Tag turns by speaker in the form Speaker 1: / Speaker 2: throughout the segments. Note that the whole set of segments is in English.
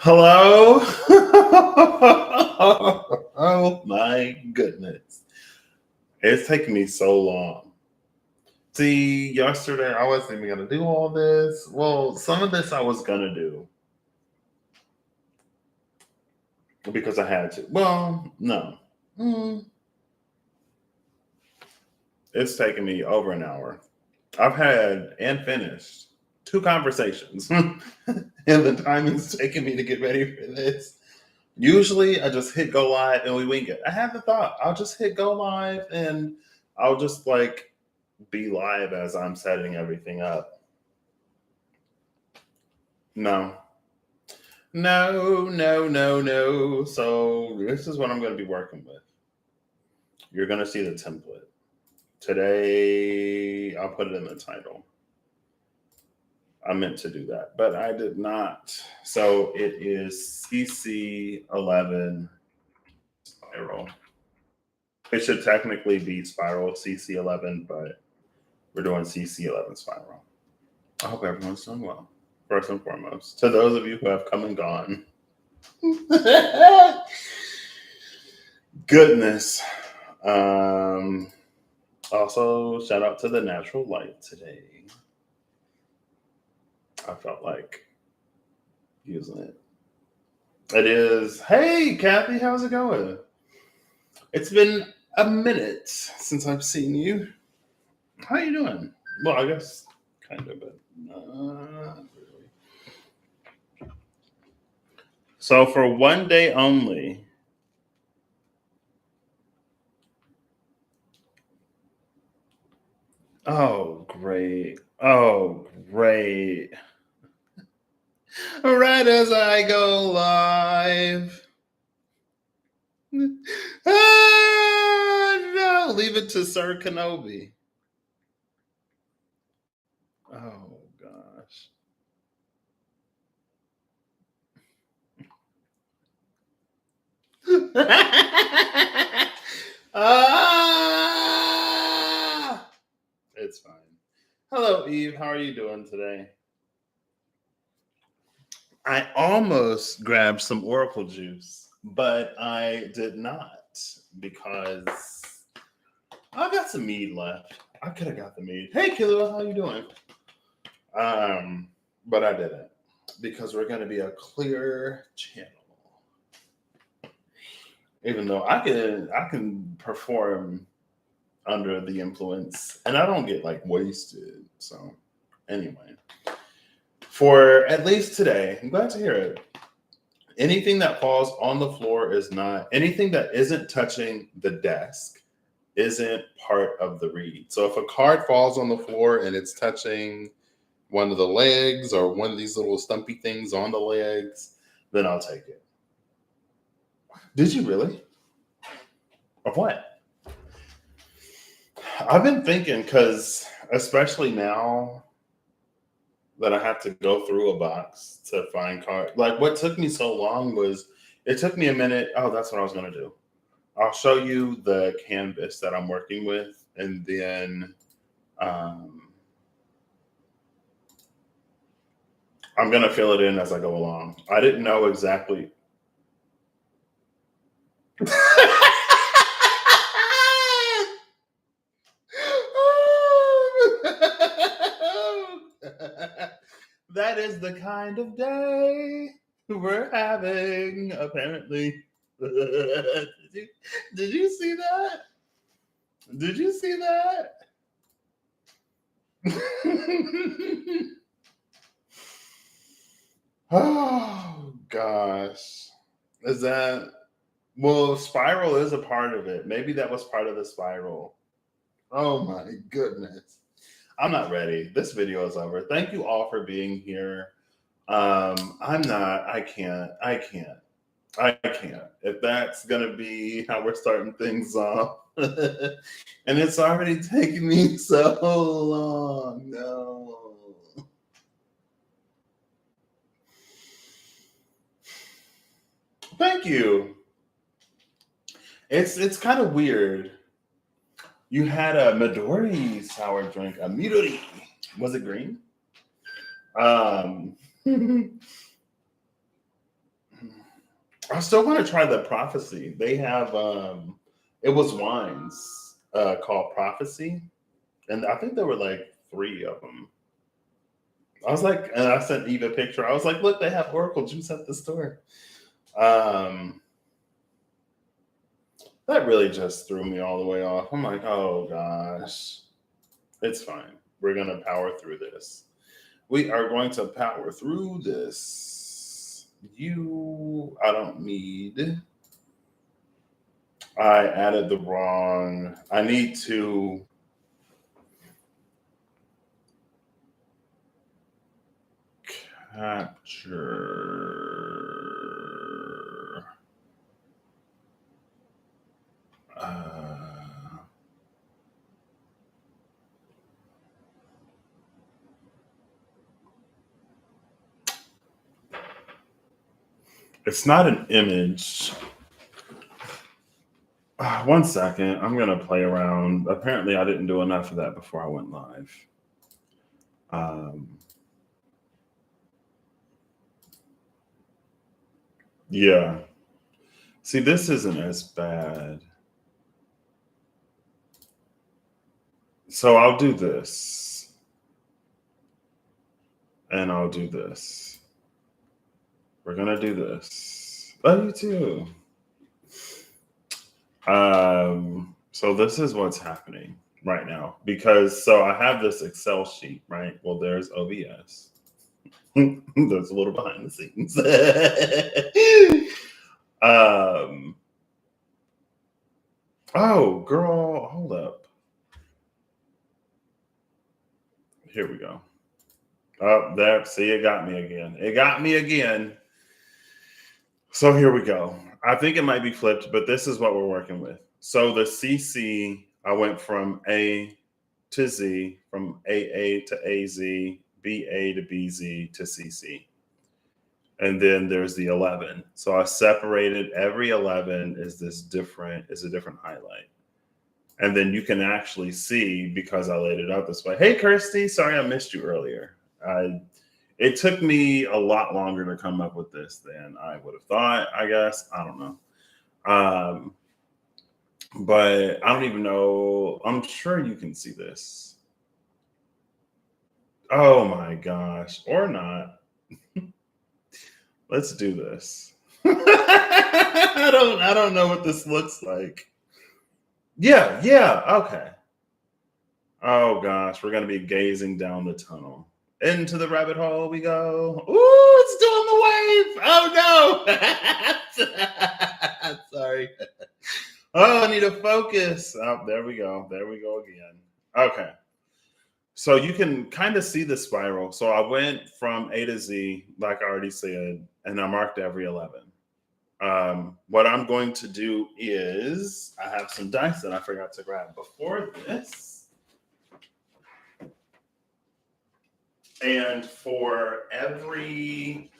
Speaker 1: Hello? Oh my goodness. It's taking me so long. See, yesterday I wasn't even going to do all this. Well, some of this I was going to do because I had to. Well, no. Mm, It's taken me over an hour. I've had and finished two conversations, and the time it's taken me to get ready for this. Usually I just hit go live and we wing it. I had the thought, I'll just hit go live and I'll just like be live as I'm setting everything up. No. No, no, no, no. So this is what I'm going to be working with. You're going to see the template. Today, I'll put it in the title. I meant to do that, but I did not. So it is CC11 spiral. It should technically be spiral CC11, but we're doing CC11 spiral. I hope everyone's doing well, first and foremost. To those of you who have come and gone, goodness. Also, shout out to the natural light today. I felt like using it. It is, hey, Kathy, how's it going? It's been a minute since I've seen you. How you doing? Well, I guess kind of, but not really. So for one day only, oh great, oh great. Right as I go live. Ah, no, leave it to Sir Kenobi. Oh gosh. Ah, it's fine. Hello, Eve. How are you doing today? I almost grabbed some Oracle juice, but I did not because I got some mead left. I could have got the mead. Hey, Kilo, how you doing? But I didn't because we're going to be a clear channel. Even though I can perform under the influence, and I don't get like wasted. So anyway, for at least today, I'm glad to hear it. Anything that falls on the floor is not anything that isn't touching the desk isn't part of the read. So if a card falls on the floor and it's touching one of the legs or one of these little stumpy things on the legs, then I'll take it. Did you really? Of what? I've been thinking because especially now that I have to go through a box to find cards. Like what took me so long was it took me a minute. Oh, that's what I was going to do. I'll show you the canvas that I'm working with, and then I'm going to fill it in as I go along. I didn't know exactly. That is the kind of day we're having, apparently. Did you see that? Did you see that? Oh gosh. Is that well, spiral is a part of it. Maybe that was part of the spiral. Oh my goodness. I'm not ready. This video is over. Thank you all for being here. I can't. I can't. If that's gonna be how we're starting things off. And it's already taken me so long. No. Thank you. It's kind of weird. You had a Midori sour drink, a Midori. Was it green? Um I still want to try the prophecy. They have it was wines called Prophecy, and I think there were like 3 of them. I was like, and I sent Eve a picture. I was like, look, they have Oracle juice at the store. Um, that really just threw me all the way off. I'm like, oh gosh, it's fine. We're gonna power through this. We are going to power through this. I don't need. I added the wrong. I need to capture. It's not an image. 1 second. I'm going to play around. Apparently, I didn't do enough of that before I went live. Yeah. See, this isn't as bad. So I'll do this. And I'll do this. We're going to do this. Oh, you too. So this is what's happening right now, because I have this Excel sheet, right? Well, there's OBS. There's a little behind the scenes. Oh, girl, hold up. Here we go. Oh, there. See, it got me again. It got me again. So here we go. I think it might be flipped, but this is what we're working with. So the CC, I went from A to Z, from AA to AZ, BA to BZ to CC. And then there's the 11. So I separated every 11 is a different highlight. And then you can actually see, because I laid it out this way. Hey, Kirsty, sorry I missed you earlier. It took me a lot longer to come up with this than I would have thought, I guess. I don't know. But I don't even know. I'm sure you can see this. Oh my gosh. Or not. Let's do this. I don't know what this looks like. Yeah, okay. Oh gosh, we're gonna be gazing down the tunnel. Into the rabbit hole we go. Ooh, it's doing the wave. Oh no. Sorry. Oh, I need to focus. Oh, there we go. There we go again. Okay. So you can kind of see the spiral. So I went from A to Z, like I already said, and I marked every 11. What I'm going to do is I have some dice that I forgot to grab before this. And for every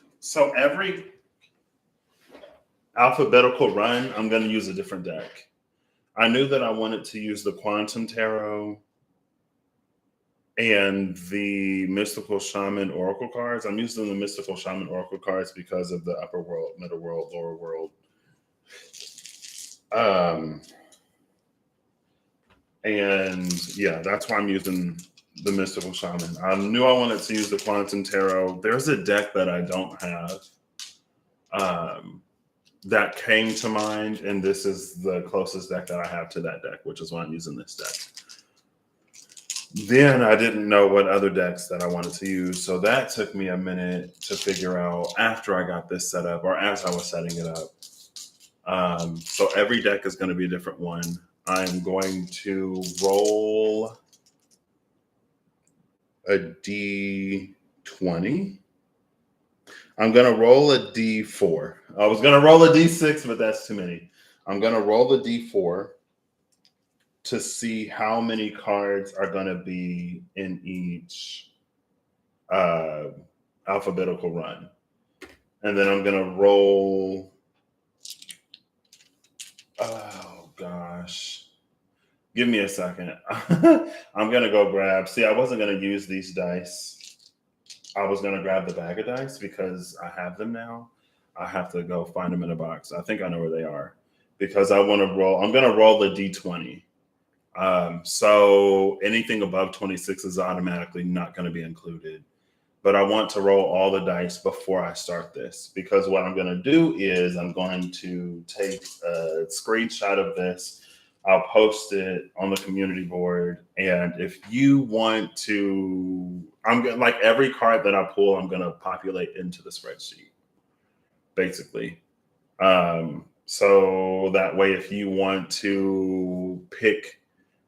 Speaker 1: alphabetical run, I'm going to use a different deck. I knew that I wanted to use the Quantum Tarot and the Mystical Shaman Oracle cards. I'm using the Mystical Shaman Oracle cards because of the upper world, middle world, lower world. And yeah, that's why I'm using the Mystical Shaman. I knew I wanted to use the Quantum Tarot. There's a deck that I don't have that came to mind, and this is the closest deck that I have to that deck, which is why I'm using this deck. Then I didn't know what other decks that I wanted to use, so that took me a minute to figure out after I got this set up, or as I was setting it up. So every deck is going to be a different one. I'm going to roll a D20. I'm going to roll a D4. I was going to roll a D6, but that's too many. I'm going to roll the D4 to see how many cards are going to be in each alphabetical run. And then I'm going to roll. Oh, gosh. Give me a second. I'm going to go grab. See, I wasn't going to use these dice. I was going to grab the bag of dice because I have them now. I have to go find them in a box. I think I know where they are because I want to roll. I'm going to roll the D20. So anything above 26 is automatically not going to be included. But I want to roll all the dice before I start this, because what I'm going to do is I'm going to take a screenshot of this. I'll post it on the community board. And if you want to, I'm going to, like, every card that I pull, I'm going to populate into the spreadsheet, basically. So that way, if you want to pick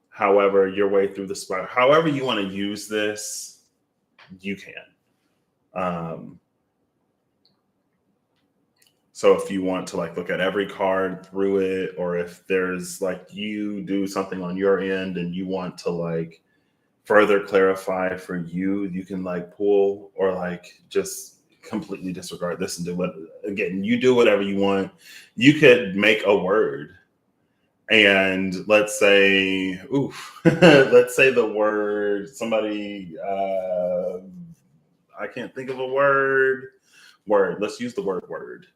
Speaker 1: however your way through the spot, however you want to use this, you can. So if you want to like look at every card through it, or if there's like you do something on your end and you want to like further clarify for you, you can like pull or like just completely disregard this and do what, again, you do whatever you want. You could make a word and let's say, let's say the word, somebody, I can't think of a word. Word. Let's use the word word.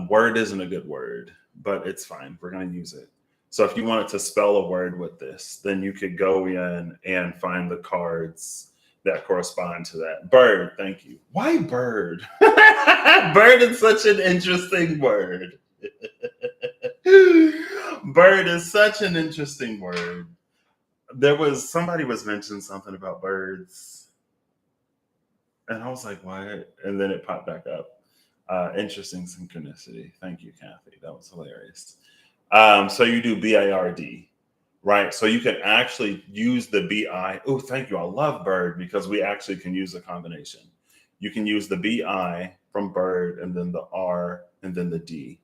Speaker 1: Word isn't a good word, but it's fine. We're going to use it. So if you wanted to spell a word with this, then you could go in and find the cards that correspond to that. Bird. Thank you. Why bird? Bird is such an interesting word. Bird is such an interesting word. Somebody was mentioning something about birds. And I was like, what? And then it popped back up. Interesting synchronicity. Thank you, Kathy. That was hilarious. So you do BIRD, right? So you can actually use the BI. Oh, thank you. I love bird because we actually can use a combination. You can use the BI from bird and then the R and then the D.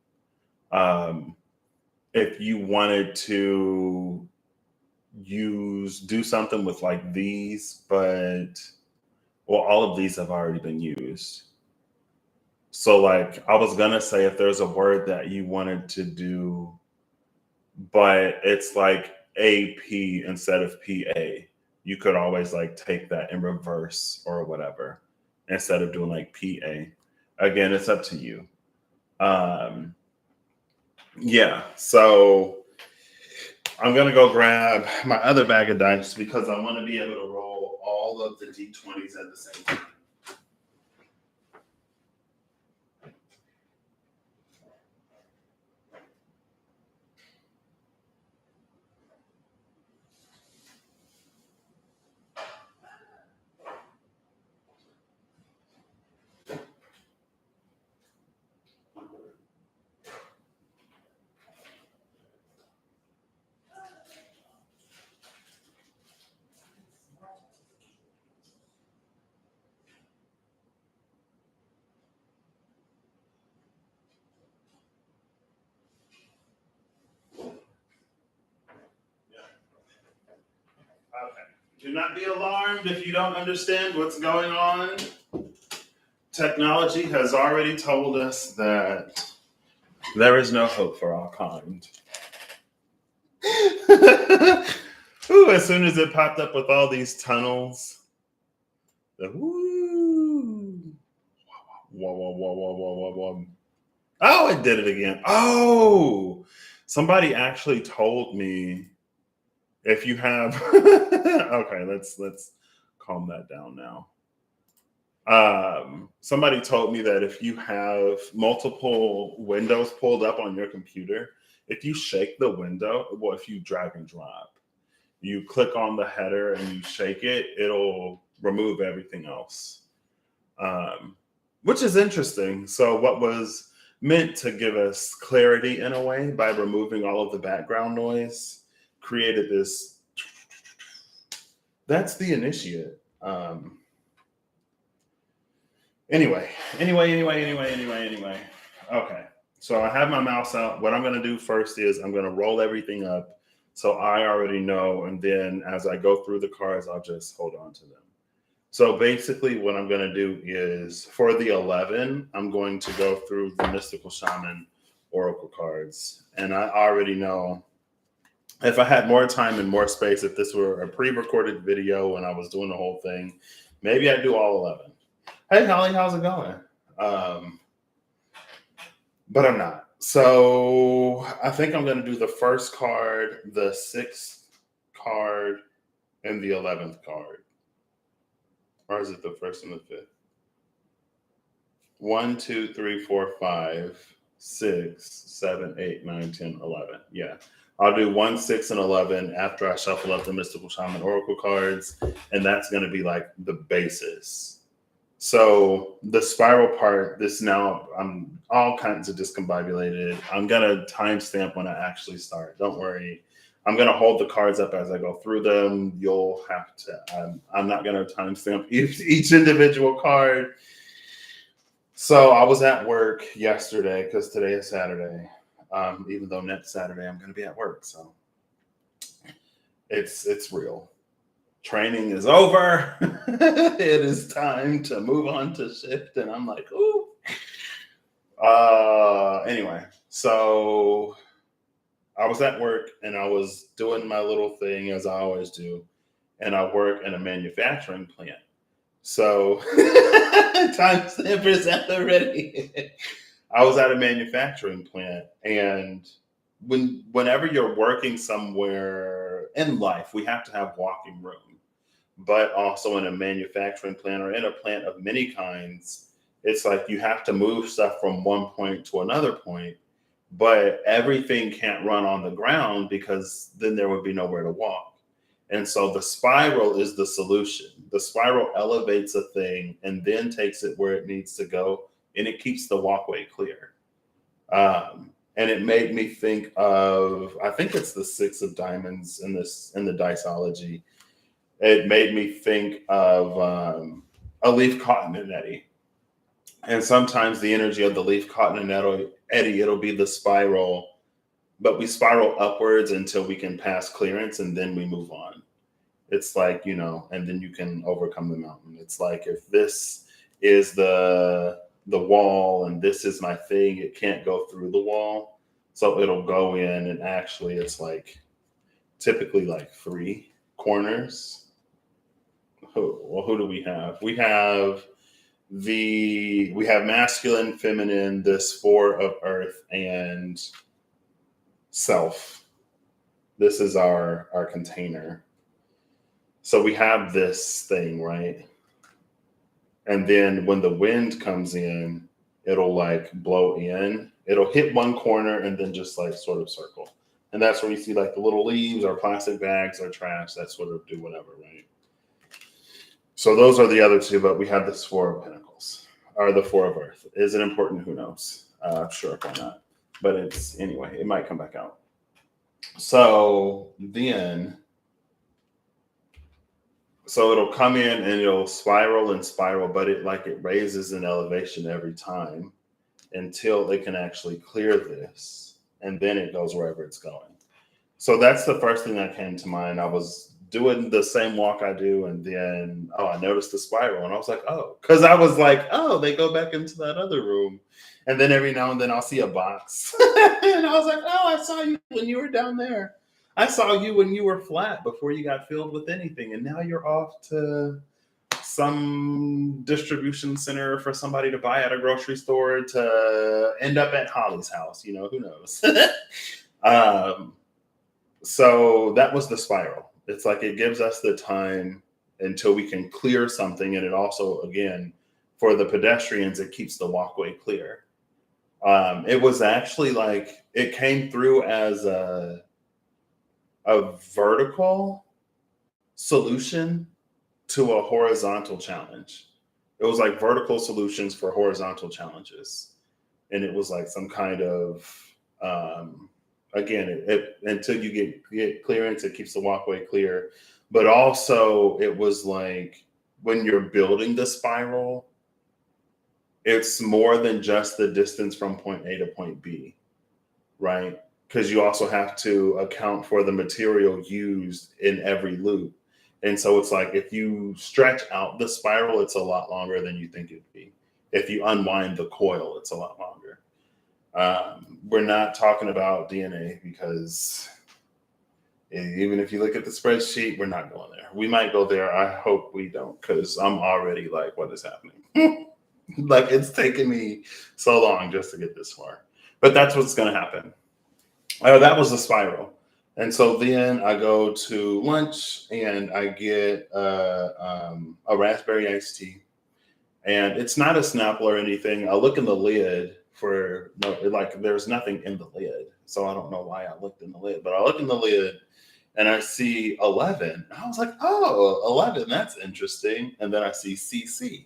Speaker 1: If you wanted to do something with like these, but well, all of these have already been used. So like I was gonna say, if there's a word that you wanted to do, but it's like AP instead of PA, you could always like take that in reverse or whatever instead of doing like PA. Again, it's up to you. Yeah, so I'm gonna go grab my other bag of dice because I want to be able to roll all of the D20s at the same time. Okay. Do not be alarmed if you don't understand what's going on. Technology has already told us that there is no hope for our kind. Ooh, as soon as it popped up with all these tunnels, the woo, whoa, whoa, whoa, whoa, whoa, whoa, whoa. Oh, it did it again. Oh, somebody actually told me if you have okay, let's calm that down now. Somebody told me that if you have multiple windows pulled up on your computer, if you shake the window, well, if you drag and drop, you click on the header and you shake it, it'll remove everything else, which is interesting. So what was meant to give us clarity in a way by removing all of the background noise created this. That's the initiate. Anyway. Okay. So I have my mouse out. What I'm going to do first is I'm going to roll everything up. So I already know. And then as I go through the cards, I'll just hold on to them. So basically what I'm going to do is for the 11, I'm going to go through the Mystical Shaman Oracle cards. And I already know if I had more time and more space, if this were a pre-recorded video and I was doing the whole thing, maybe I'd do all 11. Hey, Holly, how's it going? but I'm not. So I think I'm going to do the first card, the sixth card, and the 11th card. Or is it the first and the fifth? 1, 2, 3, 4, 5, 6, 7, 8, 9, 10, 11. Yeah. I'll do 1, 6, and 11 after I shuffle up the Mystical Shaman Oracle cards. And that's going to be like the basis. So the spiral part, this now, I'm all kinds of discombobulated. I'm going to timestamp when I actually start. Don't worry. I'm going to hold the cards up as I go through them. You'll have to, I'm not going to timestamp each individual card. So I was at work yesterday because today is Saturday. Even though next Saturday I'm going to be at work, so it's real. Training is over. It is time to move on to shift, and I'm like, ooh. Anyway, so I was at work and I was doing my little thing as I always do, and I work in a manufacturing plant. So timestamp is at the ready. I was at a manufacturing plant, and whenever you're working somewhere in life, we have to have walking room. But also in a manufacturing plant or in a plant of many kinds, it's like you have to move stuff from one point to another point, but everything can't run on the ground because then there would be nowhere to walk. And so the spiral is the solution. The spiral elevates a thing and then takes it where it needs to go, and it keeps the walkway clear. And it made me think of, I think it's the six of diamonds in the diceology. It made me think of a leaf caught in an eddy. And sometimes the energy of the leaf caught in an eddy, it'll be the spiral, but we spiral upwards until we can pass clearance and then we move on. It's like, and then you can overcome the mountain. It's like if this is the wall and this is my thing, it can't go through the wall. So it'll go in, and actually it's like typically like 3 corners. Who do we have? We have masculine, feminine, this 4 of earth, and self. This is our container. So we have this thing, right? And then when the wind comes in, it'll like blow in. It'll hit one corner and then just like sort of circle. And that's where you see like the little leaves or plastic bags or trash that sort of do whatever, right? So those are the other 2, but we have this 4 of pentacles, or the 4 of earth. Is it important? Who knows? Sure, why not? But anyway, it might come back out. So then, so it'll come in and it'll spiral and spiral, but it raises in elevation every time until it can actually clear this, and then it goes wherever it's going. So that's the first thing that came to mind. I was doing the same walk I do, and then I noticed the spiral, and I was like, because I was like, they go back into that other room, and then every now and then I'll see a box, and I was like, I saw you when you were down there. I saw you when you were flat before you got filled with anything, and now you're off to some distribution center for somebody to buy at a grocery store to end up at Holly's house. Who knows? So that was the spiral. It's like it gives us the time until we can clear something, and it also, again, for the pedestrians, it keeps the walkway clear. It was actually like it came through as a vertical solution to a horizontal challenge. It was like vertical solutions for horizontal challenges. And it was like some kind of, again, until you get clearance, it keeps the walkway clear. But also it was like when you're building the spiral, it's more than just the distance from point A to point B, right? Because you also have to account for the material used in every loop. And so it's like if you stretch out the spiral, it's a lot longer than you think it'd be. If you unwind the coil, it's a lot longer. We're not talking about DNA because even if you look at the spreadsheet, we're not going there. We might go there. I hope we don't, because I'm already like, what is happening? Like it's taken me so long just to get this far. But that's what's going to happen. That was the spiral. And so then I go to lunch and I get a raspberry iced tea. And it's not a Snapple or anything. I look in the lid for no, like there's nothing in the lid. So I don't know why I looked in the lid, but I look in the lid and I see 11. I was like, oh, 11, that's interesting. And then I see CC.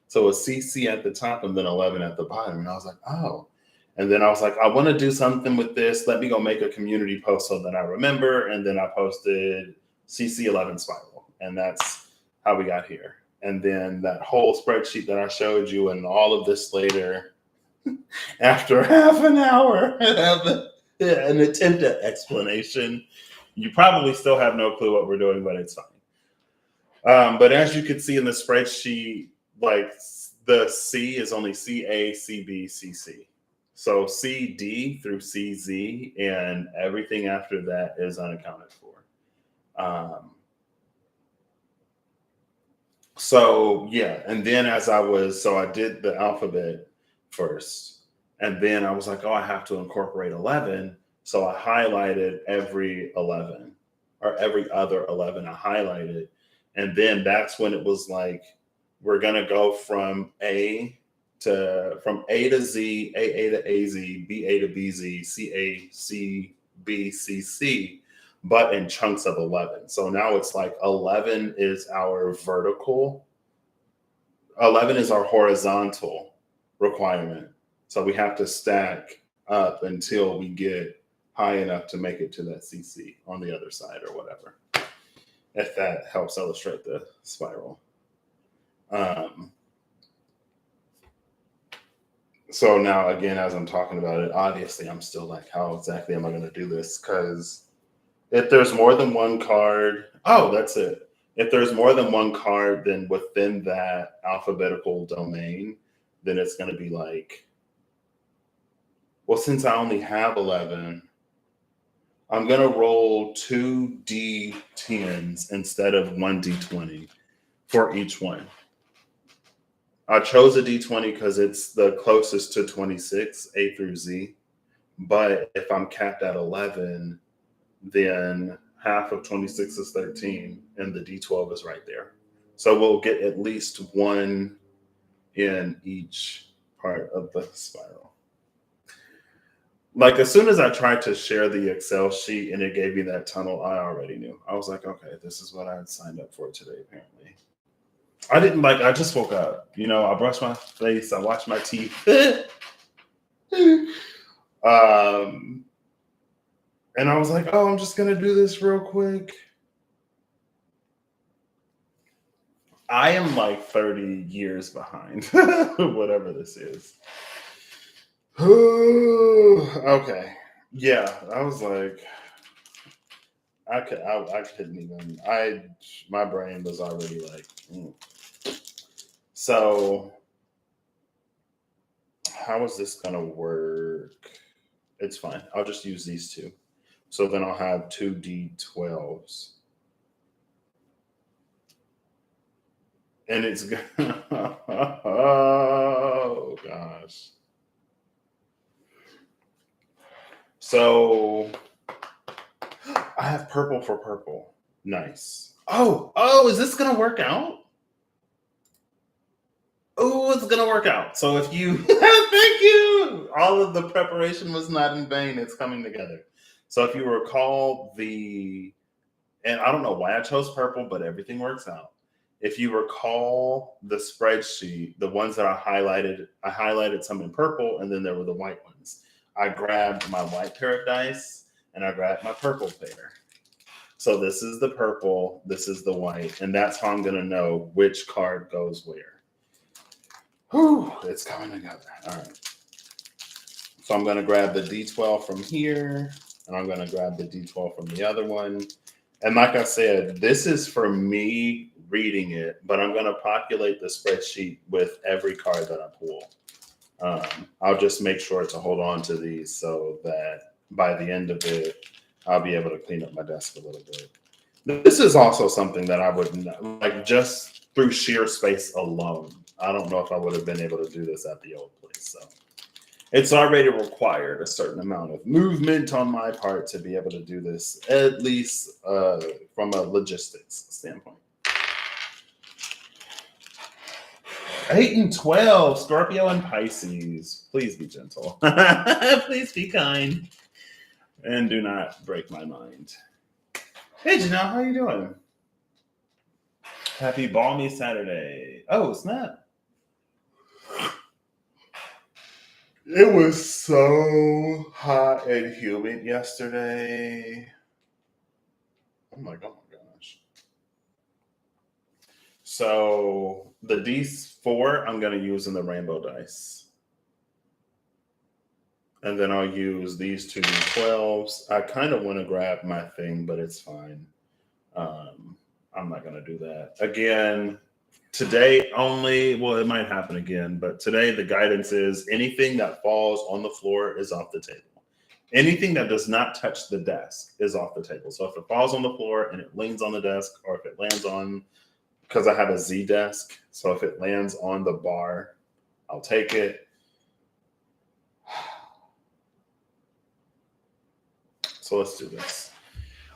Speaker 1: So a CC at the top and then 11 at the bottom. And I was like, oh. And then I was like, I want to do something with this. Let me go make a community post so that I remember. And then I posted CC11 spiral. And that's how we got here. And then that whole spreadsheet that I showed you and all of this later, after half an hour of an attempt at explanation, you probably still have no clue what we're doing, but it's fine. But as you can see in the spreadsheet, like the C is only CA, CB, CC. So CD through CZ and everything after that is unaccounted for. So yeah, and then I did the alphabet first, and then I was like, oh, I have to incorporate 11. So I highlighted every 11 or every other 11 I highlighted. And then that's when it was like, we're going to go from A to Z, AA to AZ, BA to BZ, CA, CB, CC, but in chunks of 11. So now it's like 11 is our vertical, 11 is our horizontal requirement. So we have to stack up until we get high enough to make it to that CC on the other side or whatever, if that helps illustrate the spiral. So now, again, as I'm talking about it, obviously I'm still like, how exactly am I going to do this? Because if there's more than one card, that's it. If there's more than one card, then within that alphabetical domain, then it's going to be like, well, since I only have 11, I'm going to roll 2 D10s instead of 1 D20 for each one. I chose a D20 because it's the closest to 26, A through Z. But if I'm capped at 11, then half of 26 is 13, and the D12 is right there. So we'll get at least one in each part of the spiral. Like as soon as I tried to share the Excel sheet and it gave me that tunnel, I already knew. I was like, okay, this is what I had signed up for today, apparently. I just woke up, I brushed my face, I washed my teeth. And I was like, oh, I'm just going to do this real quick. I am like 30 years behind, whatever this is. Okay. Yeah, I was like, I couldn't even, my brain was already like, So how is this going to work? It's fine. I'll just use these two. So then I'll have 2 D12s. And it's, oh gosh. So I have purple for purple. Nice. Oh, is this going to work out? Oh, it's going to work out. So if you, thank you. All of the preparation was not in vain. It's coming together. So if you recall and I don't know why I chose purple, but everything works out. If you recall the spreadsheet, the ones that I highlighted some in purple, and then there were the white ones. I grabbed my white pair of dice, and I grabbed my purple pair. So this is the purple, this is the white, and that's how I'm going to know which card goes where. Whew, it's coming together. All right. So I'm going to grab the D12 from here, and I'm going to grab the D12 from the other one. And like I said, this is for me reading it, but I'm going to populate the spreadsheet with every card that I pull. I'll just make sure to hold on to these so that by the end of it, I'll be able to clean up my desk a little bit. This is also something that I would like just through sheer space alone. I don't know if I would have been able to do this at the old place. So It's already required a certain amount of movement on my part to be able to do this, at least from a logistics standpoint. 8 and 12, Scorpio and Pisces. Please be gentle. Please be kind. And do not break my mind. Hey, Janelle, how you doing? Happy balmy Saturday. Oh, snap. It was so hot and humid yesterday. I'm like, oh my gosh. So the D4 I'm going to use in the rainbow dice. And then I'll use these two D12s. I kind of want to grab my thing, but it's fine. I'm not going to do that. Again, today only, well, it might happen again, but today the guidance is anything that falls on the floor is off the table. Anything that does not touch the desk is off the table. So if it falls on the floor and it leans on the desk, or if it lands on, because I have a Z desk, so if it lands on the bar, I'll take it. So let's do this.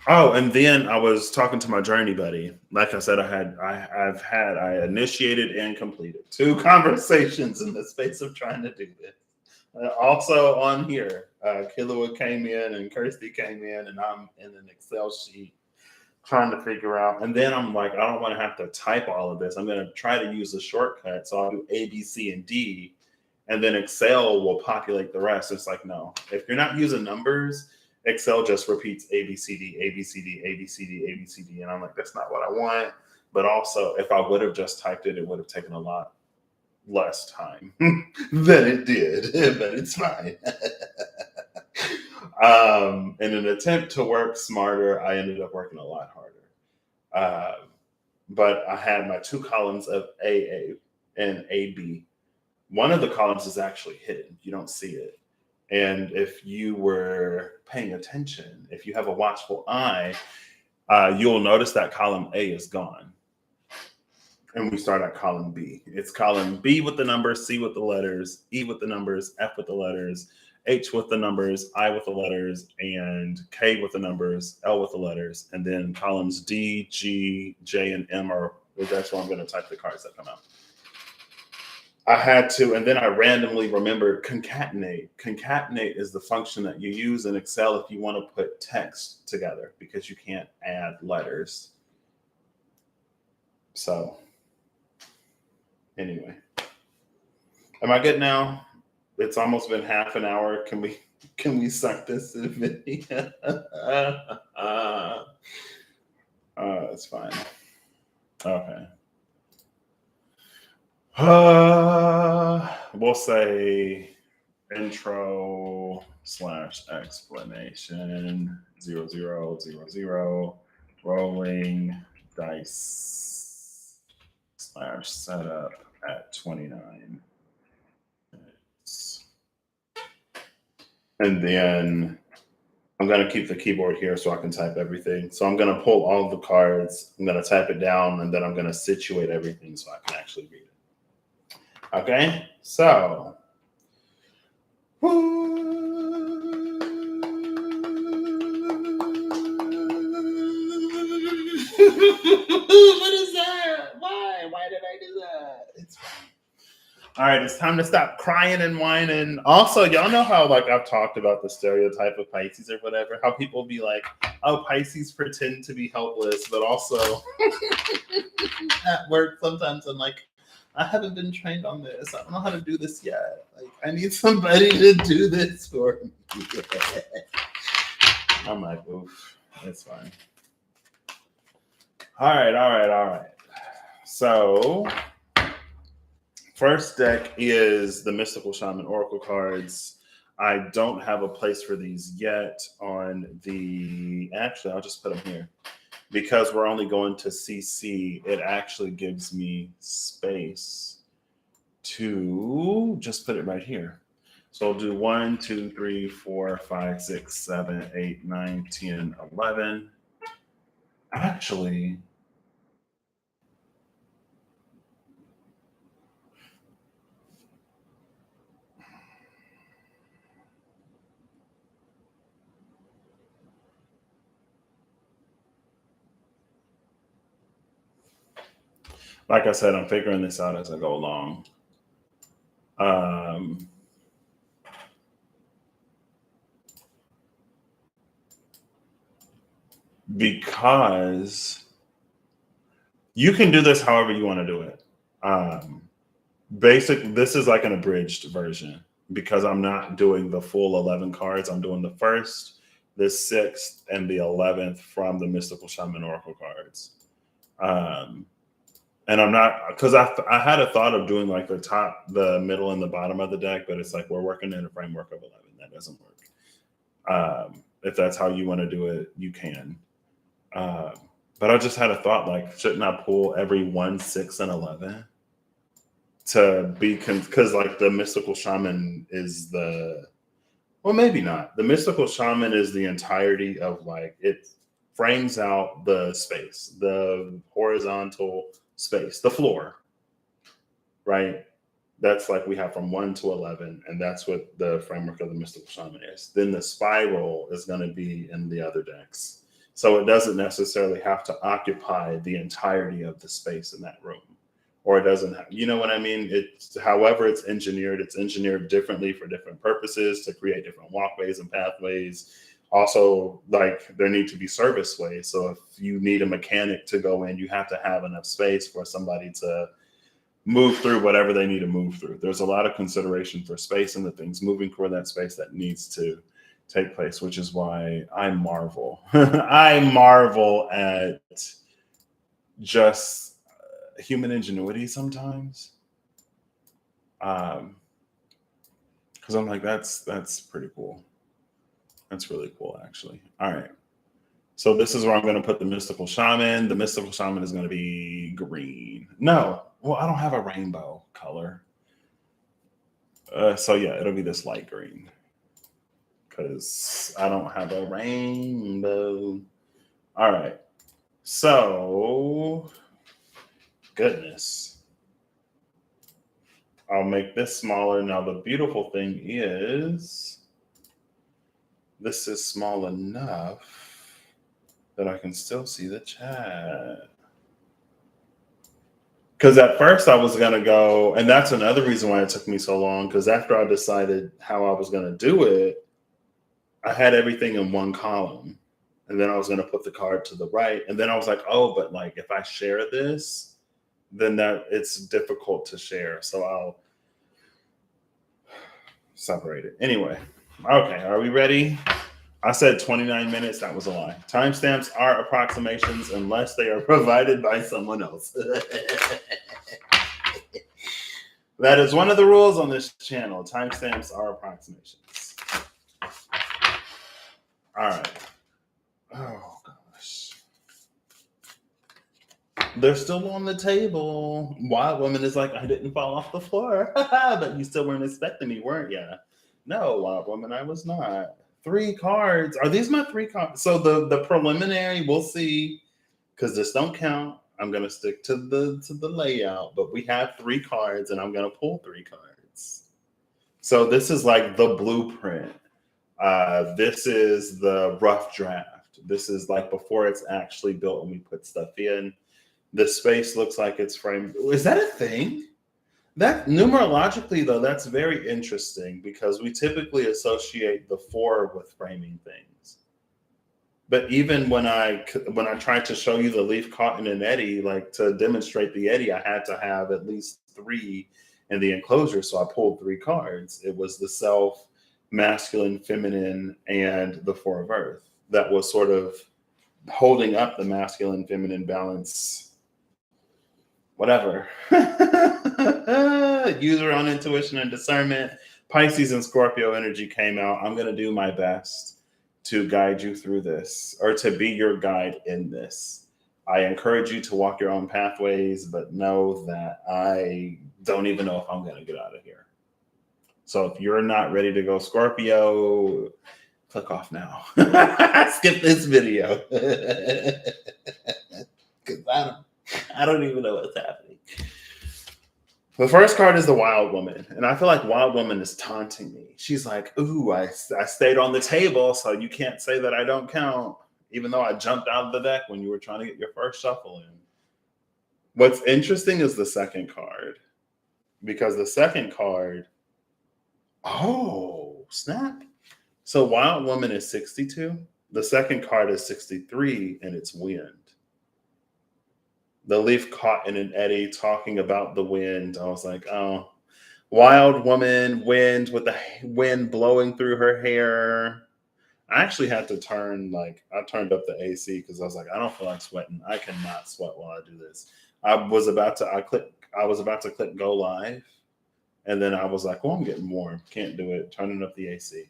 Speaker 1: Oh, and then I was talking to my journey buddy. Like I said, I initiated and completed 2 conversations in the space of trying to do this. Also on here, Kilua came in and Kirsty came in, and I'm in an Excel sheet trying to figure out. And then I'm like, I don't want to have to type all of this. I'm going to try to use a shortcut. So I'll do A, B, C, and D, and then Excel will populate the rest. It's like, no, if you're not using numbers, Excel just repeats A, B, C, D, A, B, C, D, A, B, C, D, A, B, C, D. And I'm like, that's not what I want. But also, if I would have just typed it, it would have taken a lot less time than it did, but it's fine. In an attempt to work smarter, I ended up working a lot harder. But I had my 2 columns of AA and AB. One of the columns is actually hidden. You don't see it. And if you were paying attention, if you have a watchful eye, you'll notice that column A is gone. And we start at column B. It's column B with the numbers, C with the letters, E with the numbers, F with the letters, H with the numbers, I with the letters, and K with the numbers, L with the letters. And then columns D, G, J, and M are, that's where I'm going to type the cards that come out. I had to, and then I randomly remembered concatenate. Concatenate is the function that you use in Excel if you want to put text together, because you can't add letters. So anyway, am I good now? It's almost been half an hour. Can we suck this in video? It's fine. Okay. We'll say intro / explanation 0000 rolling dice / setup at 29 minutes. And then I'm going to keep the keyboard here so I can type everything. So I'm going to pull all the cards, I'm going to type it down, and then I'm going to situate everything so I can actually read it. Okay, so what is that? Why did I do that? It's fine. All right, it's time to stop crying and whining. Also, y'all know how like I've talked about the stereotype of Pisces or whatever, how people be like, oh, Pisces pretend to be helpless, but also at work sometimes I'm like, I haven't been trained on this. I don't know how to do this yet. Like, I need somebody to do this for me. I'm like, oof, it's fine. All right. So, first deck is the Mystical Shaman Oracle cards. I don't have a place for these yet on the... Actually, I'll just put them here. Because we're only going to CC, it actually gives me space to just put it right here. So I'll do 1, 2, 3, 4, 5, 6, 7, 8, 9, 10, 11. Actually, Like I said, I'm figuring this out as I go along. Um, because you can do this however you want to do it. Um, this is like an abridged version because I'm not doing the full 11 cards. I'm doing the first, the sixth, and the 11th from the Mystical Shaman Oracle cards. Um, and I'm not, because I had a thought of doing like the top, the middle, and the bottom of the deck, but it's like we're working in a framework of 11. That doesn't work. If that's how you want to do it, you can. Um, but I just had a thought like, shouldn't I pull every 1, 6, and 11? To be because like the mystical shaman is well, maybe not. The mystical shaman is the entirety of like it frames out the space, the horizontal space, the floor, right? That's like we have from 1 to 11, and that's what the framework of the mystical shaman is. Then the spiral is going to be in the other decks, so it doesn't necessarily have to occupy the entirety of the space in that room, or it doesn't have, you know what I mean? It's however it's engineered differently for different purposes to create different walkways and pathways. Also, like there need to be service ways. So if you need a mechanic to go in, you have to have enough space for somebody to move through whatever they need to move through. There's a lot of consideration for space and the things moving through that space that needs to take place, which is why I marvel. I marvel at just human ingenuity sometimes. Because I'm like, that's pretty cool. That's really cool, actually. All right. So this is where I'm going to put the mystical shaman. The mystical shaman is going to be green. No, well, I don't have a rainbow color. So yeah, it'll be this light green because I don't have a rainbow. All right. So, goodness. I'll make this smaller. Now, the beautiful thing is this is small enough that I can still see the chat. Because at first I was going to go, and that's another reason why it took me so long, because after I decided how I was going to do it, I had everything in one column. And then I was going to put the card to the right. And then I was like, oh, but like if I share this, then that it's difficult to share. So I'll separate it. Anyway, okay, are we ready? I said 29 minutes. That was a lie. Timestamps are approximations unless they are provided by someone else. That is one of the rules on this channel. Timestamps are approximations. All right. Oh, gosh. They're still on the table. Wild Woman is like, I didn't fall off the floor. But you still weren't expecting me, weren't you? No, Wild Woman, I was not. 3 cards. Are these my 3 cards? So the preliminary, we'll see, because this don't count. I'm gonna stick to the layout, but we have 3 cards, and I'm gonna pull 3 cards. So this is like the blueprint. This is the rough draft. This is like before it's actually built and we put stuff in. The space looks like it's framed. Is that a thing? That numerologically though, that's very interesting because we typically associate the 4 with framing things. But even when I tried to show you the leaf caught in an eddy, like to demonstrate the eddy, I had to have at least 3 in the enclosure. So I pulled 3 cards. It was the self, masculine, feminine, and the 4 of earth that was sort of holding up the masculine, feminine balance. Whatever. Use your own intuition and discernment. Pisces and Scorpio energy came out. I'm going to do my best to guide you through this or to be your guide in this. I encourage you to walk your own pathways, but know that I don't even know if I'm going to get out of here. So if you're not ready to go Scorpio, click off now. Skip this video. Because I don't even know what's happening. The first card is the Wild Woman. And I feel like Wild Woman is taunting me. She's like, ooh, I stayed on the table, so you can't say that I don't count, even though I jumped out of the deck when you were trying to get your first shuffle in. What's interesting is the second card, because the second card, oh, snap. So Wild Woman is 62. The second card is 63, and it's wind. The leaf caught in an eddy, talking about the wind. I was like, oh, Wild Woman, wind with the wind blowing through her hair. I actually had to I turned up the AC because I was like, I don't feel like sweating. I cannot sweat while I do this. I was about to click go live, and then I was like, well, I'm getting warm. Can't do it. Turning up the AC.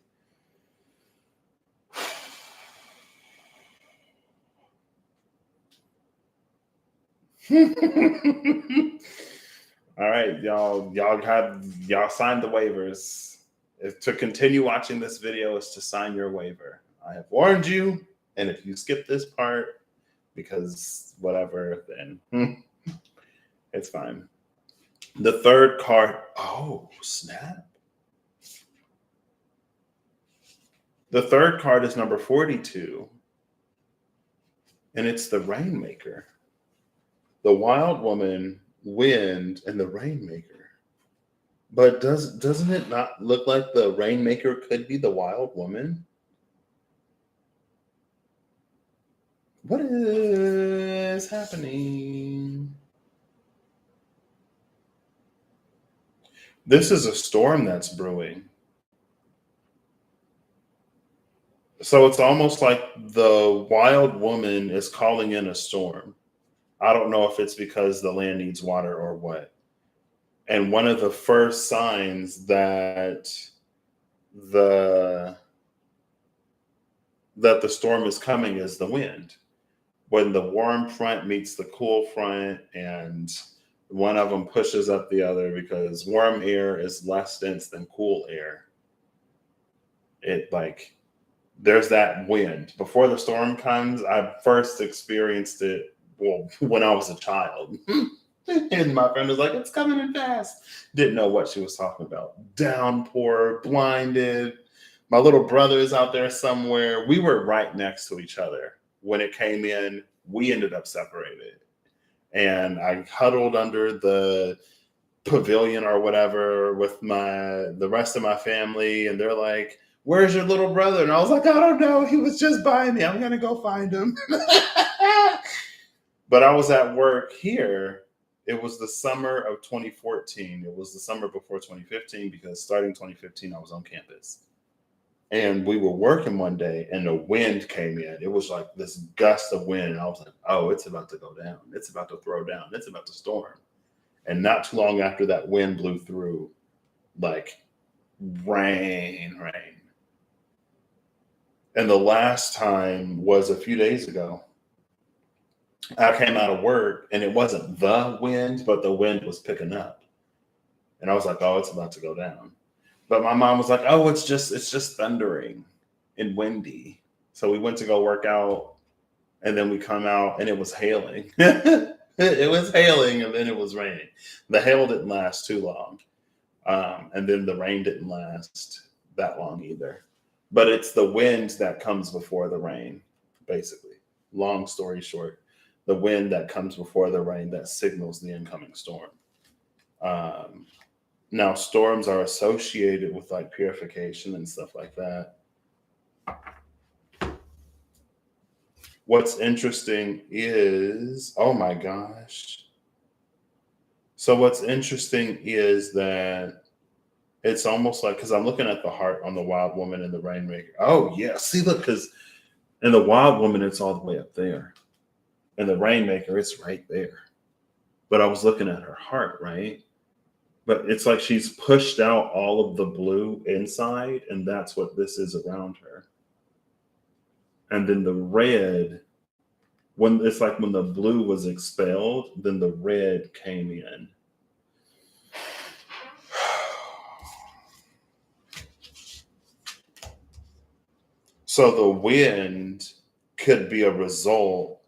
Speaker 1: All right, y'all signed the waivers. To continue watching this video is to sign your waiver. I have warned you, and if you skip this part because whatever, then it's fine. The third card, oh snap. The third card is number 42, and it's the Rainmaker. The Wild Woman, wind, and the Rainmaker. But doesn't it not look like the Rainmaker could be the Wild Woman? What is happening? This is a storm that's brewing. So it's almost like the Wild Woman is calling in a storm. I don't know if it's because the land needs water or what. And one of the first signs that the storm is coming is the wind. When the warm front meets the cool front, and one of them pushes up the other, because warm air is less dense than cool air. There's that wind. Before the storm comes, I first experienced it, well, when I was a child. And my friend was like, it's coming in fast. Didn't know what she was talking about. Downpour, blinded. My little brother is out there somewhere. We were right next to each other. When it came in, we ended up separated. And I huddled under the pavilion or whatever with the rest of my family. And they're like, where's your little brother? And I was like, I don't know. He was just by me. I'm going to go find him. But I was at work here. It was the summer of 2014. It was the summer before 2015, because starting 2015, I was on campus. And we were working one day, and the wind came in. It was like this gust of wind. And I was like, oh, it's about to go down. It's about to throw down. It's about to storm. And not too long after that wind blew through, like rain. And the last time was a few days ago. I came out of work, and it wasn't the wind, but the wind was picking up. And I was like, oh, it's about to go down. But my mom was like, oh, it's just thundering and windy. So we went to go work out, and then we come out, and it was hailing. It was hailing, and then it was raining. The hail didn't last too long. And then the rain didn't last that long either. But it's the wind that comes before the rain, basically. Long story short, the wind that comes before the rain that signals the incoming storm. Now, storms are associated with like purification and stuff like that. What's interesting is, oh my gosh. So what's interesting is that it's almost like, because I'm looking at the heart on the Wild Woman and the Rainmaker. Oh yeah, see, look, because in the Wild Woman, it's all the way up there. And the Rainmaker, it's right there. But I was looking at her heart, right? But it's like she's pushed out all of the blue inside, and that's what this is around her. And then the red, when the blue was expelled, then the red came in. So the wind could be a result.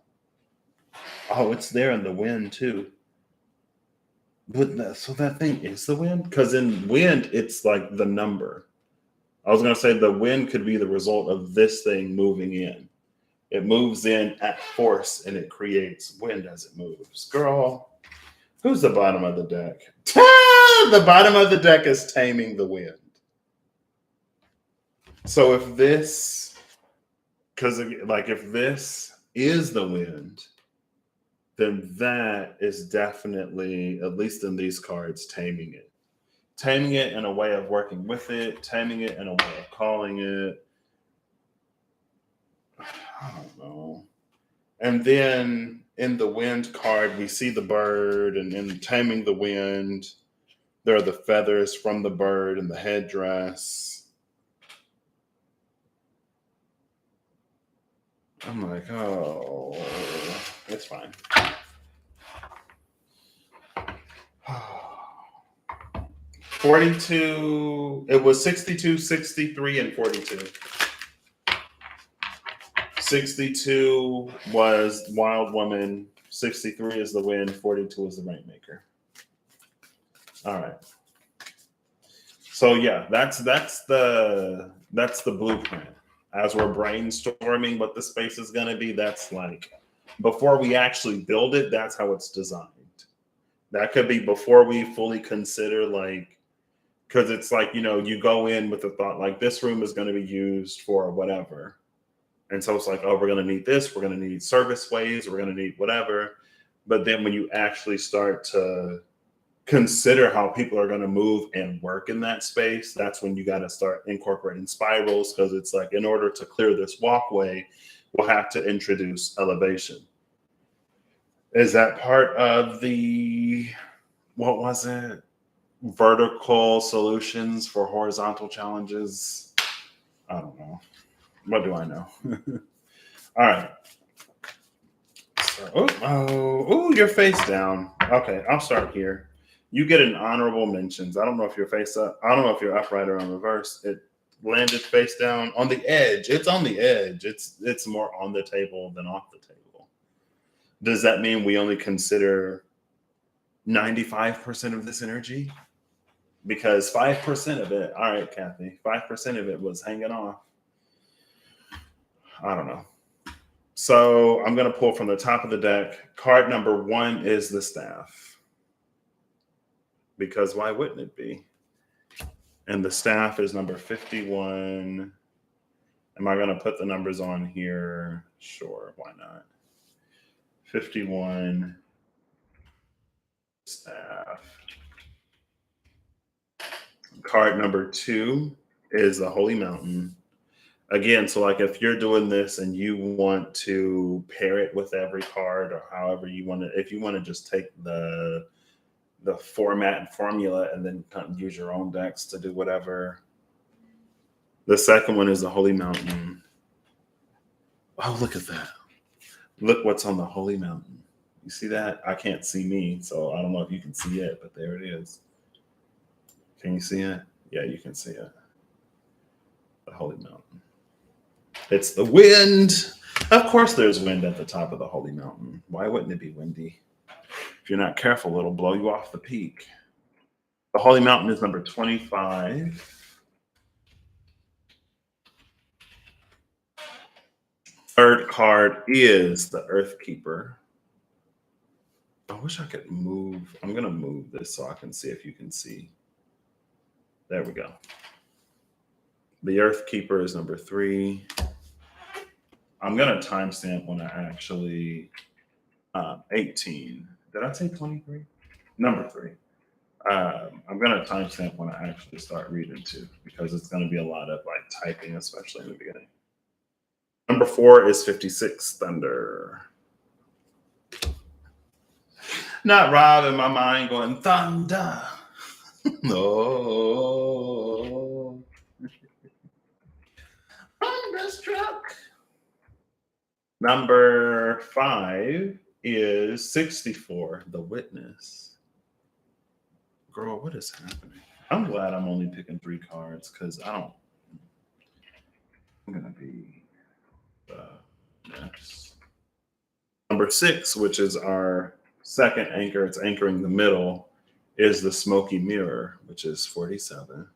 Speaker 1: Oh, it's there in the wind too. But so that thing is the wind? Because in wind, it's like the number. I was going to say the wind could be the result of this thing moving in. It moves in at force, and it creates wind as it moves. Girl, Who's the bottom of the deck? The bottom of the deck is taming the wind. So if this, because like if this is the wind, then that is definitely, at least in these cards, taming it. Taming it in a way of working with it, taming it in a way of calling it. I don't know. And then in the wind card, we see the bird, and in taming the wind, there are the feathers from the bird and the headdress. I'm like, oh, it's fine. $42, it was 62, 63, and 42. 62 was Wild Woman, 63 is the wind, 42 is the Rainmaker. All right. So yeah, that's the blueprint. As we're brainstorming what the space is going to be, that's like before we actually build it, that's how it's designed. That could be before we fully consider, like, because it's like, you go in with the thought like this room is going to be used for whatever. And so it's like, oh, we're going to need this. We're going to need service ways. We're going to need whatever. But then when you actually start to consider how people are going to move and work in that space, that's when you got to start incorporating spirals, because it's like, in order to clear this walkway, we'll have to introduce elevation. Is that part of the, what was it? Vertical solutions for horizontal challenges? I don't know. What do I know? All right. So, you're face down. Okay, I'll start here. You get an honorable mentions. I don't know if you're face up. I don't know if you're upright or in reverse. It landed face down on the edge. It's on the edge. It's more on the table than off the table. Does that mean we only consider 95% of this energy? Because 5% of it, all right, Kathy, 5% of it was hanging off. I don't know. So I'm going to pull from the top of the deck. Card number 1 is the staff. Because why wouldn't it be? And the staff is number 51. Am I going to put the numbers on here? Sure, why not? 51 staff. Card number 2 is the Holy Mountain. Again, so like if you're doing this and you want to pair it with every card, or however you want to, if you want to just take the format and formula and then kind of use your own decks to do whatever. The second one is the Holy Mountain. Oh, look at that. Look what's on the Holy Mountain. You see that? I can't see me, so I don't know if you can see it, but there it is. Can you see it? Yeah, you can see it. The Holy Mountain. It's the wind. Of course there's wind at the top of the Holy Mountain. Why wouldn't it be windy? If you're not careful, it'll blow you off the peak. The Holy Mountain is number 25. Third card is the Earth Keeper. I wish I could move. I'm going to move this so I can see if you can see. There we go. The Earth Keeper is number 3. I'm going to timestamp when I actually 18. Did I say 23? Number 3. I'm going to timestamp when I actually start reading too, because it's going to be a lot of like typing, especially in the beginning. Number 4 is 56 Thunder. Not Rob in my mind going thunder. No. Thunderstruck. Number 5 is 64, The Witness. Girl, what is happening? I'm glad I'm only picking 3 cards, because I'm going to be next. Number 6, which is our second anchor, it's anchoring the middle, is the Smoky Mirror, which is 47.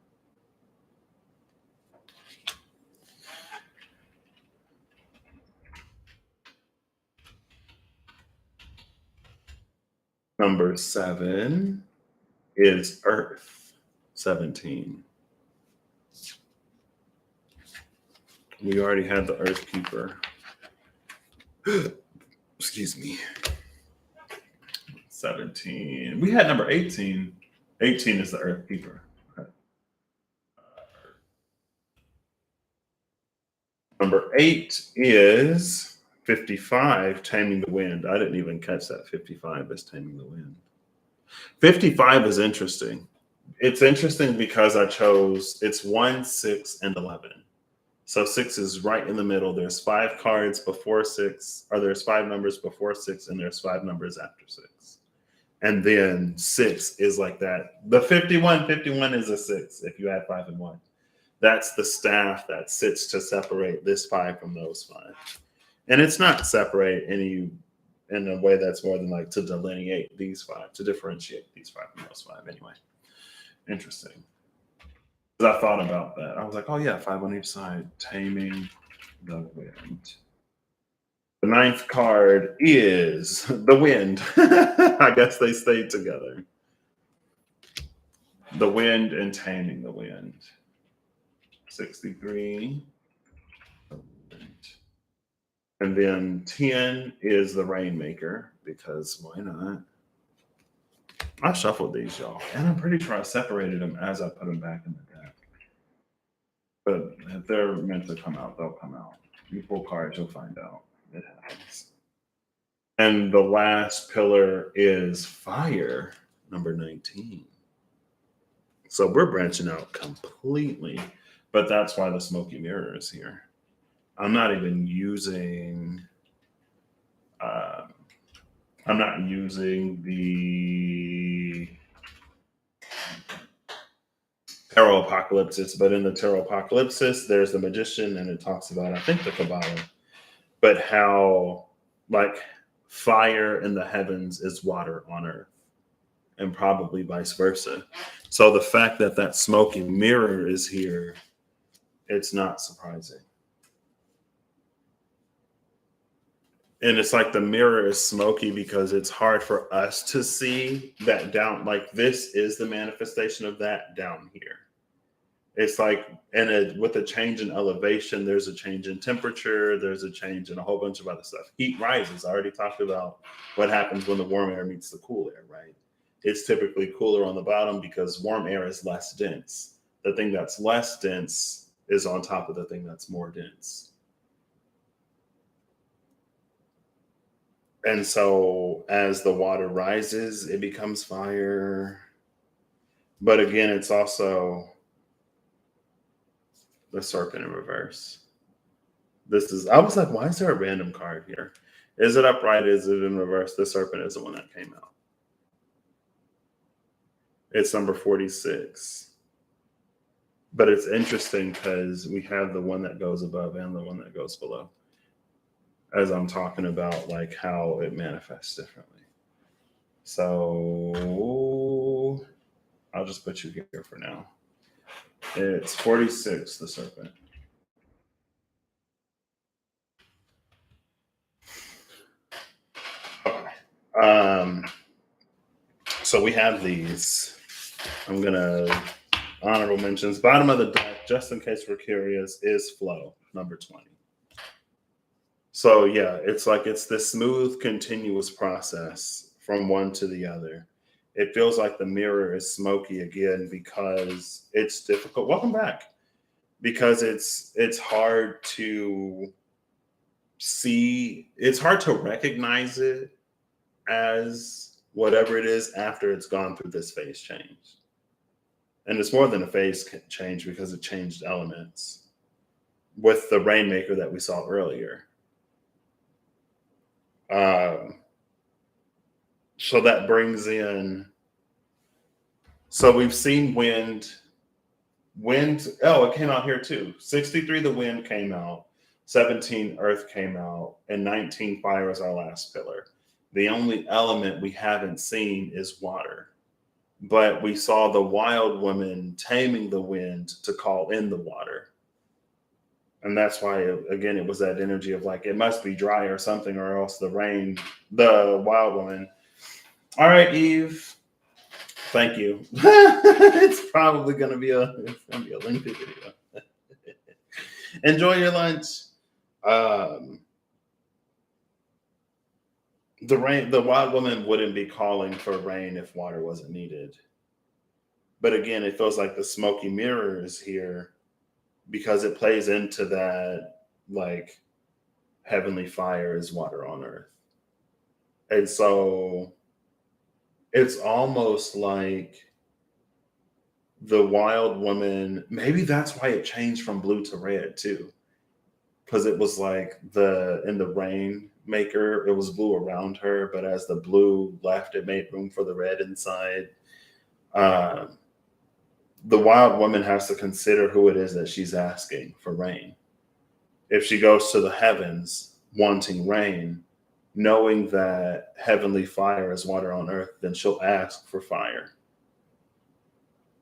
Speaker 1: Number 7 is Earth. 17. We already had the Earth Keeper. Excuse me. 17. We had number 18. 18 is the Earth Keeper. Okay. Number 8 is 55, Taming the Wind. I didn't even catch that 55 as Taming the Wind. 55 is interesting. It's interesting because I chose it's 1, 6, and 11. So 6 is right in the middle. There's 5 cards before 6, or there's 5 numbers before 6, and there's 5 numbers after 6. And then 6 is like that. The 51 is a 6 if you add 5 and 1. That's the staff that sits to separate this 5 from those 5. And it's not separate any in a way that's more than like to delineate these 5, to differentiate these 5 from those 5 anyway. Interesting. I thought about that. I was like, oh yeah, 5 on each side, Taming the Wind. The 9th card is the Wind. I guess they stayed together. The Wind and Taming the Wind. 63. And then 10 is the Rainmaker, because why not? I shuffled these, y'all, and I'm pretty sure I separated them as I put them back in the deck. But if they're meant to come out, they'll come out. You pull cards, you'll find out. It happens. And the last pillar is Fire, number 19. So we're branching out completely, but that's why the Smoky Mirror is here. I'm not even using I'm not using the Tarot Apocalypsis, but in the Tarot Apocalypsis, there's the Magician, and it talks about, I think, the Kabbalah, but how like fire in the heavens is water on earth, and probably vice versa. So the fact that that smoky mirror is here, it's not surprising. And it's like the mirror is smoky because it's hard for us to see that down. Like this is the manifestation of that down here. It's like, and with a change in elevation, there's a change in temperature. There's a change in a whole bunch of other stuff. Heat rises. I already talked about what happens when the warm air meets the cool air, right? It's typically cooler on the bottom because warm air is less dense. The thing that's less dense is on top of the thing that's more dense. And so as the water rises, it becomes fire. But again, it's also the serpent in reverse. I was like, why is there a random card here? Is it upright? Is it in reverse? The serpent is the one that came out. It's number 46. But it's interesting because we have the one that goes above and the one that goes below, as I'm talking about like how it manifests differently. So I'll just put you here for now. It's 46, the serpent. Okay. So we have these. I'm gonna honorable mentions. Bottom of the deck, just in case we're curious, is Flow, number 20. So yeah, it's like it's this smooth, continuous process from one to the other. It feels like the mirror is smoky again because it's difficult. Welcome back. Because it's hard to see, it's hard to recognize it as whatever it is after it's gone through this phase change. And it's more than a phase change because it changed elements with the Rainmaker that we saw earlier. So that brings in, so we've seen wind, oh, it came out here too. 63, the wind came out, 17, earth came out, and 19, fire is our last pillar. The only element we haven't seen is water, but we saw the wild woman taming the wind to call in the water. And that's why, again, it was that energy of like, it must be dry or something, or else the wild woman All right, Eve. Thank you. It's probably gonna be a lengthy video. Enjoy your lunch. Um, the wild woman wouldn't be calling for rain if water wasn't needed. But again, it feels like the smoky mirror is here because it plays into that, like, heavenly fire is water on earth. And so it's almost like the wild woman, maybe that's why it changed from blue to red too. Because it was like in the rainmaker, it was blue around her, but as the blue left, it made room for the red inside. Uh, the wild woman has to consider who it is that she's asking for rain. If she goes to the heavens wanting rain, knowing that heavenly fire is water on earth, then she'll ask for fire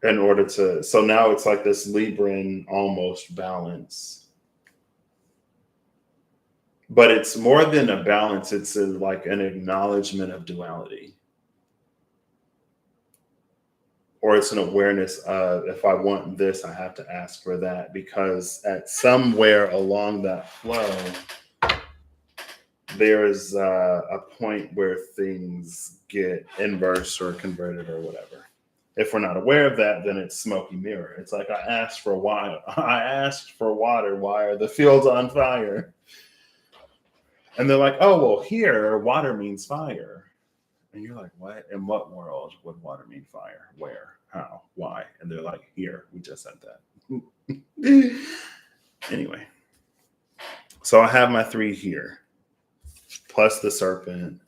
Speaker 1: in order to. So now it's like this Libran almost balance, but it's more than a balance. It's like an acknowledgement of duality, or it's an awareness of, if I want this, I have to ask for that, because at somewhere along that flow, there is a point where things get inverse or converted or whatever. If we're not aware of that, then it's smoky mirror. It's like, I asked for water. I asked for water. Why are the fields on fire? And they're like, oh, well, here, water means fire. And you're like, what? In what world would water mean fire? Where? How? Why? And they're like, here, we just said that. Anyway, so I have my 3 here, plus the serpent.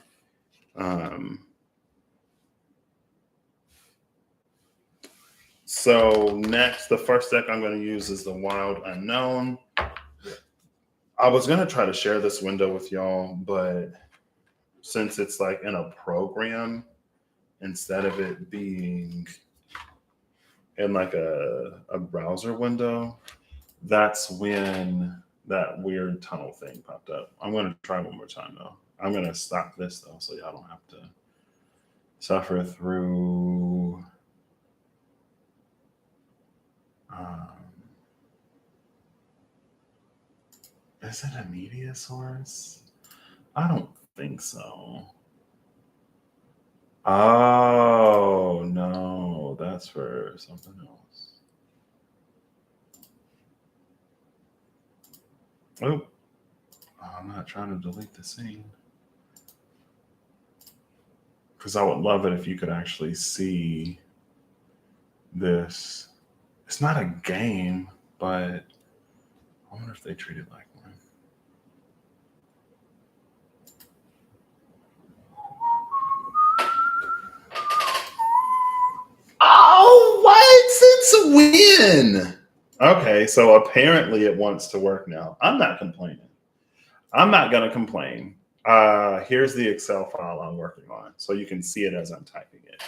Speaker 1: So next, the first deck I'm going to use is the Wild Unknown. I was going to try to share this window with y'all, but since it's like in a program, instead of it being in like a browser window, that's when that weird tunnel thing popped up. I'm going to try one more time though. I'm going to stop this though, so y'all don't have to suffer through is it a media source? I don't think so. Oh no, that's for something else. Oh, I'm not trying to delete the scene, because I would love it if you could actually see this. It's not a game, but I wonder if they treat it like one. Oh, what? Since when? Okay, so apparently it wants to work now. I'm not complaining. I'm not going to complain. Here's the Excel file I'm working on, so you can see it as I'm typing it.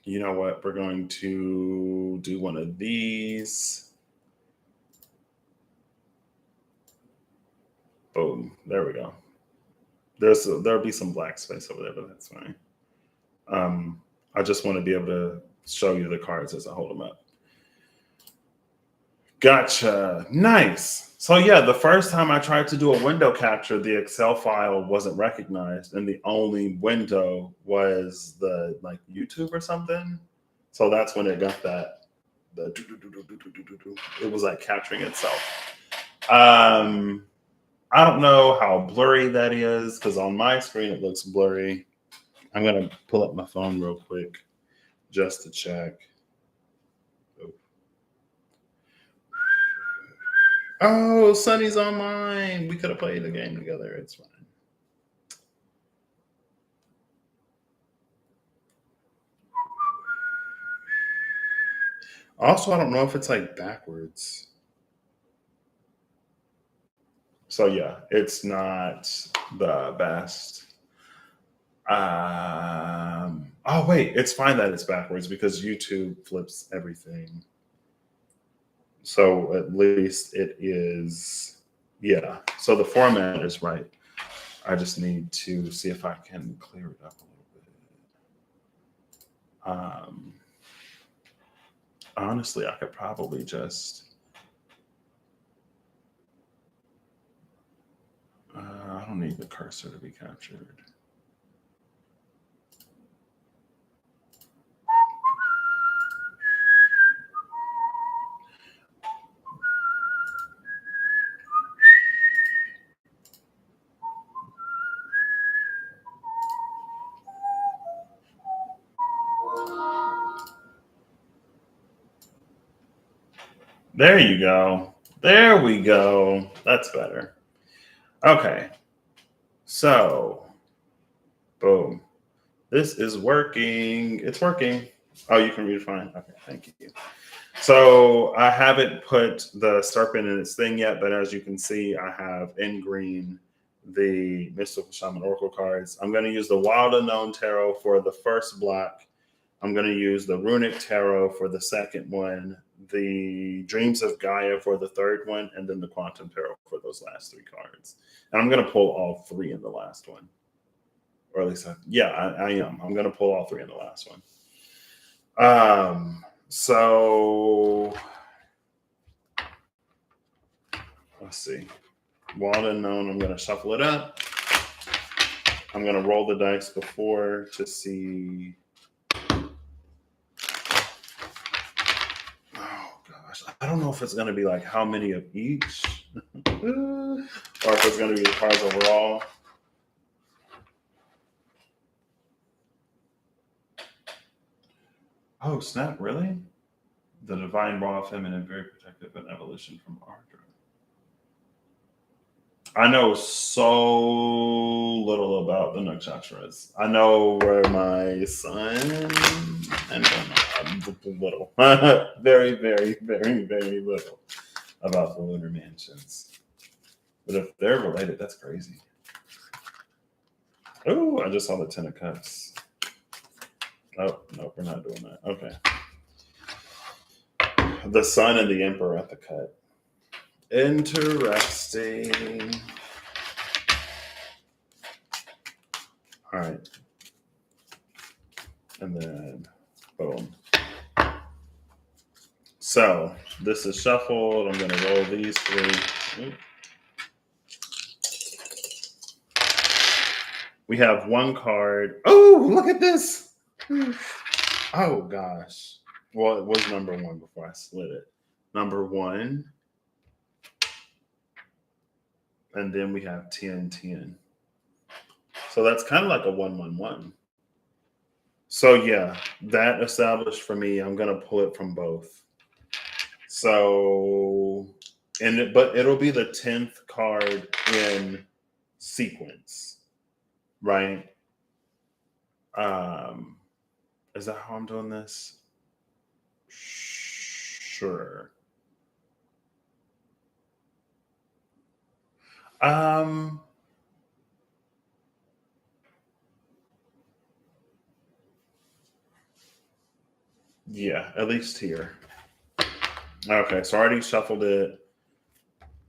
Speaker 1: You know what? We're going to do one of these. Boom. There we go. There'll be some black space over there, but that's fine. I just want to be able to show you the cards as I hold them up. Gotcha. Nice. So yeah, the first time I tried to do a window capture, the Excel file wasn't recognized, and the only window was the like YouTube or something. So that's when it got that. It was like capturing itself. I don't know how blurry that is, because on my screen it looks blurry. I'm gonna pull up my phone real quick just to check. Oh, Sunny's online. We could have played the game together. It's fine. Also, I don't know if it's like backwards. So yeah, it's not the best. Oh wait, it's fine that it's backwards because YouTube flips everything. So at least it is, yeah. So the format is right. I just need to see if I can clear it up a little bit. Honestly, I could probably just. I don't need the cursor to be captured. There you go. There we go. That's better. Okay. So, boom. This is working. It's working. Oh, you can read it fine. Okay, thank you. So I haven't put the serpent in its thing yet, but as you can see, I have in green the Mystical Shaman Oracle cards. I'm going to use the Wild Unknown Tarot for the first block. I'm going to use the Runic Tarot for the second one, the Dreams of Gaia for the third one, and then the Quantum Tarot for those last three cards. And I'm going to pull all three in the last one. Or at least, I am. I'm going to pull all three in the last one. So let's see. Wild Unknown, I'm going to shuffle it up. I'm going to roll the dice before to see. Oh, gosh. I don't know if it's going to be like how many of each or if it's going to be the cards overall. Oh, snap. Really? The divine, raw, feminine, very protective, and evolution from Ardra. I know so little about the nakshatras. I know where my sun and little, very, very, very, very little about the lunar mansions. But if they're related, that's crazy. Oh, I just saw the Ten of Cups. Oh, no, we're not doing that. Okay. The Sun and the Emperor at the cut. Interesting. All right. And then, boom. So this is shuffled. I'm going to roll these three. We have one card. Oh, look at this. Oh, gosh. Well, it was number one before I slid it. Number one. And then we have 10-10. So that's kind of like a 1-1-1. So yeah, that established for me. I'm gonna pull it from both. So, but it'll be the 10th card in sequence, right? Is that how I'm doing this? Sure. Yeah, at least here. Okay, so I already shuffled it.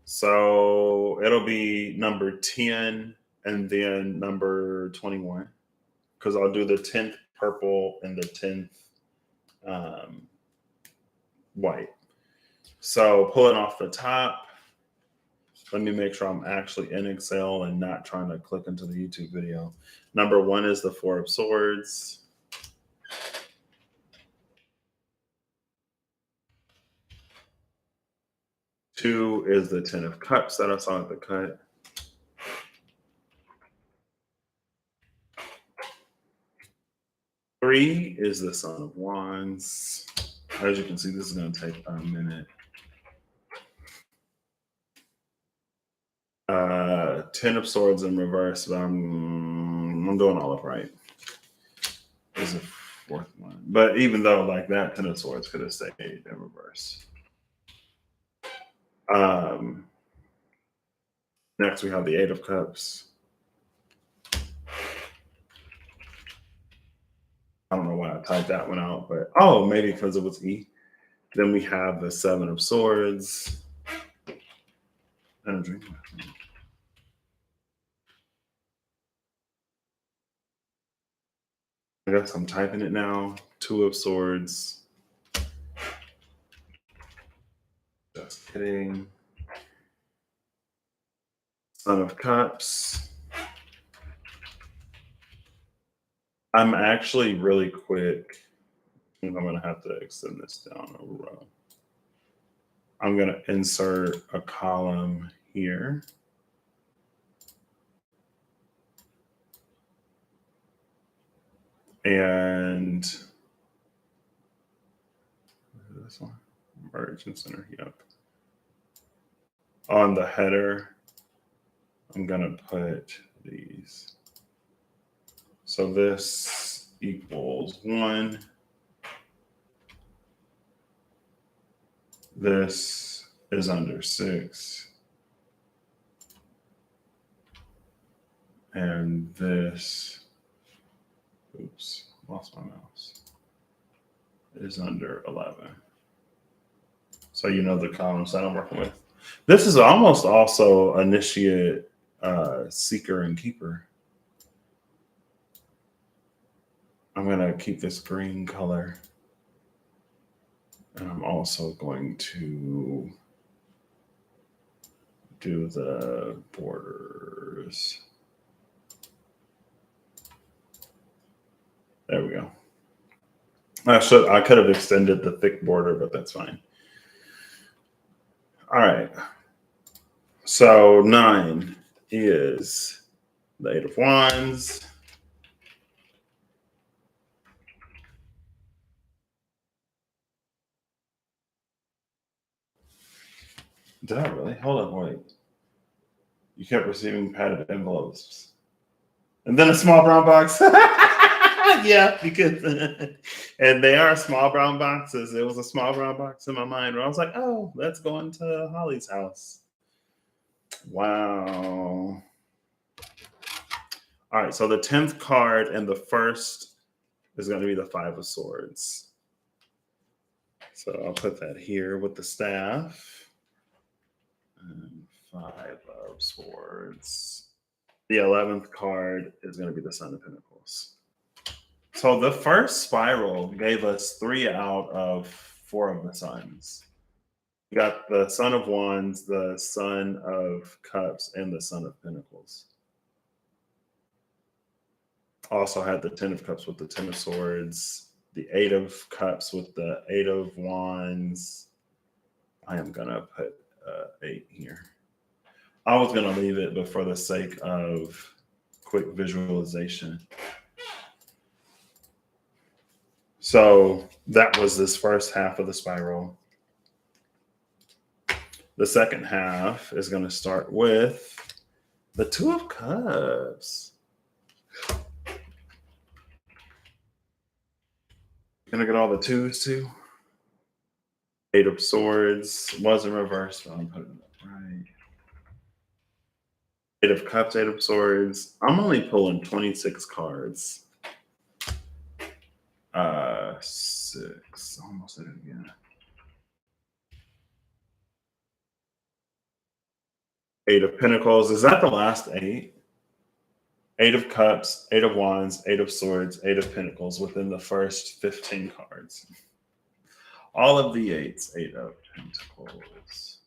Speaker 1: So it'll be number 10 and then number 21. Because I'll do the 10th purple and the 10th white. So pulling off the top, let me make sure I'm actually in Excel and not trying to click into the YouTube video. Number one is the Four of Swords. Two is the Ten of Cups that I saw at the cut. Three is the Son of Wands. As you can see, this is going to take a minute. 10 of Swords in reverse, but I'm doing all of right. There's a fourth one. But even though like that 10 of Swords could have stayed in reverse. Next we have the Eight of Cups. I don't know why I typed that one out, but maybe because it was E. Then we have the Seven of Swords. And a dream. I guess I'm typing it now. Two of Swords. Just kidding. Son of Cups. I'm actually really quick. I'm going to have to extend this down a row. I'm going to insert a column here. And this one, merge and center. Yep. On the header, I'm going to put these. So this equals 1. This is under 6. And this, oops, lost my mouse, is under 11. So you know the columns that I'm working with. This is almost also initiate, seeker, and keeper. I'm going to keep this green color. And I'm also going to do the borders. There we go. I could have extended the thick border, but that's fine. All right. So 9 is the 8 of Wands. Did I really? Hold on, wait. You kept receiving padded envelopes. And then a small brown box. Yeah, because and they are small brown boxes. It was a small brown box in my mind where I was like, oh, let's go into Holly's house. Wow. All right, so the 10th card and the first is going to be the 5 of Swords. So I'll put that here with the staff. And 5 of Swords. The 11th card is going to be the Son of Pentacles. So the first spiral gave us 3 out of 4 of the suns. We got the Son of Wands, the Son of Cups, and the Son of Pentacles. Also had the 10 of Cups with the 10 of Swords, the 8 of Cups with the 8 of Wands. I am going to put 8 here. I was going to leave it, but for the sake of quick visualization. So that was this first half of the spiral. The second half is going to start with the 2 of Cups. Gonna get all the 2s too. 8 of Swords was in reverse, but I'm putting it up right. 8 of Cups, 8 of Swords. I'm only pulling 26 cards. 6. Almost did it again. 8 of Pentacles. Is that the last 8? 8 of Cups, 8 of Wands, 8 of Swords, 8 of Pentacles within the first 15 cards. All of the 8s, 8 of Pentacles.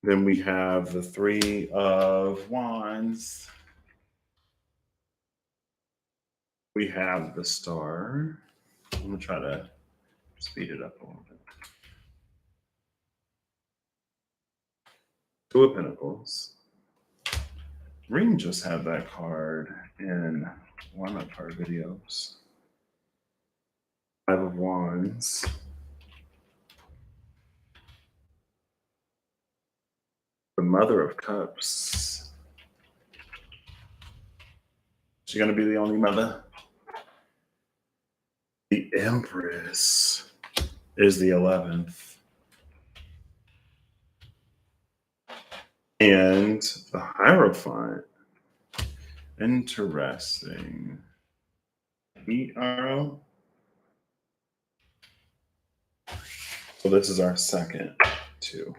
Speaker 1: Then we have the 3 of Wands. We have the Star. I'm going to try to speed it up a little bit. 2 of Pentacles. Ring just had that card in one of her videos. 5 of Wands. The Mother of Cups. She gonna be the only mother? The Empress is the 11th. And the Hierophant. Interesting. Heat arrow. So this is our second 2.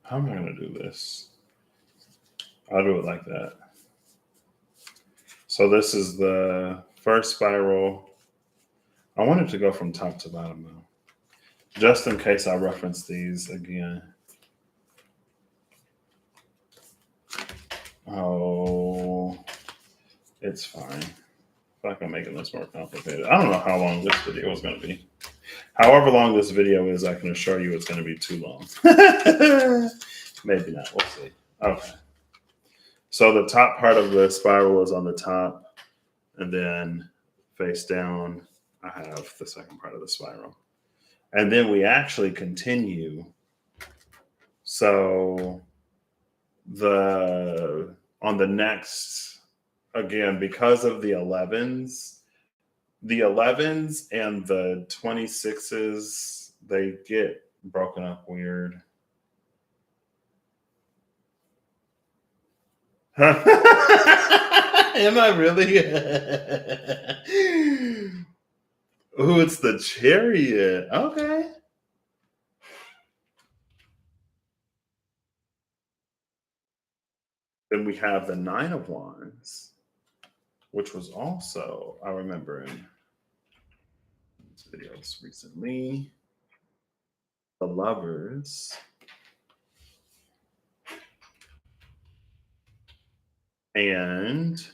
Speaker 1: How am I going to do this? I'll do it like that. So this is the first spiral. I wanted to go from top to bottom though, just in case I reference these again. Oh, it's fine. I feel like I'm making this more complicated. I don't know how long this video is going to be. However long this video is, I can assure you it's going to be too long. Maybe not. We'll see. Okay. So the top part of the spiral is on the top, and then face down, I have the second part of the spiral. And then we actually continue. So on the next, again, because of the 11s and the 26s, they get broken up weird. Am I really? Oh, it's the chariot. Okay. Then we have the Nine of Wands, which was also, I remember in videos recently. The Lovers. And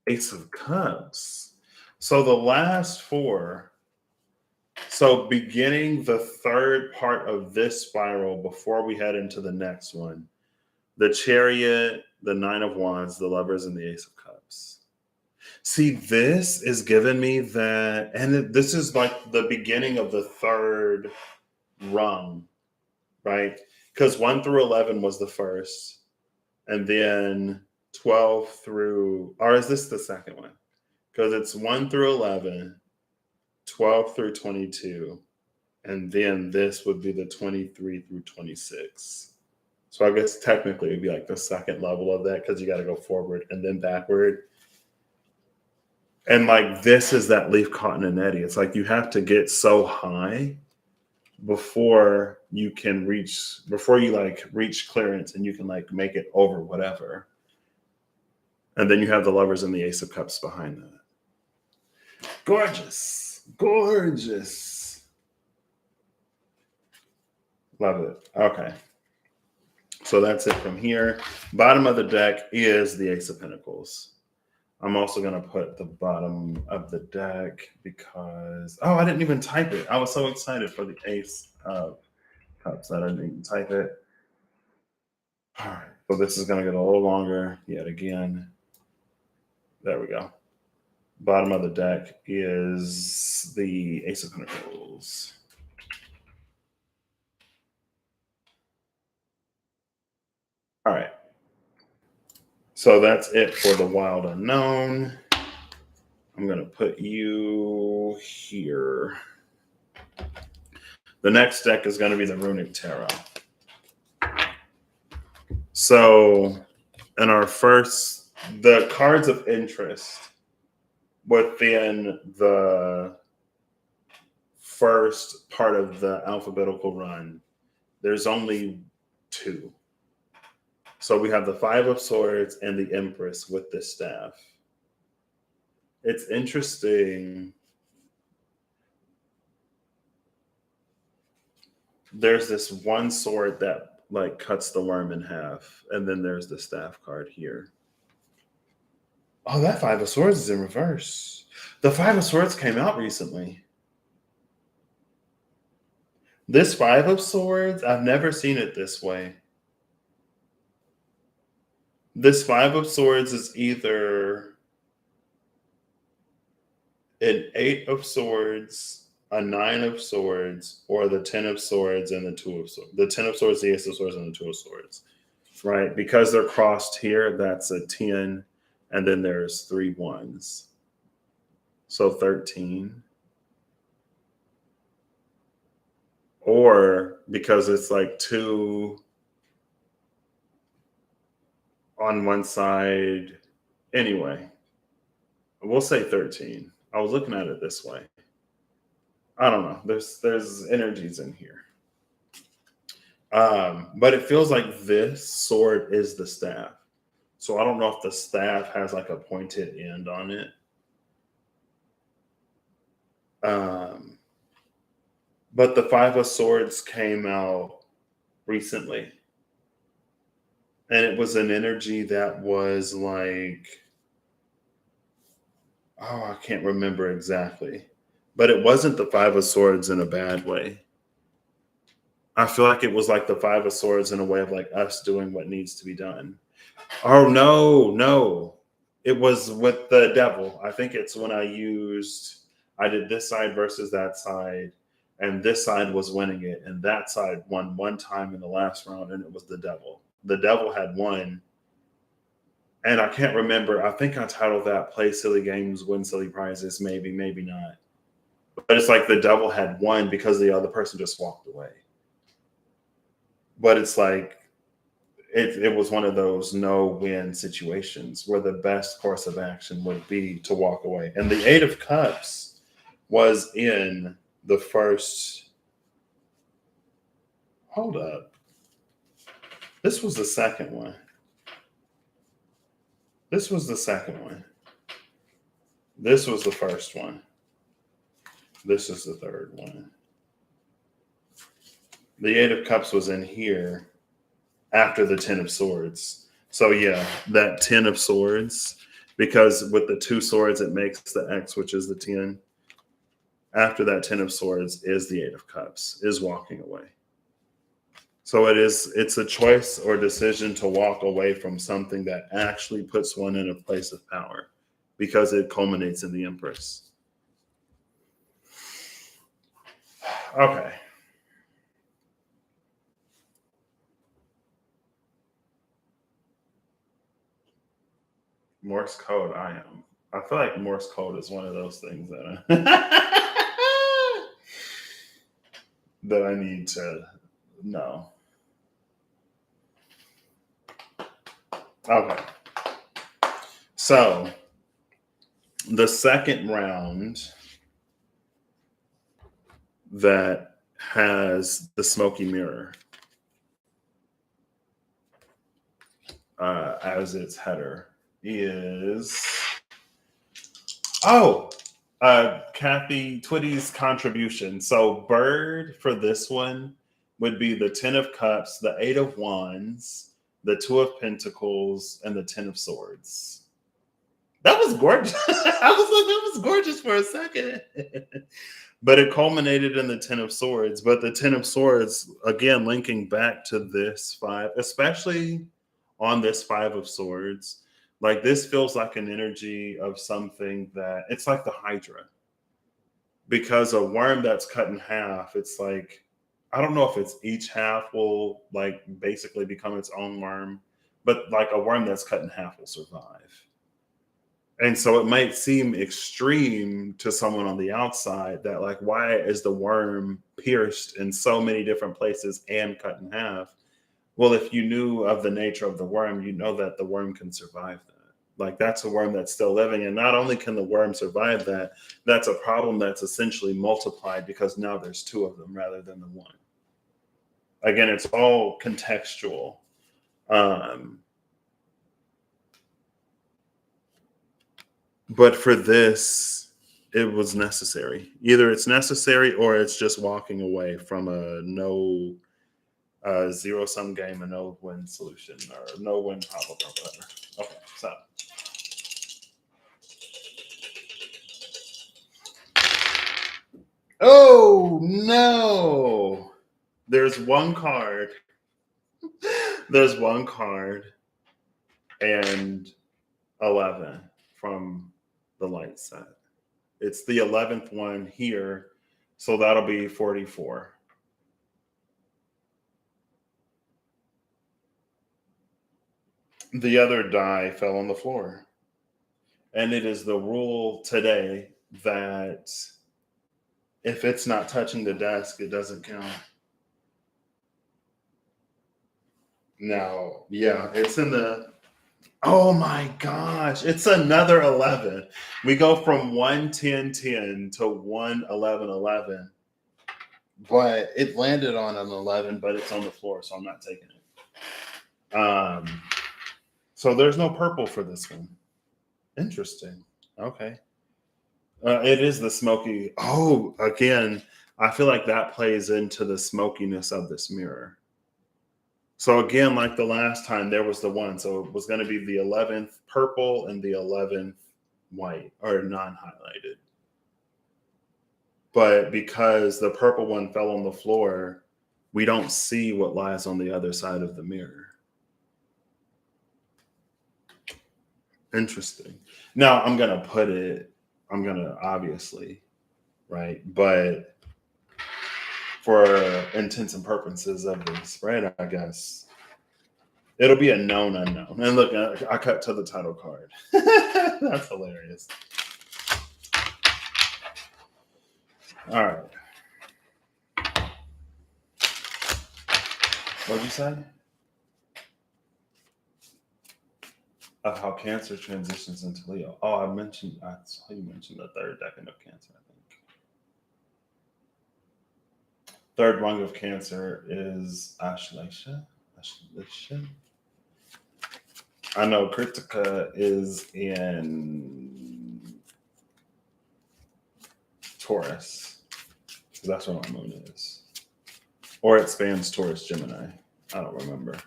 Speaker 1: Ace of Cups. So the last four. So beginning the third part of this spiral before we head into the next one, the Chariot, the Nine of Wands, the Lovers, and the Ace of Cups. See, this is giving me that, and this is like the beginning of the third rung, right? Because 1 through 11 was the first, and then 12 through, or is this the second one? Because it's 1 through 11, 12 through 22, and then this would be the 23 through 26. So I guess technically it'd be like the second level of that, because you got to go forward and then backward. And like this is that leaf caught in a netty. It's like you have to get so high before you can reach, before you like reach clearance and you can like make it over whatever. And then you have the Lovers and the Ace of Cups behind that. Gorgeous. Gorgeous. Love it. Okay. So that's it from here. Bottom of the deck is the Ace of Pentacles. I'm also going to put the bottom of the deck because, oh, I didn't even type it. I was so excited for the Ace of Cups that I didn't even type it. All right. So this is going to get a little longer yet again. There we go. Bottom of the deck is the Ace of Pentacles. All right. So that's it for the Wild Unknown. I'm going to put you here. The next deck is going to be the Runic Tarot. So in our first, the cards of interest within the first part of the alphabetical run, there's only two. So we have the Five of Swords and the Empress with the staff. It's interesting. There's this one sword that like cuts the worm in half, and then there's the staff card here. Oh, that Five of Swords is in reverse. The Five of Swords came out recently. This Five of Swords, I've never seen it this way. This Five of Swords is either an Eight of Swords, a Nine of Swords, or the Ten of Swords and the Two of Swords. The Ten of Swords, the Ace of Swords, and the Two of Swords. Right? Because they're crossed here, that's a 10, and then there's 3 ones. So 13. Or because it's like 2 on one side. Anyway, we'll say 13. I was looking at it this way. I don't know. There's energies in here. But it feels like this sword is the staff. So I don't know if the staff has like a pointed end on it. But the Five of Swords came out recently. And it was an energy that was like, oh, I can't remember exactly. But it wasn't the Five of Swords in a bad way. I feel like it was like the Five of Swords in a way of like us doing what needs to be done. Oh, no, no. It was with the devil. I think it's when I did this side versus that side, and this side was winning it, and that side won one time in the last round, and it was the devil. The devil had won, and I can't remember. I think I titled that "Play Silly Games, Win Silly Prizes." Maybe, maybe not. But it's like the devil had won because the other person just walked away. But it's like it was one of those no-win situations where the best course of action would be to walk away. And the Eight of Cups was in the first. Hold up. This was the second one. This was the second one. This was the first one. This is the third one. The Eight of Cups was in here after the Ten of Swords. So yeah, that Ten of Swords, because with the two swords, it makes the X, which is the 10. After that Ten of Swords is the Eight of Cups, is walking away. So it's a choice or decision to walk away from something that actually puts one in a place of power because it culminates in the Empress. Okay. Morse code, I feel like Morse code is one of those things that that I need to know. Okay. So the second round that has the smoky mirror as its header is Kathy Twitty's contribution. So bird for this one would be the Ten of Cups, the Eight of Wands, the Two of Pentacles, and the Ten of Swords. That was gorgeous. I was like, that was gorgeous for a second. But it culminated in the Ten of Swords. But the Ten of Swords, again, linking back to this five, especially on this Five of Swords, like this feels like an energy of something that it's like the Hydra. Because a worm that's cut in half, it's like, I don't know if it's each half will like basically become its own worm, but like a worm that's cut in half will survive. And so it might seem extreme to someone on the outside that like, why is the worm pierced in so many different places and cut in half? Well, if you knew of the nature of the worm, you know that the worm can survive that. Like that's a worm that's still living. And not only can the worm survive that, that's a problem that's essentially multiplied because now there's two of them rather than the one. Again, it's all contextual. But for this, it was necessary. Either it's necessary or it's just walking away from a no zero-sum game, a no-win solution, or no-win problem, or whatever. Okay, so. Oh, no. There's one card. There's one card and 11 from the light set. It's the 11th one here, so that'll be 44. The other die fell on the floor. And it is the rule today that if it's not touching the desk, it doesn't count. Now, yeah, it's in the. Oh my gosh, it's another 11. We go from 1 10 10 to 1 11 11. but it landed on an 11, but it's on the floor, so I'm not taking it. So there's no purple for this one. Interesting. Okay. It is the smoky. Oh, again, I feel like that plays into the smokiness of this mirror. So again, like the last time, there was the one. So it was going to be the 11th purple and the 11th white or non-highlighted. But because the purple one fell on the floor, we don't see what lies on the other side of the mirror. Interesting. Now I'm going to obviously, right? But for intents and purposes of this, right? I guess it'll be a known unknown. And look, I cut to the title card. That's hilarious. All right. What'd you say? Of how Cancer transitions into Leo. Oh, I saw you mentioned the third decan of Cancer, I think. Third rung of Cancer is Ashleisha. I know Kritika is in Taurus, because that's where my moon is. Or it spans Taurus Gemini. I don't remember.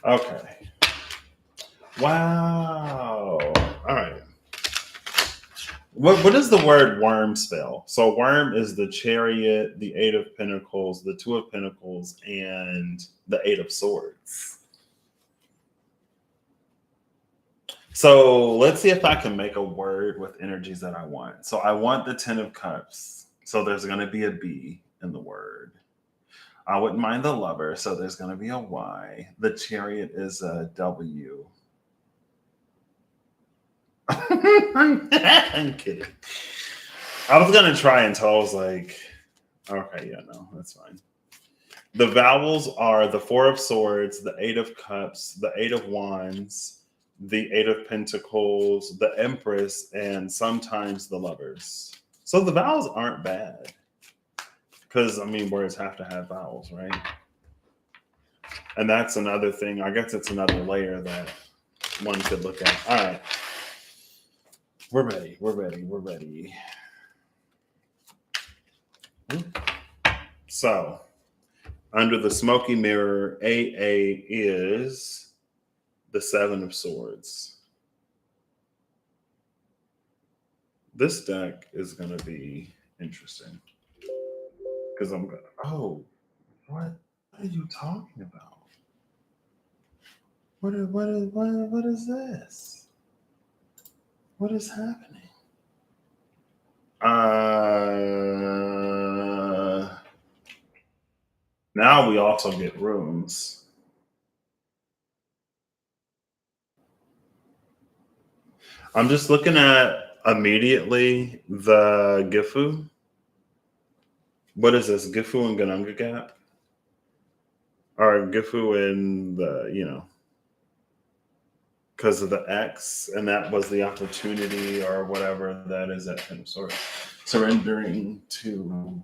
Speaker 1: Okay. Wow. All right. What does the word worm spell? So worm is the Chariot, the Eight of Pentacles, the Two of Pentacles, and the Eight of Swords. So let's see if I can make a word with energies that I want. So I want the 10 of Cups. So there's going to be a B in the word. I wouldn't mind the Lover. So there's going to be a Y. The Chariot is a W. I'm kidding. I was going to try until I was like, okay, yeah, no, that's fine. The vowels are the Four of Swords, the Eight of Cups, the Eight of Wands, the Eight of Pentacles, the Empress, and sometimes the Lovers. So the vowels aren't bad. Because, I mean, words have to have vowels, right? And that's another thing. I guess it's another layer that one could look at. All right. We're ready. So, under the smoky mirror, AA is the Seven of Swords. This deck is going to be interesting. Because I'm going to, oh, what are you talking about? What is this? What is happening? Now we also get rooms. I'm just looking at immediately the Gifu. What is this? Gifu and Ganunga Gap? Or Gifu and the, because of the X, and that was the opportunity or whatever that is at Ten of Swords. Surrendering to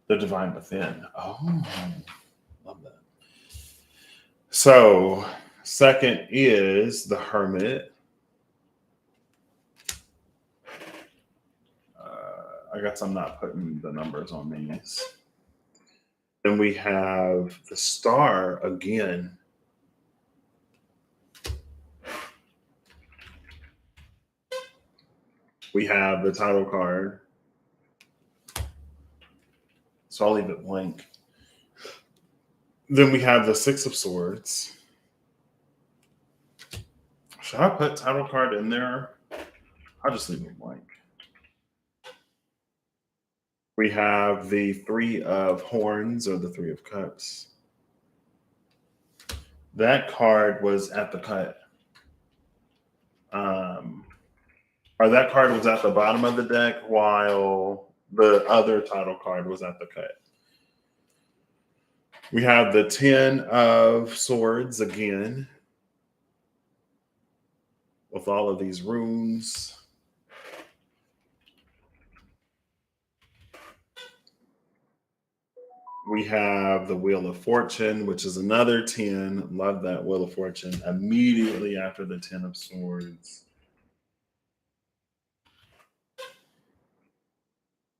Speaker 1: the divine within. Oh, love that. So, second is the Hermit. I guess I'm not putting the numbers on these. Then we have the Star again. We have the title card. So I'll leave it blank. Then we have the Six of Swords. Should I put title card in there? I'll just leave it blank. We have the Three of Horns or the Three of Cups. That card was at the cut. Or that card was at the bottom of the deck while the other title card was at the cut. We have the 10 of Swords again with all of these runes. We have the Wheel of Fortune, which is another 10. Love that Wheel of Fortune. Immediately after the 10 of Swords.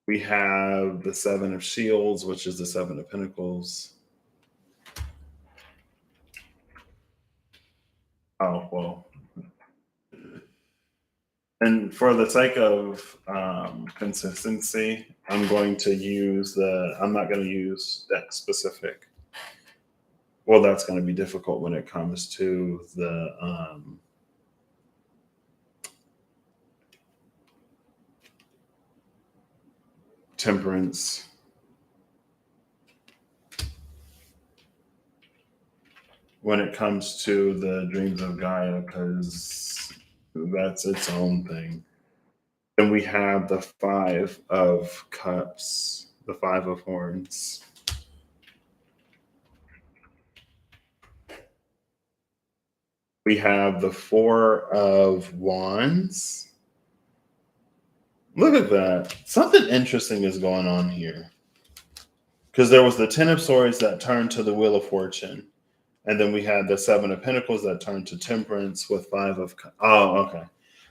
Speaker 1: We have the Seven of Shields, which is the Seven of Pentacles. Oh, well. And for the sake of consistency, I'm going to use I'm not going to use that specific. Well, that's going to be difficult when it comes to the Temperance. When it comes to the Dreams of Gaia, because that's its own thing. Then we have the Five of Cups, the Five of Horns. We have the Four of Wands. Look at that. Something interesting is going on here. Because there was the Ten of Swords that turned to the Wheel of Fortune. And then we had the Seven of Pentacles that turned to Temperance with Five of Cups. Oh, okay.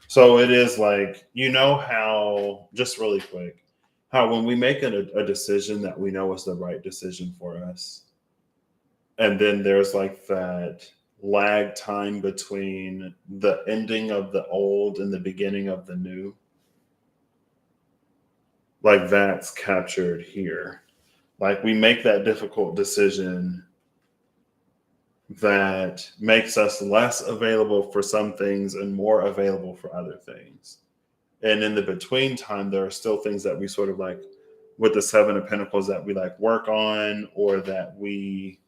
Speaker 1: So it is like, you know how, just really quick, how when we make a decision that we know is the right decision for us, and then there's like that lag time between the ending of the old and the beginning of the new, like that's captured here. Like we make that difficult decision that makes us less available for some things and more available for other things. And in the between time, there are still things that we sort of like with the Seven of Pentacles that we like work on, or that we,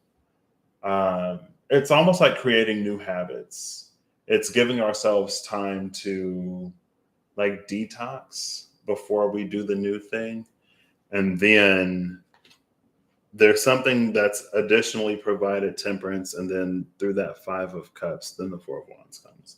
Speaker 1: it's almost like creating new habits. It's giving ourselves time to like detox before we do the new thing. And then there's something that's additionally provided Temperance, and then through that Five of Cups, then the Four of Wands comes.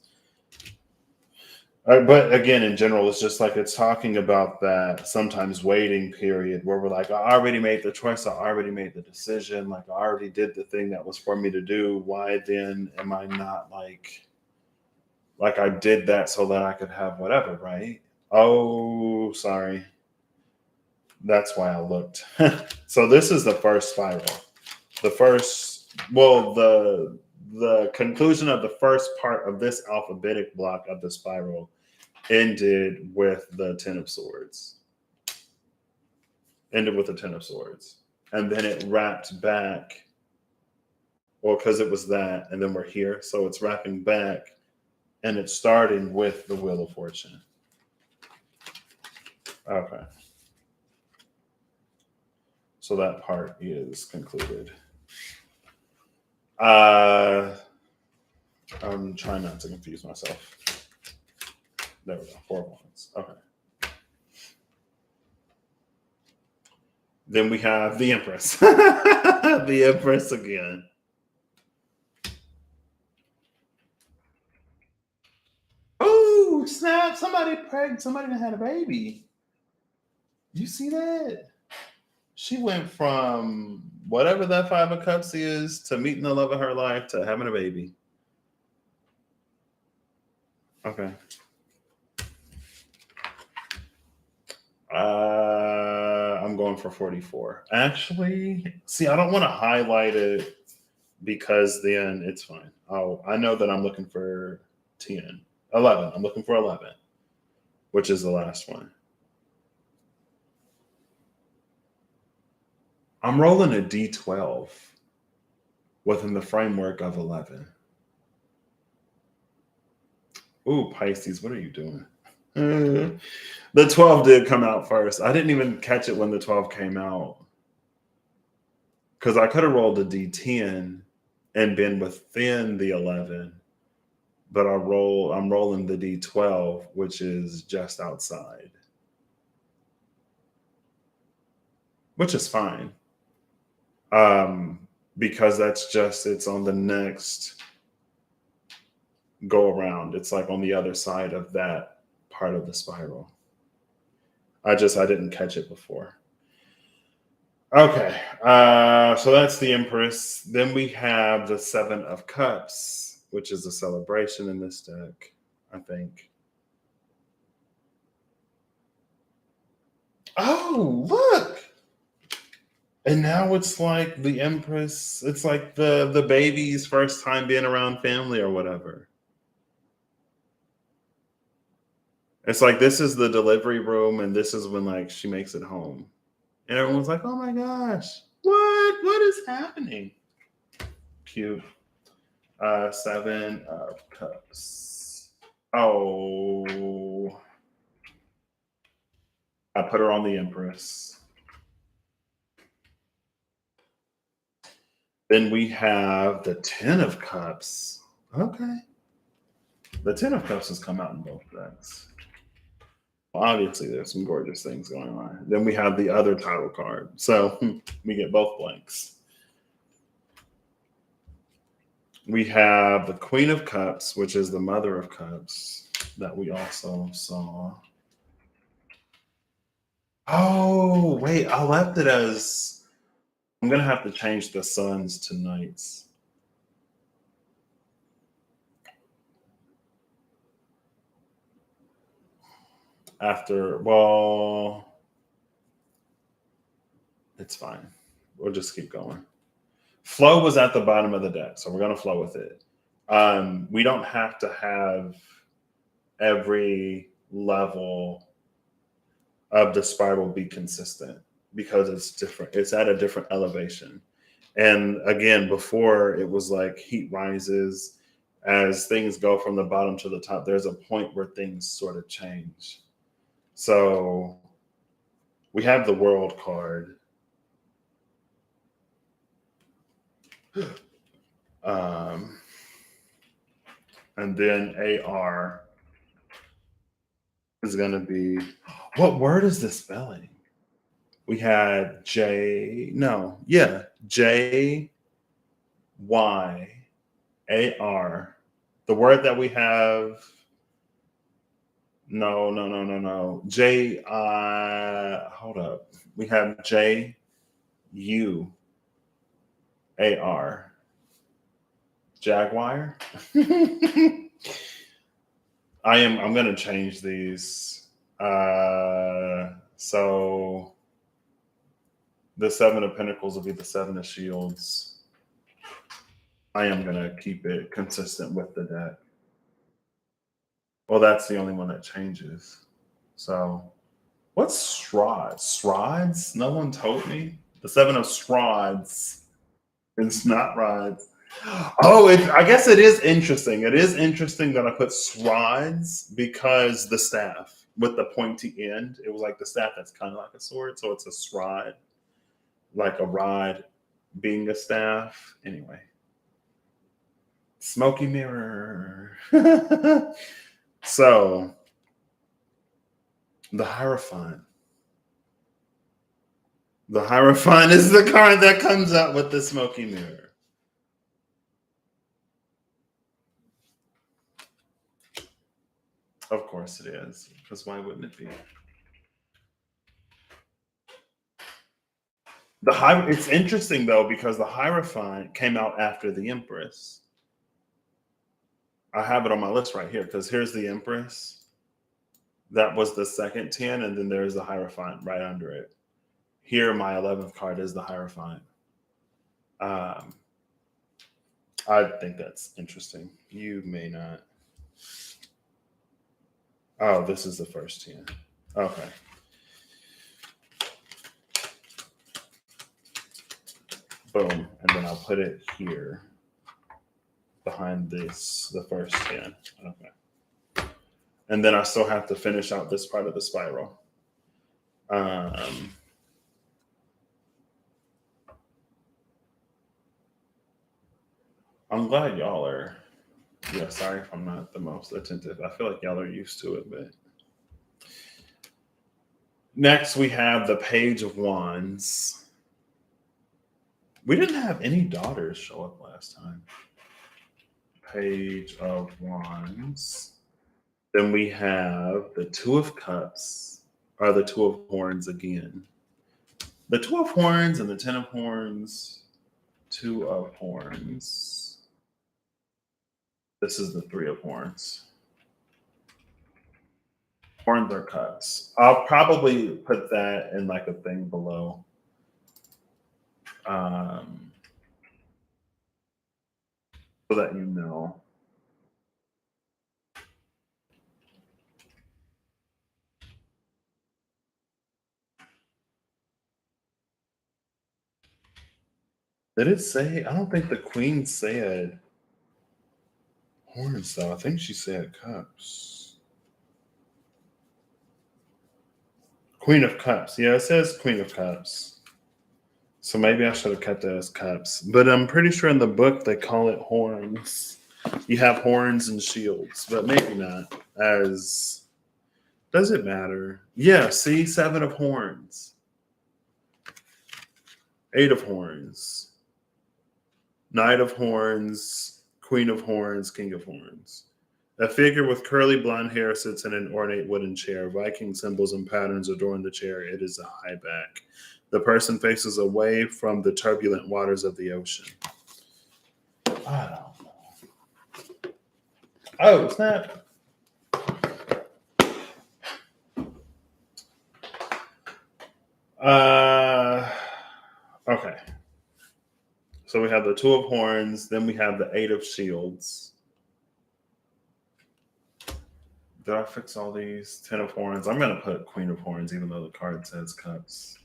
Speaker 1: But again, in general, it's just like it's talking about that sometimes waiting period where we're like, I already made the choice, I already made the decision, like I already did the thing that was for me to do. Why then am I not like I did that so that I could have whatever, right? Oh, sorry. That's why I looked. So this is the first spiral. The first, well, the conclusion of the first part of this alphabetic block of the spiral ended with the Ten of Swords. Ended with the Ten of Swords. And then it wrapped back. Well, because it was that, and then we're here. So it's wrapping back, and it's starting with the Wheel of Fortune. Okay. So that part is concluded. I'm trying not to confuse myself. There we go. Four of Wands. Okay. Then we have the Empress. The Empress again. Oh, snap. Somebody pregnant. Somebody that had a baby. You see that? She went from whatever that Five of Cups is to meeting the love of her life to having a baby. Okay. I'm going for 44. Actually, see, I don't want to highlight it because then it's fine. Oh, I know that I'm looking for 10. 11. I'm looking for 11, which is the last one. I'm rolling a D12 within the framework of 11. Ooh, Pisces, what are you doing? The 12 did come out first. I didn't even catch it when the 12 came out, because I could have rolled a D10 and been within the 11, but I'm rolling the D12, which is just outside, which is fine. Because it's on the next go around. It's like on the other side of that part of the spiral. I didn't catch it before. Okay. So that's the Empress. Then we have the Seven of Cups, which is a celebration in this deck, I think. Oh, look. And now it's like the Empress, it's like the baby's first time being around family or whatever. It's like this is the delivery room and this is when like she makes it home. And everyone's like, "Oh my gosh. What is happening?" Cute. Seven of Cups. Oh, I put her on the Empress. Then we have the Ten of Cups. Okay. The Ten of Cups has come out in both decks. Obviously, there's some gorgeous things going on. Then we have the other title card. So we get both blanks. We have the Queen of Cups, which is the Mother of Cups that we also saw. Oh, wait, I left it as I'm going to have to change the suns to knights. Well, it's fine. We'll just keep going. Flow was at the bottom of the deck, so we're going to flow with it. We don't have to have every level of the spiral be consistent because it's different. It's at a different elevation. And again, before it was like heat rises as things go from the bottom to the top. There's a point where things sort of change. So we have the World card. And then AR is going to be, what word is this spelling? We had J Y A R. The word that we have, no. Hold up. We have JUAR. Jaguar. I'm gonna change these. So the Seven of Pentacles will be the Seven of Shields. I am gonna keep it consistent with the deck. Well, that's the only one that changes. So what's Shroud? Shrouds? No one told me. The Seven of Shrouds. It's not rods. Oh, I guess it is interesting. It is interesting that I put swords because the staff with the pointy end, it was like the staff that's kind of like a sword. So it's a sword, like a rod being a staff. Anyway, smoky mirror. So the Hierophant. The Hierophant is the card that comes out with the smoky mirror. Of course it is, because why wouldn't it be? It's interesting though because the Hierophant came out after the Empress. I have it on my list right here because here's the Empress. That was the second 10, and then there's the Hierophant right under it. Here, my 11th card is the Hierophant. I think that's interesting. You may not. Oh, this is the first 10. Okay. Boom. And then I'll put it here behind this, the first 10. Okay. And then I still have to finish out this part of the spiral. I'm glad y'all are, sorry if I'm not the most attentive. I feel like y'all are used to it, but. Next, we have the Page of Wands. We didn't have any daughters show up last time. Page of Wands. Then we have the Two of Cups, or the Two of Horns again. The two of horns and the 10 of horns. Two of horns. This is the three of horns. Horns or cups. I'll probably put that in like a thing below. So that you know. Did it say? I don't think the queen said horns though. I think she said cups. Queen of cups. Yeah, it says queen of cups. So maybe I should have kept it as cups. But I'm pretty sure in the book they call it horns. You have horns and shields, but maybe not. As does it matter? Yeah, see, 7 of horns, 8 of horns, Knight of horns, Queen of horns, King of horns. A figure with curly blonde hair sits in an ornate wooden chair. Viking symbols and patterns adorn the chair. It is a high back. The person faces away from the turbulent waters of the ocean. I don't know. Oh, snap. Okay. So we have the 2 of horns, then we have the 8 of shields. Did I fix all these? 10 of horns. I'm going to put Queen of horns, even though the card says cups.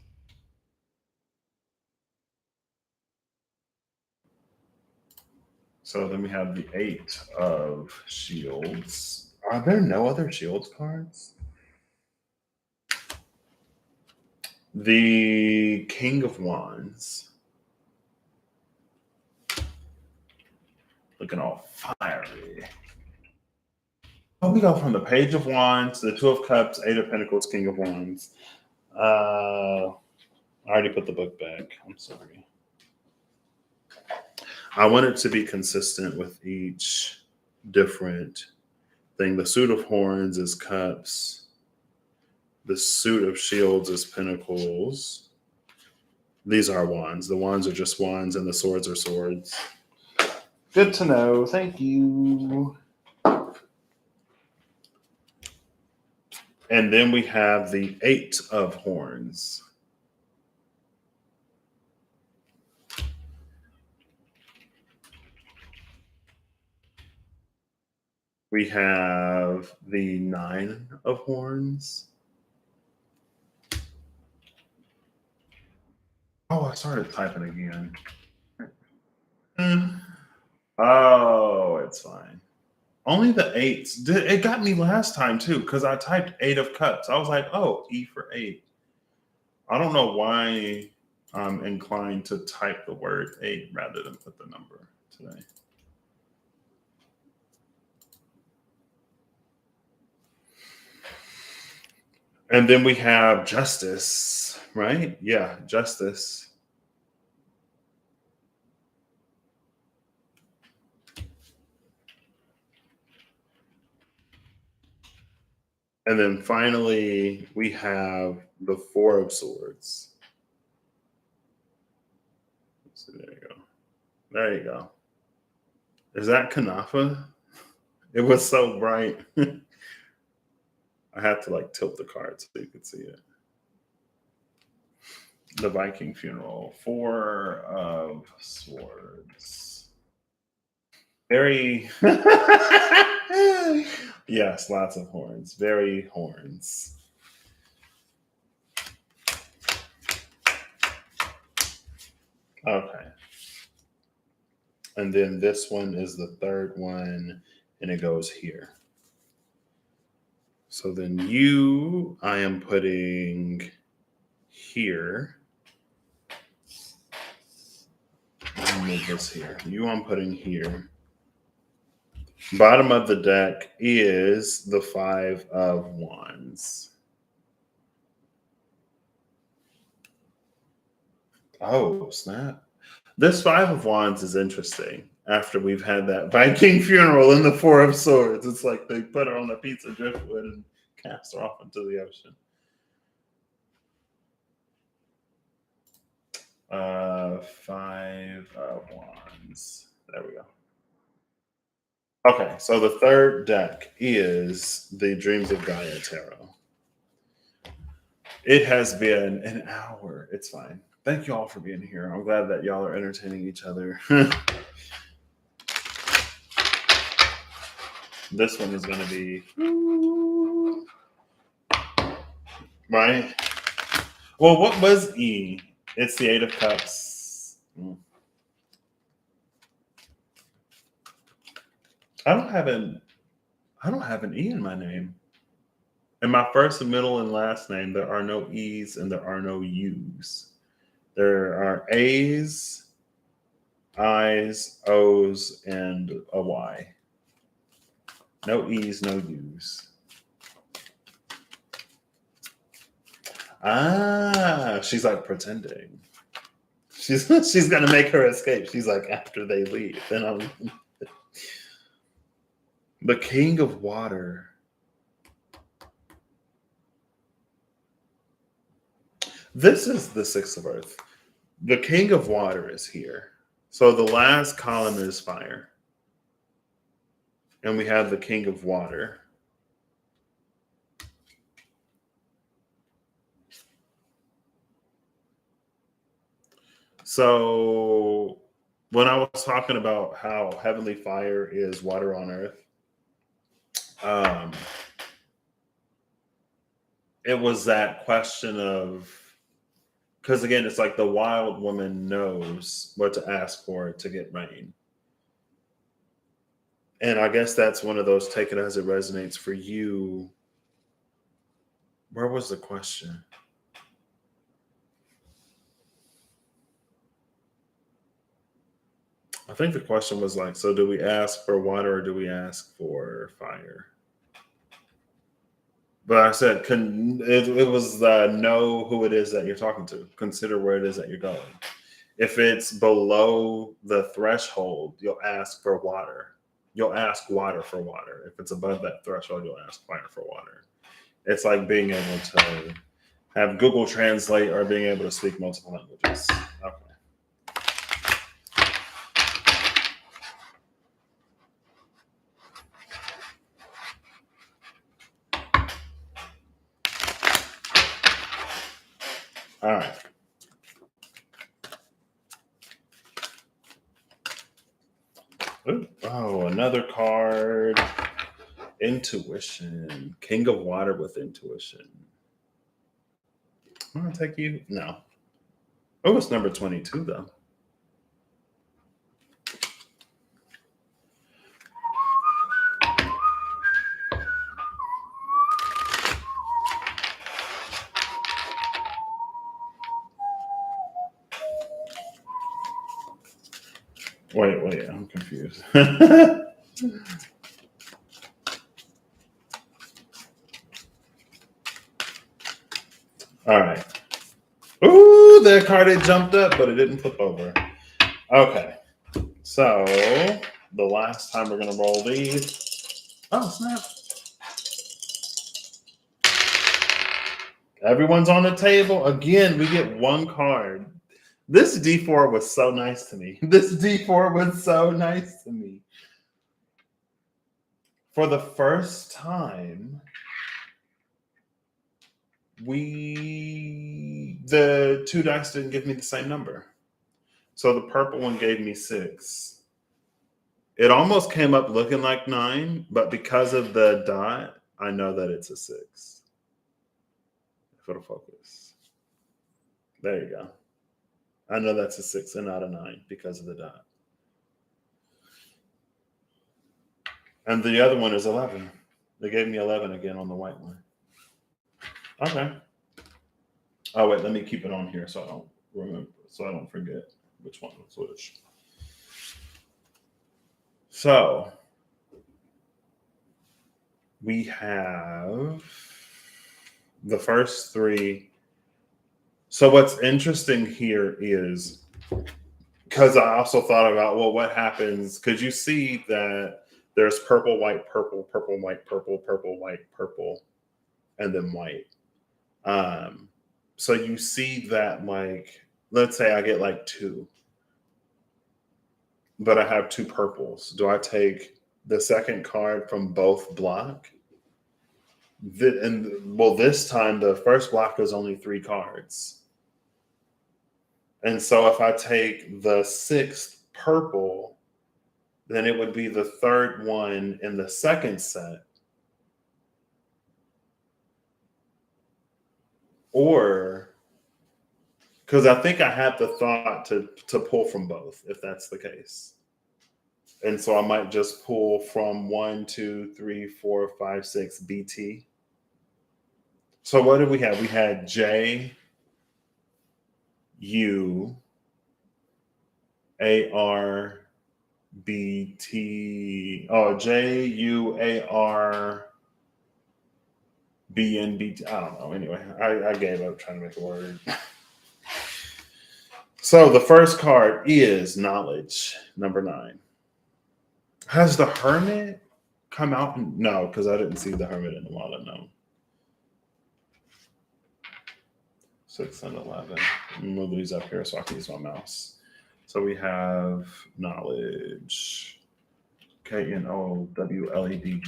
Speaker 1: So then we have the 8 of shields. Are there no other shields cards? The King of wands. Looking all fiery. Oh, we go from the Page of Wands, the 2 of Cups, 8 of Pentacles, King of Wands. I already put the book back. I'm sorry. I want it to be consistent with each different thing. The suit of horns is cups. The suit of shields is pentacles. These are wands. The wands are just wands, and the swords are swords. Good to know. Thank you. And then we have the 8 of horns. We have the 9 of horns. Oh, I started typing again. Oh, it's fine. Only the 8s. It got me last time too, because I typed 8 of cups. I was like, oh, E for 8. I don't know why I'm inclined to type the word 8 rather than put the number today. And then we have justice, right? Yeah, justice. And then finally, we have the 4 of swords. So there you go. There you go. Is that Kanafa? It was so bright. I had to like tilt the card so you could see it. The Viking funeral, 4 of swords. Very, yes, lots of horns. Very horns. Okay. And then this one is the third one, and it goes here. So then you, I am putting here. I'll move this here. You, I'm putting here. Bottom of the deck is the 5 of wands. Oh, snap. This 5 of wands is interesting. After we've had that Viking funeral and the 4 of swords, it's like they put her on a piece of driftwood and cast her off into the ocean. Five of Wands. There we go. Okay, so the third deck is the Dreams of Gaia Tarot. It has been an hour. It's fine. Thank you all for being here. I'm glad that y'all are entertaining each other. This one is going to be right. Well, what was E? It's the Eight of Cups. I don't have an E in my name. In my first, middle, and last name, there are no E's and there are no U's. There are A's, I's, O's, and a Y. No E's, no U's. Ah, she's like pretending. She's gonna make her escape. She's like after they leave. Then I'm the King of Water. This is the Six of Earth. The King of Water is here. So the last column is fire. And we have the King of Water. So when I was talking about how heavenly fire is water on earth, it was that question of, because again, it's like the wild woman knows what to ask for to get rain. And I guess that's one of those, take it as it resonates for you. Where was the question? I think the question was like, so do we ask for water or do we ask for fire? But I said, it was know who it is that you're talking to. Consider where it is that you're going. If it's below the threshold, you'll ask for water. You'll ask water for water. If it's above that threshold, you'll ask fire for water. It's like being able to have Google Translate or being able to speak multiple languages. Okay. All right. Ooh, oh, another card. Intuition. King of Water with intuition. I'm going to take you. No. Oh, it's number 22, though. Wait, I'm confused. All right. Ooh, that card it jumped up, but it didn't flip over. Okay. So the last time we're gonna roll these. Oh snap. Everyone's on the table. Again, we get one card. This D4 was so nice to me. This D4 was so nice to me. For the first time, the two dice didn't give me the same number. So the purple one gave me 6. It almost came up looking like 9, but because of the dot, I know that it's a 6. For the focus. There you go. I know that's a 6 and not a 9 because of the dot. And the other one is 11. They gave me 11 again on the white one. Okay. Oh wait, let me keep it on here so I don't remember, so I don't forget which one was which. So we have the first 3. So what's interesting here is, because I also thought about, well, what happens? Because you see that there's purple, white, purple, purple, white, purple, purple, white, purple, and then white. So you see that like let's say I get like two, but I have two purples. Do I take the second card from both block? And well, this time the first block is only three cards. And so if I take the sixth purple, then it would be the third one in the second set. Or because I think I had the thought to pull from both, if that's the case. And so I might just pull from 1, 2, 3, 4, 5, 6 BT. So what did we have? We had J U A R B T. Oh, J U A R B N B T. I don't know. Anyway, I gave up trying to make a word. So the first card is knowledge, number 9. Has the hermit come out? No, because I didn't see the hermit in the wild unknown. 6 and 11. Move these up here so I can use my mouse. So we have knowledge. KNOWLEDGE.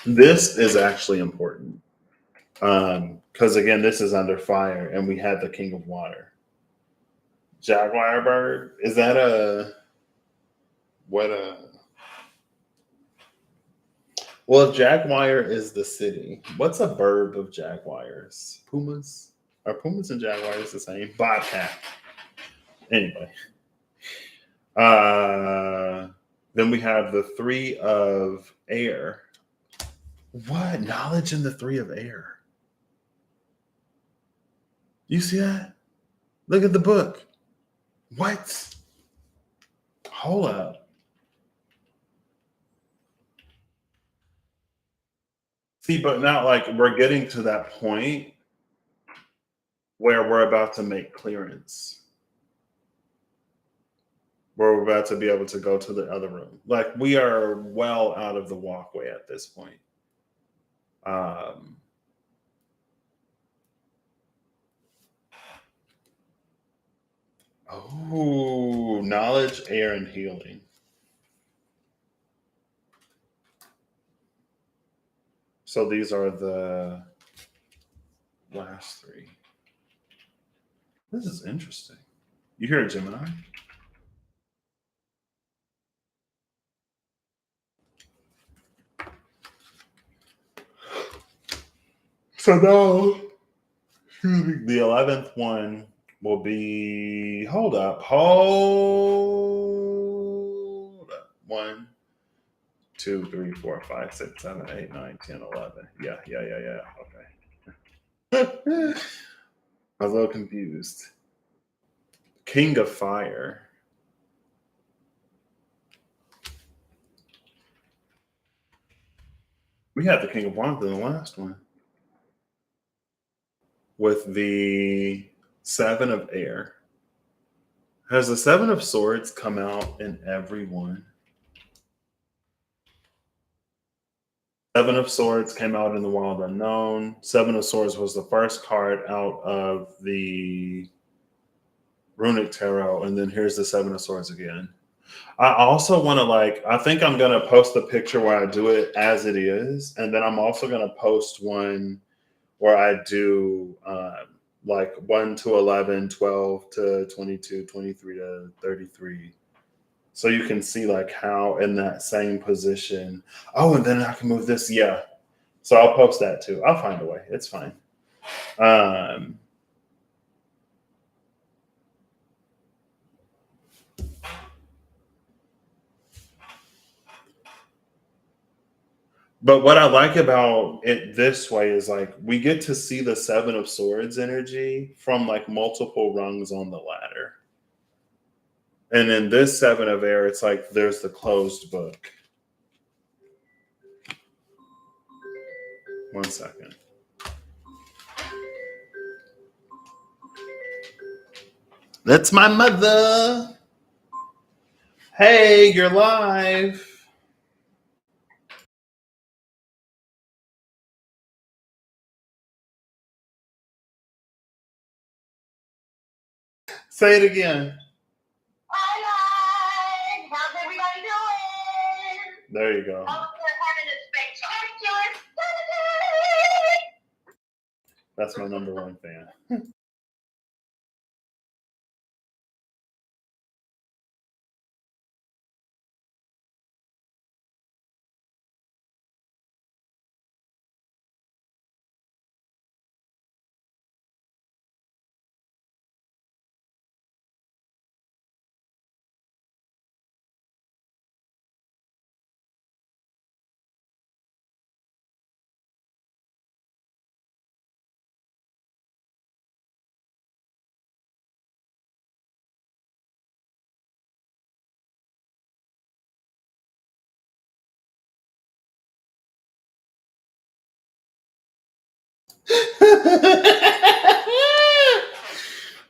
Speaker 1: This is actually important. Because again, this is under fire, and we had the king of water. Jaguar bird. Is that a what a well, if Jaguar is the city, what's a verb of jaguars? Pumas? Are pumas and jaguars the same? Bobcat. Anyway. Then we have the 3 of air. What? Knowledge in the 3 of air. You see that? Look at the book. What? Hold up. See, but now, like, we're getting to that point where we're about to make clearance, where we're about to be able to go to the other room. Like, we are well out of the walkway at this point. Oh, knowledge, air, and healing. So these are the last 3. This is interesting. You hear a Gemini? So now, the 11th one will be. Hold up. 1, 2, 3, 4, 5, 6, 7, 8, 9, 10, 11. Yeah. Okay. I was a little confused. King of Fire. We had the King of Wands in the last one. With the 7 of Air. Has the 7 of Swords come out in every one? 7 of Swords came out in the Wild Unknown. 7 of Swords was the first card out of the Runic Tarot, and then here's the 7 of Swords again. I also want to I think I'm going to post a picture where I do it as it is, and then I'm also going to post one where I do 1 to 11, 12 to 22, 23 to 33. So you can see how in that same position. Oh, and then I can move this. Yeah. So I'll post that too. I'll find a way. It's fine. But what I like about it this way is we get to see the 7 of Swords energy from multiple rungs on the ladder. And in this 7 of Air, it's there's the closed book. 1 second. That's my mother. Hey, you're live. Say it again.
Speaker 2: Hi, guys. How's everybody doing?
Speaker 1: There you go.
Speaker 2: Hope you're having a spectacular Saturday.
Speaker 1: That's my number one fan.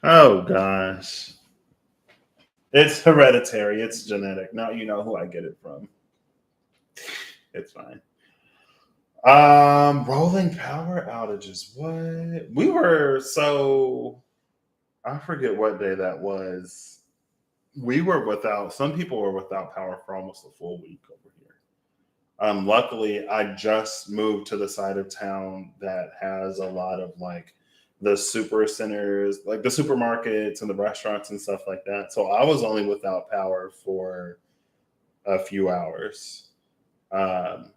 Speaker 1: Oh gosh. It's hereditary. It's genetic. Now you know who I get it from. It's fine. Rolling power outages. What? We were so I forget what day that was. We were without some people were without power for almost a full week over here. Luckily, I just moved to the side of town that has a lot of like the super centers, like the supermarkets and the restaurants and stuff like that. So I was only without power for a few hours. Um,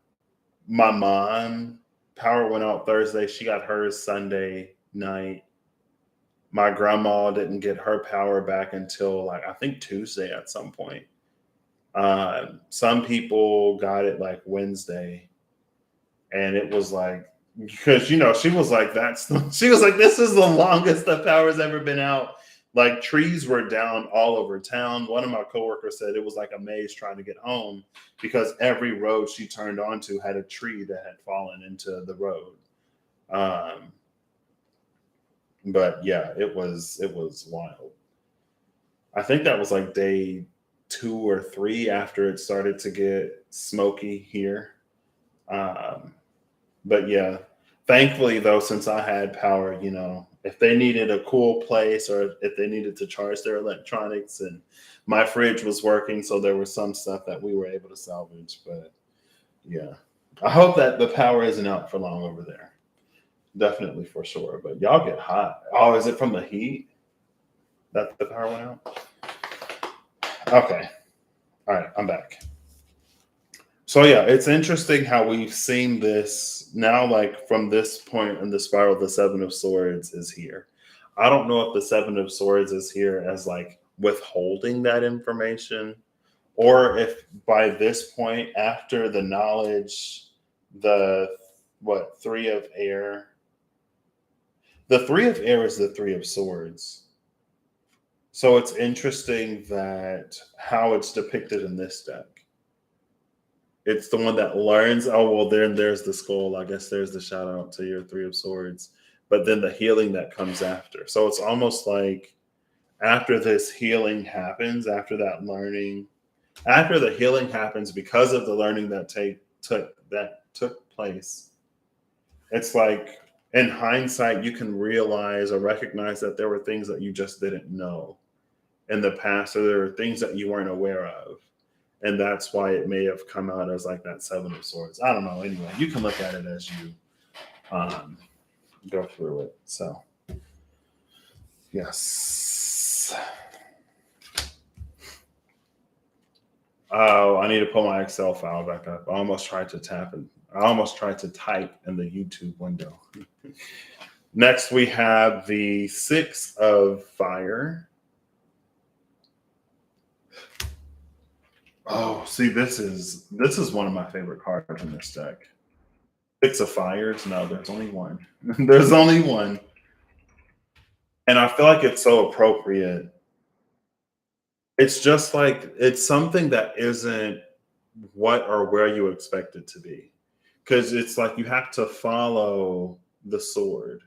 Speaker 1: my mom, power went out Thursday. She got hers Sunday night. My grandma didn't get her power back until like I think Tuesday at some point. Some people got it like Wednesday, and it was like because she was like she was like this is the longest the power's ever been out. Like trees were down all over town. One of my coworkers said it was like a maze trying to get home because every road she turned onto had a tree that had fallen into the road. Um, but yeah, it was wild. I think that was like day 2 or 3 after it started to get smoky here. Um, but yeah, thankfully though, since I had power, if they needed a cool place or if they needed to charge their electronics, and my fridge was working, so there was some stuff that we were able to salvage. But yeah, I hope that the power isn't out for long over there. Definitely for sure. But y'all get hot. Oh, is it from the heat that the power went out? Okay. All right, I'm back. So yeah, it's interesting how we've seen this now, like from this point in the spiral, the Seven of Swords is here. I don't know if the Seven of Swords is here as like withholding that information, or if by this point, after the knowledge, the what, Three of Air, the Three of Air is the Three of Swords. So it's interesting that how it's depicted in this deck. It's the one that learns, oh, well, then there's the skull. I guess there's the shout out to your Three of Swords. But then the healing that comes after. So it's almost like after this healing happens, after that learning, after the healing happens because of the learning that took place, it's like in hindsight, you can realize or recognize that there were things that you just didn't know in the past, or there were things that you weren't aware of. And that's why it may have come out as like that Seven of Swords. I don't know. Anyway, you can look at it as you um, go through it. So, yes. Oh, I need to pull my Excel file back up. I almost tried to type in the YouTube window. Next, we have the Six of Fire. Oh, see, this is one of my favorite cards in this deck. Six of Fires. No, there's only one. There's only one, and I feel like it's so appropriate. It's just like it's something that isn't what or where you expect it to be, because it's like you have to follow the sword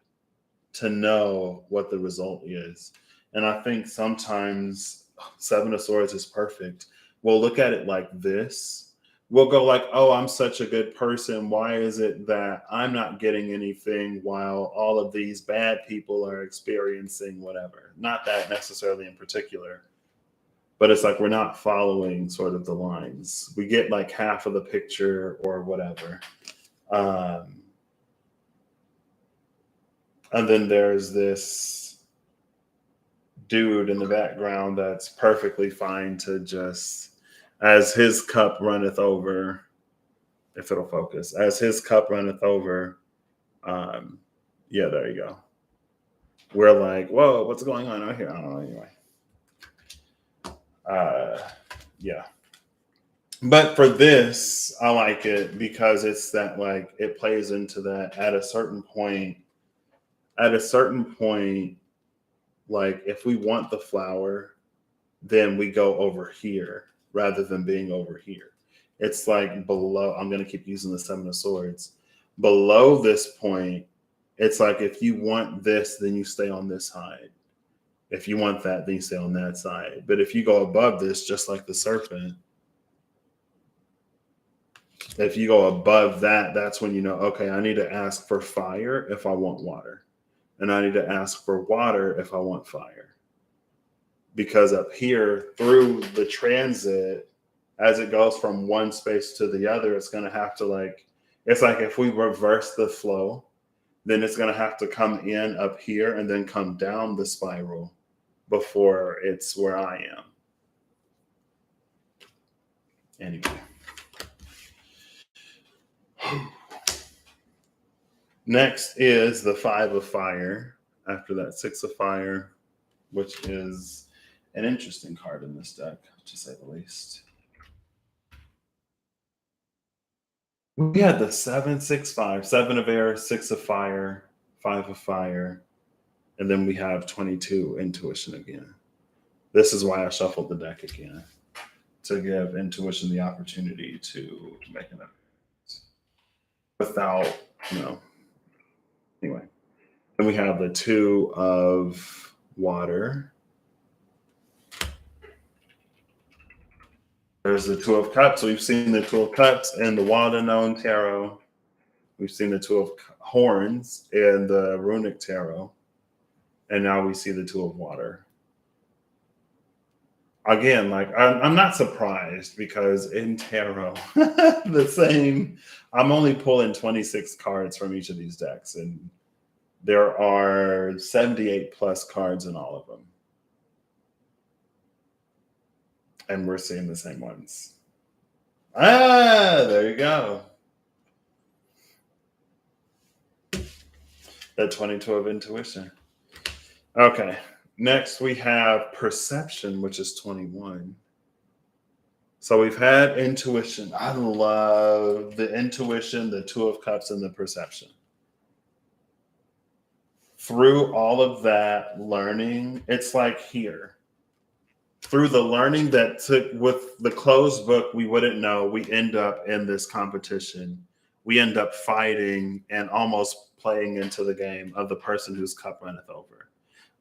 Speaker 1: to know what the result is. And I think sometimes Seven of Swords is perfect. We'll look at it like this, we'll go like, oh, I'm such a good person. Why is it that I'm not getting anything while all of these bad people are experiencing whatever? Not that necessarily in particular, but it's like we're not following sort of the lines. We get like half of the picture or whatever. Um, and then there's this dude in the background that's perfectly fine to just, as his cup runneth over, if it'll focus, as his cup runneth over. Um, yeah, there you go. We're like, whoa, what's going on out here? I don't know. Anyway, uh, yeah. But for this, I like it because it's that like it plays into that at a certain point. At a certain point, like if we want the flower, then we go over here rather than being over here. It's like below. I'm going to keep using the Seven of Swords. Below this point, it's like if you want this, then you stay on this side. If you want that, then you stay on that side. But if you go above this, just like the serpent, if you go above that, that's when you know, okay, I need to ask for fire if I want water. And I need to ask for water if I want fire. Because up here, through the transit, as it goes from one space to the other, it's going to have to like, it's like if we reverse the flow, then it's going to have to come in up here and then come down the spiral before it's where I am. Anyway. Next is the Five of Fire. After that, Six of Fire, which is an interesting card in this deck, to say the least. We had the 7-6-5, 7 of air, 6 of fire, 5 of fire, and then we have 22 intuition again. This is why I shuffled the deck again, to give intuition the opportunity to make an appearance without, anyway. Then we have the 2 of water. There's the 2 of cups. We've seen the 2 of cups in the Walden tarot. We've seen the 2 of horns in the runic tarot. And now we see the 2 of water. Again, like I'm not surprised because in tarot, I'm only pulling 26 cards from each of these decks. And there are 78 plus cards in all of them. And we're seeing the same ones. There you go. The 22 of intuition. Okay. Next, we have perception, which is 21. So we've had intuition. I love the intuition, the 2 of cups, and the perception. Through all of that learning, it's like here. Through the learning that took with the closed book, we wouldn't know. We end up in this competition. We end up fighting and almost playing into the game of the person whose cup runneth over.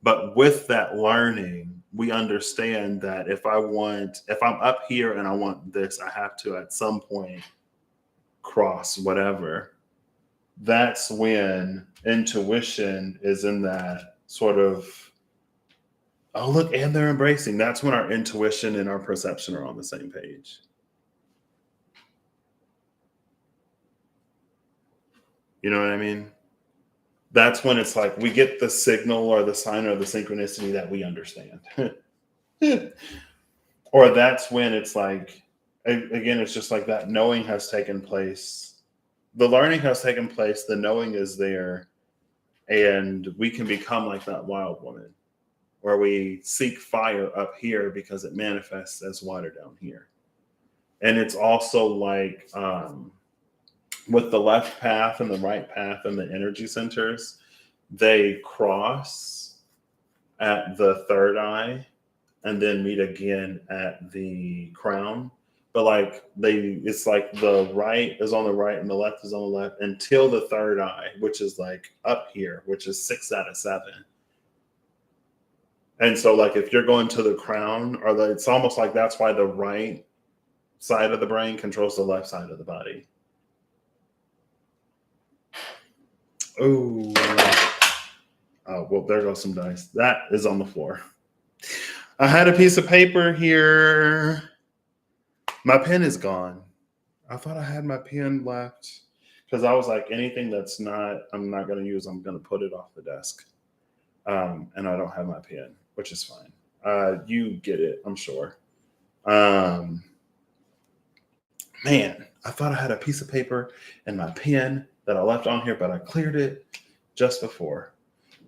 Speaker 1: But with that learning, we understand that if I'm up here and I want this, I have to at some point cross whatever. That's when intuition is in that sort of, oh, look, and they're embracing. That's when our intuition and our perception are on the same page. You know what I mean? That's when it's like we get the signal or the sign or the synchronicity that we understand. Or that's when it's like, again, it's just like that knowing has taken place. The learning has taken place. The knowing is there. And we can become like that wild woman, where we seek fire up here because it manifests as water down here. And it's also like with the left path and the right path and the energy centers, they cross at the third eye and then meet again at the crown. But like it's like the right is on the right and the left is on the left until the third eye, which is like up here, which is 6 out of 7. And so like if you're going to the crown, it's almost like that's why the right side of the brain controls the left side of the body. Oh, well, there goes some dice. That is on the floor. I had a piece of paper here. My pen is gone. I thought I had my pen left because I was like, anything that's not, I'm not going to use, I'm going to put it off the desk. And I don't have my pen, which is fine. You get it, I'm sure. Man, I thought I had a piece of paper and my pen that I left on here, but I cleared it just before.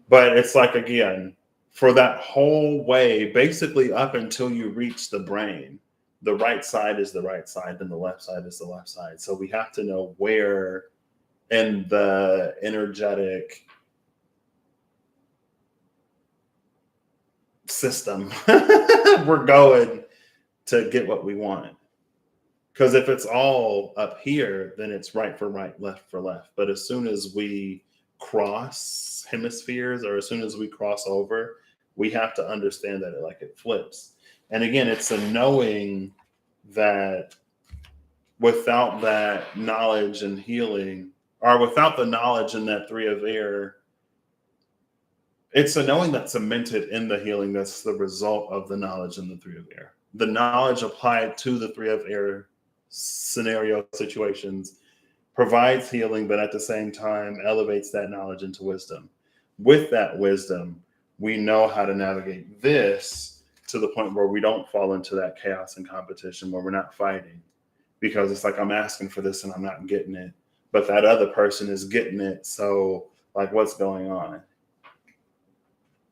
Speaker 1: But it's like, again, for that whole way, basically up until you reach the brain, the right side is the right side and the left side is the left side. So we have to know where in the energetic system we're going to get what we want. Because if it's all up here, then it's right for right, left for left. But as soon as we cross hemispheres, or as soon as we cross over, we have to understand that it flips. And again, it's a knowing that without that knowledge and healing, or without the knowledge in that three of air, it's a knowing that's cemented in the healing that's the result of the knowledge in the three of air. The knowledge applied to the three of air scenario situations provides healing, but at the same time elevates that knowledge into wisdom. With that wisdom, we know how to navigate this to the point where we don't fall into that chaos and competition, where we're not fighting, because it's like, I'm asking for this and I'm not getting it, but that other person is getting it. So like, what's going on?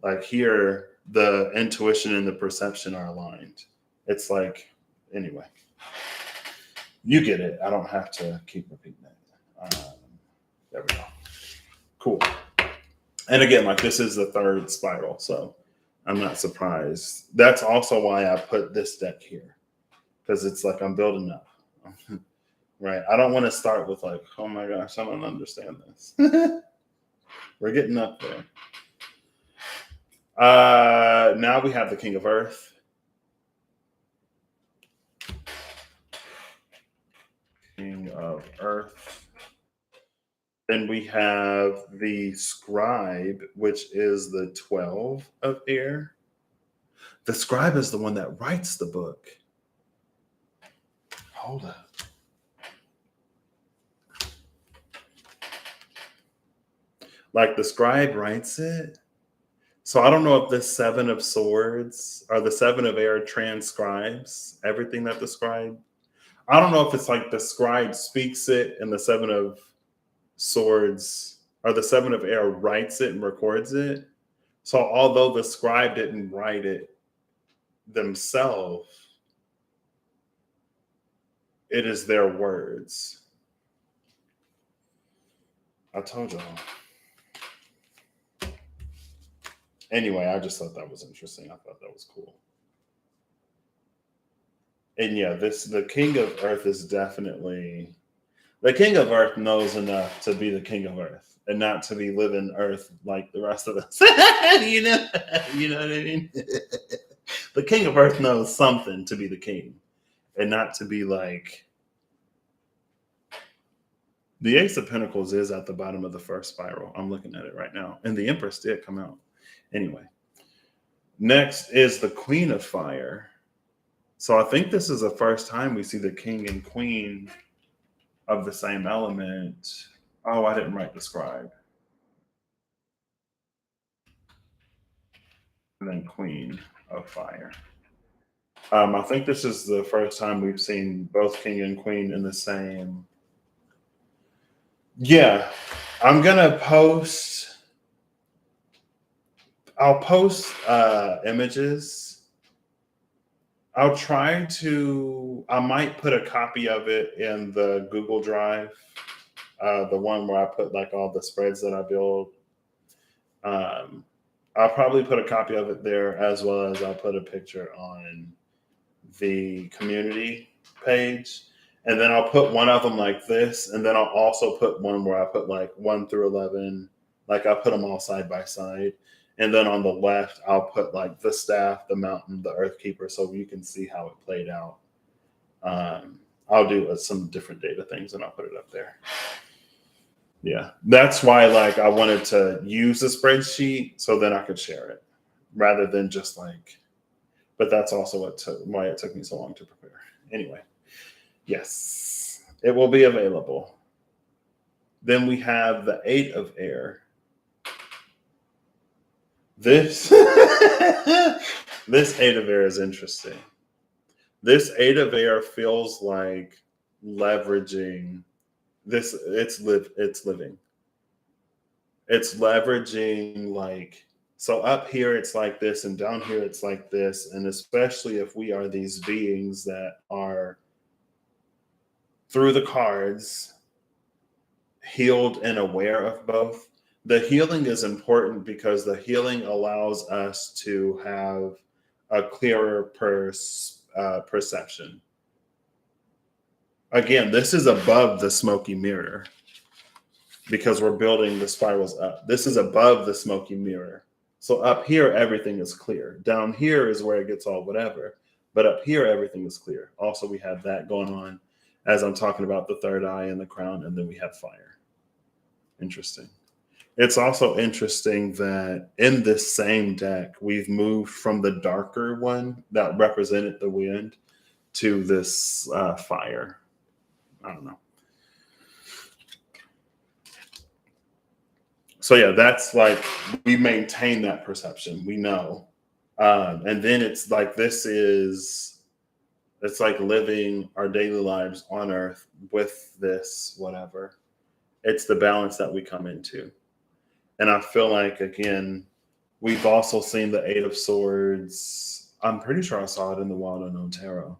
Speaker 1: Like here, the intuition and the perception are aligned. It's like, anyway, you get it. I don't have to keep repeating it. There we go. Cool. And again, like, this is the third spiral, so I'm not surprised. That's also why I put this deck here, because it's like I'm building up. Right? I don't want to start with like, oh my gosh, I don't understand this. We're getting up there. Now we have the King of Earth. King of Earth. Then we have the Scribe, which is the 12 of air. The Scribe is the one that writes the book. Hold up. Like, the Scribe writes it. So I don't know if the 7 of Swords or the 7 of air transcribes everything that the Scribe. I don't know if it's like the Scribe speaks it and the 7 of Swords or the 7 of air writes it and records it. So although the Scribe didn't write it themselves, it is their words. I told y'all. Anyway, I just thought that was interesting. I thought that was cool. And yeah, the King of Earth is definitely, the King of Earth knows enough to be the King of Earth and not to be living Earth like the rest of us. you know what I mean? The King of Earth knows something to be the king and not to be like, the Ace of Pentacles is at the bottom of the first spiral. I'm looking at it right now. And the Empress did come out. Anyway, next is the Queen of Fire. So I think this is the first time we see the King and Queen of the same element. Oh, I didn't write the Scribe. And then Queen of Fire. I think this is the first time we've seen both King and Queen in the same. Yeah, I'm gonna post. I'll post images. I might put a copy of it in the Google Drive, the one where I put like all the spreads that I build. I'll probably put a copy of it there, as well as I'll put a picture on the community page. And then I'll put one of them like this. And then I'll also put one where I put like 1 through 11. Like, I put them all side by side. And then on the left, I'll put like the staff, the mountain, the earth keeper, so you can see how it played out I'll do some different data things and I'll put it up there. Yeah, that's why like I wanted to use a spreadsheet so then I could share it rather than just like. But that's also why it took me so long to prepare. Anyway, yes, it will be available. Then we have the 8 of air. This this 8 of air is interesting. This 8 of air feels like leveraging this. It's living. It's leveraging like so up here it's like this and down here it's like this, and especially if we are these beings that are through the cards healed and aware of both. The healing is important because the healing allows us to have a clearer perception. Again, this is above the smoky mirror because we're building the spirals up. This is above the smoky mirror. So up here, everything is clear. Down here is where it gets all whatever. But up here, everything is clear. Also, we have that going on as I'm talking about the third eye and the crown, and then we have fire. Interesting. It's also interesting that in this same deck, we've moved from the darker one that represented the wind to this fire. I don't know. So yeah, that's like we maintain that perception. We know. And then it's like it's like living our daily lives on earth with this, whatever. It's the balance that we come into. And I feel like, again, we've also seen the 8 of Swords. I'm pretty sure I saw it in the Wild Unknown Tarot.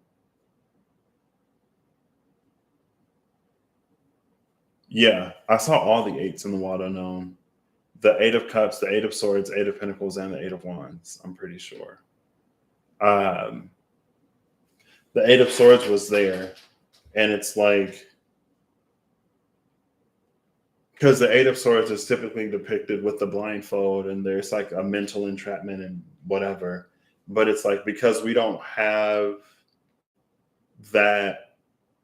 Speaker 1: Yeah, I saw all the 8s in the Wild Unknown. The 8 of Cups, the 8 of Swords, 8 of Pentacles, and the 8 of Wands. I'm pretty sure. The 8 of Swords was there. And it's like, because the 8 of Swords is typically depicted with the blindfold and there's like a mental entrapment and whatever. But it's like, because we don't have that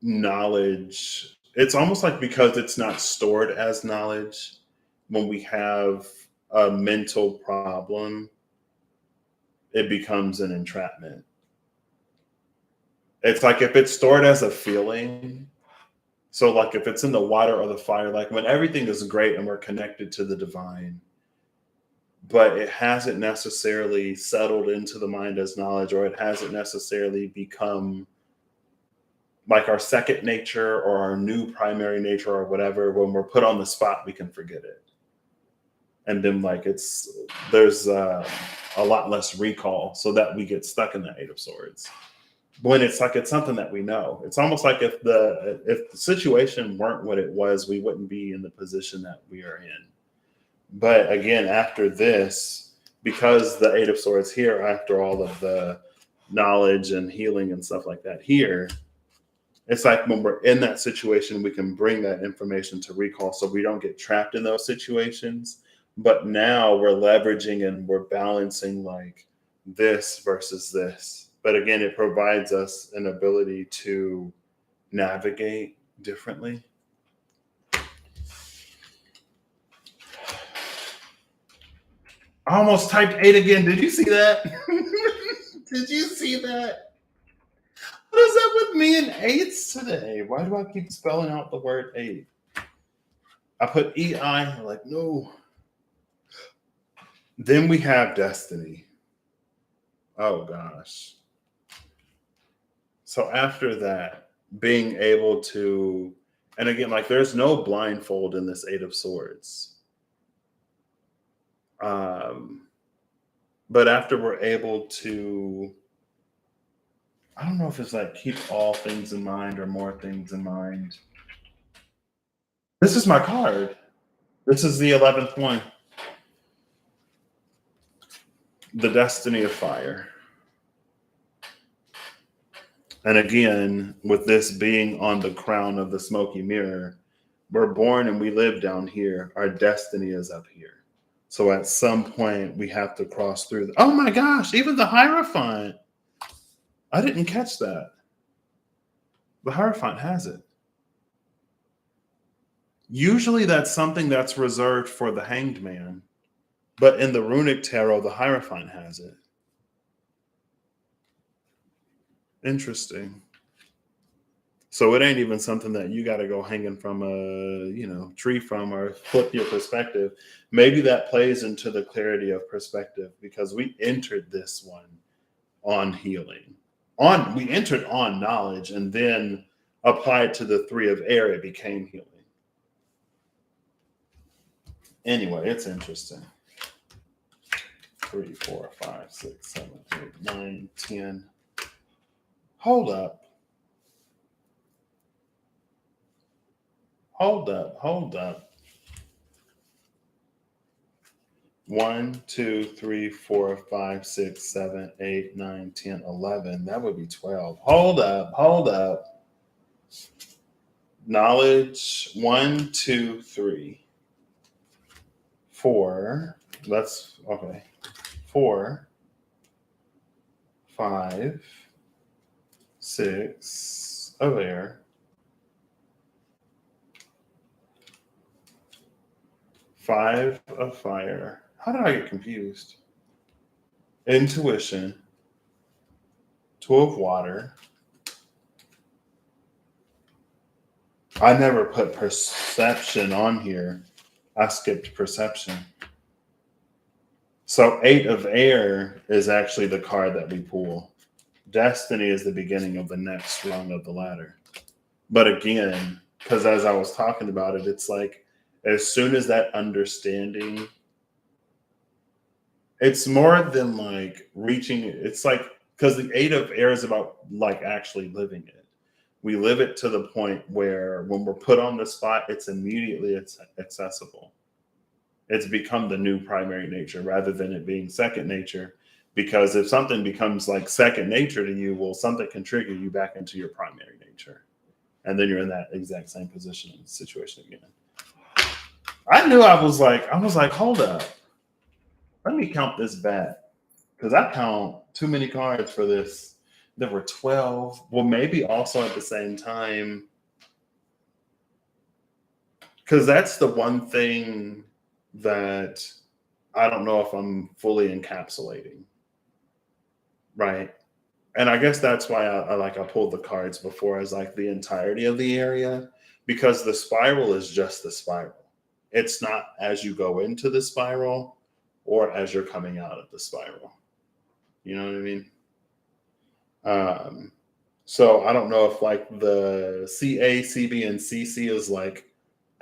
Speaker 1: knowledge, it's almost like because it's not stored as knowledge, when we have a mental problem, it becomes an entrapment. It's like if it's stored as a feeling, so like if it's in the water or the fire, like when everything is great and we're connected to the divine, but it hasn't necessarily settled into the mind as knowledge, or it hasn't necessarily become like our second nature or our new primary nature or whatever, when we're put on the spot, we can forget it. And then like there's a lot less recall, so that we get stuck in the 8 of Swords. When it's like it's something that we know. It's almost like if the situation weren't what it was, we wouldn't be in the position that we are in. But again, after this, because the 8 of Swords here, after all of the knowledge and healing and stuff like that here, it's like when we're in that situation, we can bring that information to recall so we don't get trapped in those situations. But now we're leveraging and we're balancing like this versus this. But again, it provides us an ability to navigate differently. I almost typed 8 again. Did you see that? Did you see that? What is up with me and 8s today? Why do I keep spelling out the word 8? I put EI, like, no. Then we have destiny. Oh, gosh. So after that, being able to, and again, like there's no blindfold in this 8 of Swords. But after we're able to, I don't know if it's like keep all things in mind or more things in mind. This is my card. This is the 11th one. The destiny of fire. And again, with this being on the crown of the smoky mirror, we're born and we live down here. Our destiny is up here. So at some point, we have to cross through. Oh my gosh, even the Hierophant. I didn't catch that. The Hierophant has it. Usually that's something that's reserved for the Hanged Man. But in the Runic Tarot, the Hierophant has it. Interesting. So it ain't even something that you got to go hanging from a tree from or flip your perspective. Maybe that plays into the clarity of perspective because we entered this one on healing. We entered on knowledge and then applied to the 3 of air, it became healing. Anyway, it's interesting. 3, 4, 5, 6, 7, 8, 9, 10. Hold up. 1, 2, 3, 4, 5, 6, 7, 8, 9, 10, 11. That would be 12. Hold up. Knowledge 1, 2, 3, 4. That's okay. 4, 5, 6 of air. 5 of fire. How did I get confused? Intuition. 2 of water. I never put perception on here. I skipped perception. So 8 of air is actually the card that we pull. Destiny is the beginning of the next rung of the ladder. But again, because as I was talking about it, it's like as soon as that understanding, it's more than like reaching, it's like, because the 8 of air is about like actually living it. We live it to the point where when we're put on the spot, it's immediately accessible. It's become the new primary nature rather than it being second nature. Because if something becomes like second nature to you, well, something can trigger you back into your primary nature. And then you're in that exact same position and situation again. I knew I was like, hold up. Let me count this back. Because I count too many cards for this. There were 12. Well, maybe also at the same time. Because that's the one thing that I don't know if I'm fully encapsulating. Right. And I guess that's why I pulled the cards before as like the entirety of the area, because the spiral is just the spiral. It's not as you go into the spiral or as you're coming out of the spiral. You know what I mean? So I don't know if like the CA, CB, and CC is like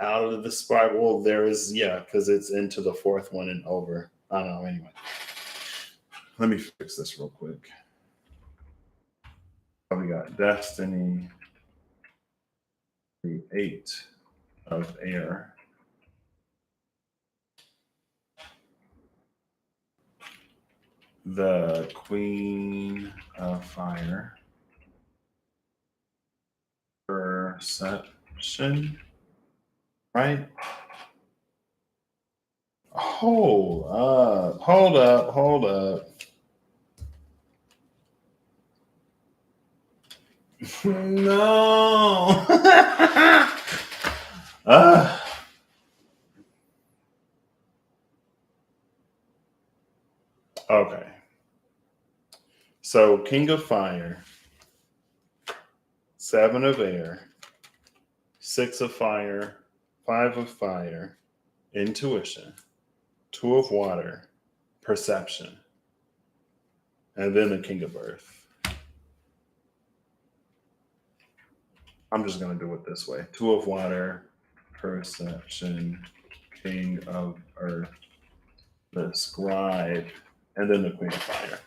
Speaker 1: out of the spiral. There is, yeah, because it's into the 4th one and over. I don't know. Anyway, let me fix this real quick. We got Destiny, the 8 of air. The Queen of fire. Perception. Right? Hold up. No. Okay. So King of Fire, 7 of air, 6 of fire, 5 of fire, intuition, 2 of water, perception, and then the King of Earth. I'm just going to do it this way. 2 of water, perception, King of Earth, the scribe, and then the Queen of Fire.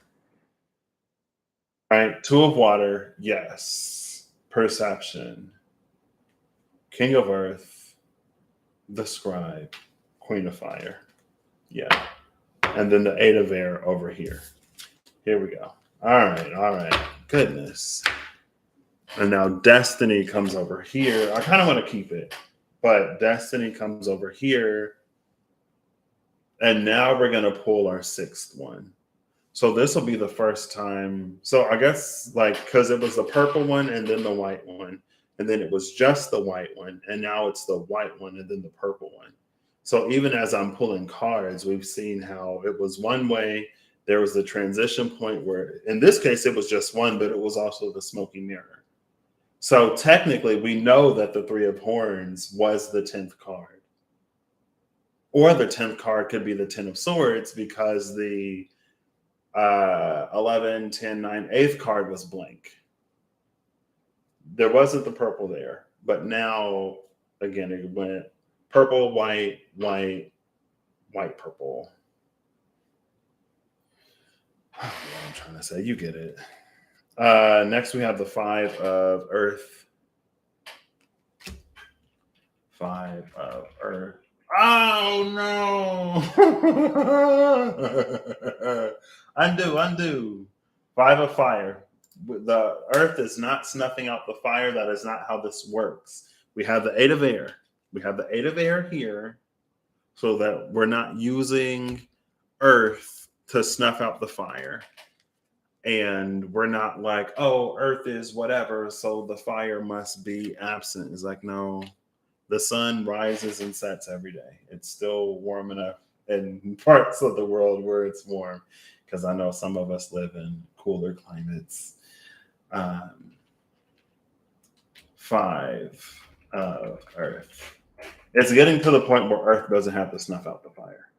Speaker 1: All right, 2 of water, yes. Perception, King of Earth, the scribe, Queen of Fire. Yeah. And then the 8 of air over here. Here we go. All right. Goodness. And now Destiny comes over here. I kind of want to keep it, but Destiny comes over here. And now we're going to pull our 6th one. So this will be the first time. So I guess like because it was the purple one and then the white one, and then it was just the white one, and now it's the white one and then the purple one. So even as I'm pulling cards, we've seen how it was one way. There was the transition point where, in this case, it was just one, but it was also the smoky mirror. So technically, we know that the Three of Horns was the 10th card, or the 10th card could be the 10 of Swords because the 11, 10, 9, 8th card was blank. There wasn't the purple there, but now, again, it went purple, white, white, white, purple. What I'm trying to say, you get it. Next, we have the 5 of Earth. 5 of Earth. Oh no! Undo. 5 of Fire. The Earth is not snuffing out the fire. That is not how this works. We have the 8 of Air. We have the 8 of Air here, so that we're not using Earth to snuff out the fire. And we're not like, oh, Earth is whatever, so the fire must be absent. It's like, no, the sun rises and sets every day. It's still warm enough in parts of the world where it's warm, because I know some of us live in cooler climates. 5 of Earth. It's getting to the point where Earth doesn't have to snuff out the fire.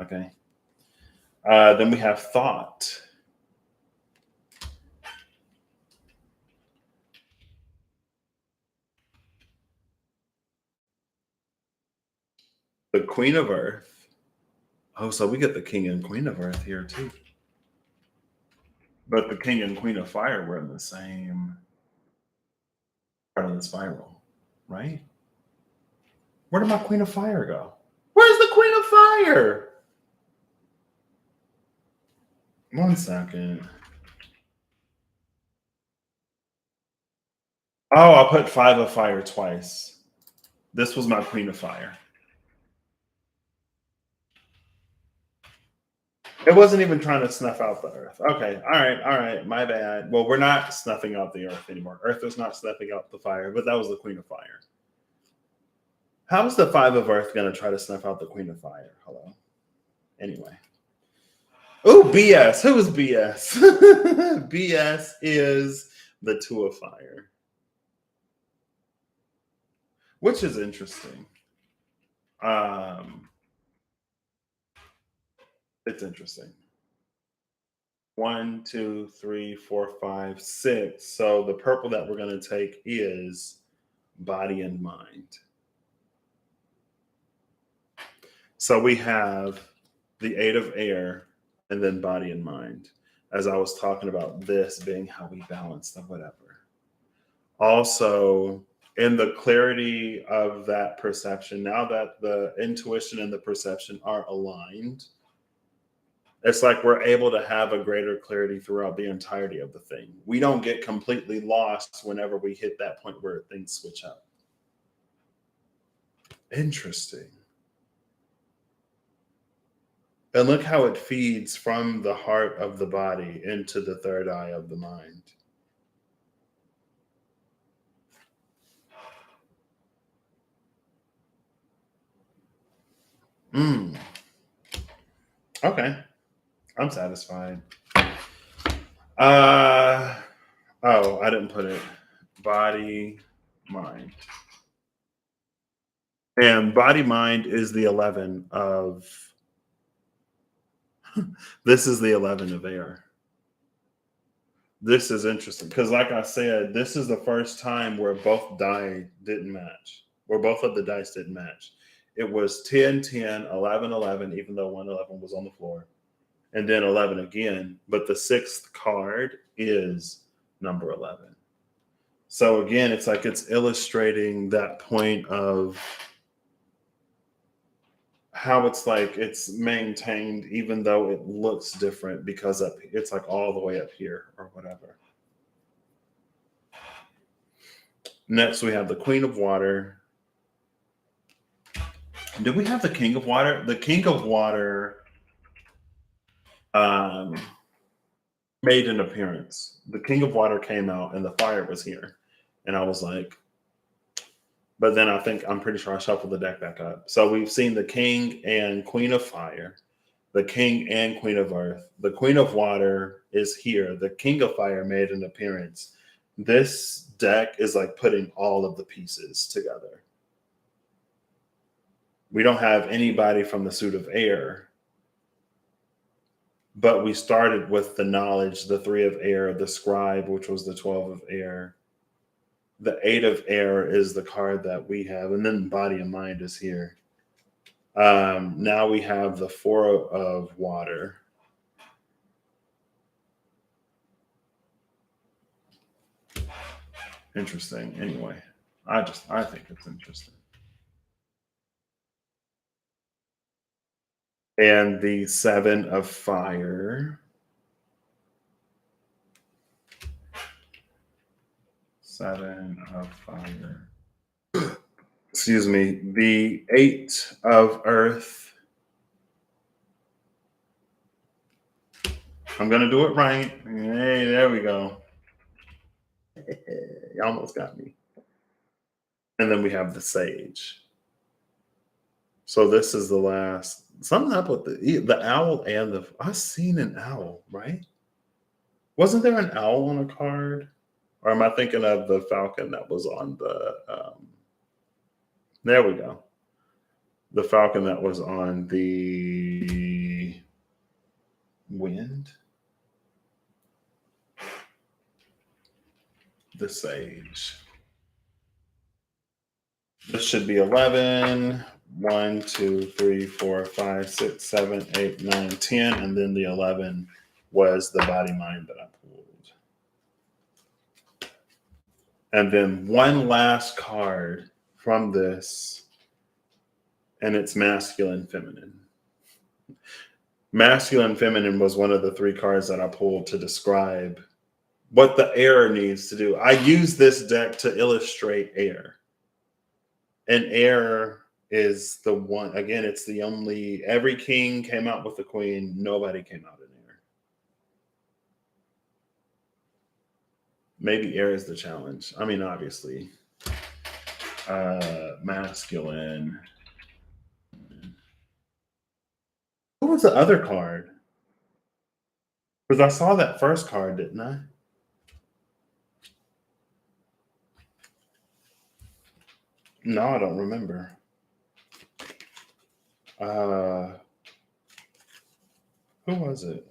Speaker 1: Okay. Then we have Thought. The Queen of Earth. Oh, so we get the King and Queen of Earth here too. But the King and Queen of Fire were in the same part of the spiral, right? Where did my Queen of Fire go? Where's the Queen of Fire? 1 second. Oh, I put 5 of Fire twice. This was my Queen of Fire. It wasn't even trying to snuff out the Earth. Okay, all right, my bad. Well, we're not snuffing out the Earth anymore. Earth is not snuffing out the fire, but that was the Queen of Fire. How is the 5 of Earth going to try to snuff out the Queen of Fire? Hello. Anyway. Oh, BS. Who is BS? BS is the 2 of Fire, which is interesting. It's interesting. 1, 2, 3, 4, 5, 6. So the purple that we're going to take is Body and Mind. So we have the 8 of Air and then Body and Mind, as I was talking about this being how we balance the whatever. Also, in the clarity of that perception, now that the intuition and the perception are aligned, it's like we're able to have a greater clarity throughout the entirety of the thing. We don't get completely lost whenever we hit that point where things switch up. Interesting. And look how it feeds from the heart of the body into the third eye of the mind. Okay. I'm satisfied. I didn't put it. Body, mind. And body, mind is the 11 of. This is the 11 of Air. This is interesting because, like I said, this is the first time where both die didn't match, where both of the dice didn't match. It was 10, 10, 11, 11, even though 111 was on the floor, and then 11 again. But the 6th card is number 11. So again, it's like it's illustrating that point of how it's like it's maintained even though it looks different because it's like all the way up here or whatever. Next, we have the Queen of Water. Do we have the King of Water? The King of Water um, made an appearance. The King of Water came out, and the fire was here, and I was like, but then I'm pretty sure I shuffled the deck back up. So we've seen the King and Queen of Fire, the King and Queen of Earth. The Queen of Water is here. The King of Fire made an appearance. This deck is like putting all of the pieces together. We don't have anybody from the suit of air, but we started with the knowledge, the 3 of air, the scribe, which was the 12 of air. The 8 of air is the card that we have, and then body and mind is here. Now we have the 4 of water. Interesting. Anyway, I think it's interesting. And the 7 of fire. 7 of fire. Excuse me. The 8 of earth. I'm going to do it right. Hey, there we go. You almost got me. And then we have the sage. So this is the last. Something up with the owl and the. I've seen an owl, right? Wasn't there an owl on a card? Or am I thinking of the falcon that was on the. There we go. The falcon that was on the wind. The sage. This should be 11. 1, 2, 3, 4, 5, 6, 7, 8, 9, 10. And then the 11 was the body mind that I pulled. And then one last card from this, and it's masculine, feminine. Masculine, feminine was one of the 3 cards that I pulled to describe what the air needs to do. I use this deck to illustrate air. And air is the one, again, it's the only, every king came out with a queen, nobody came out in air. Maybe air is the challenge. I mean, obviously, masculine. Who was the other card? Because I saw that first card, didn't I? No, I don't remember. Who was it?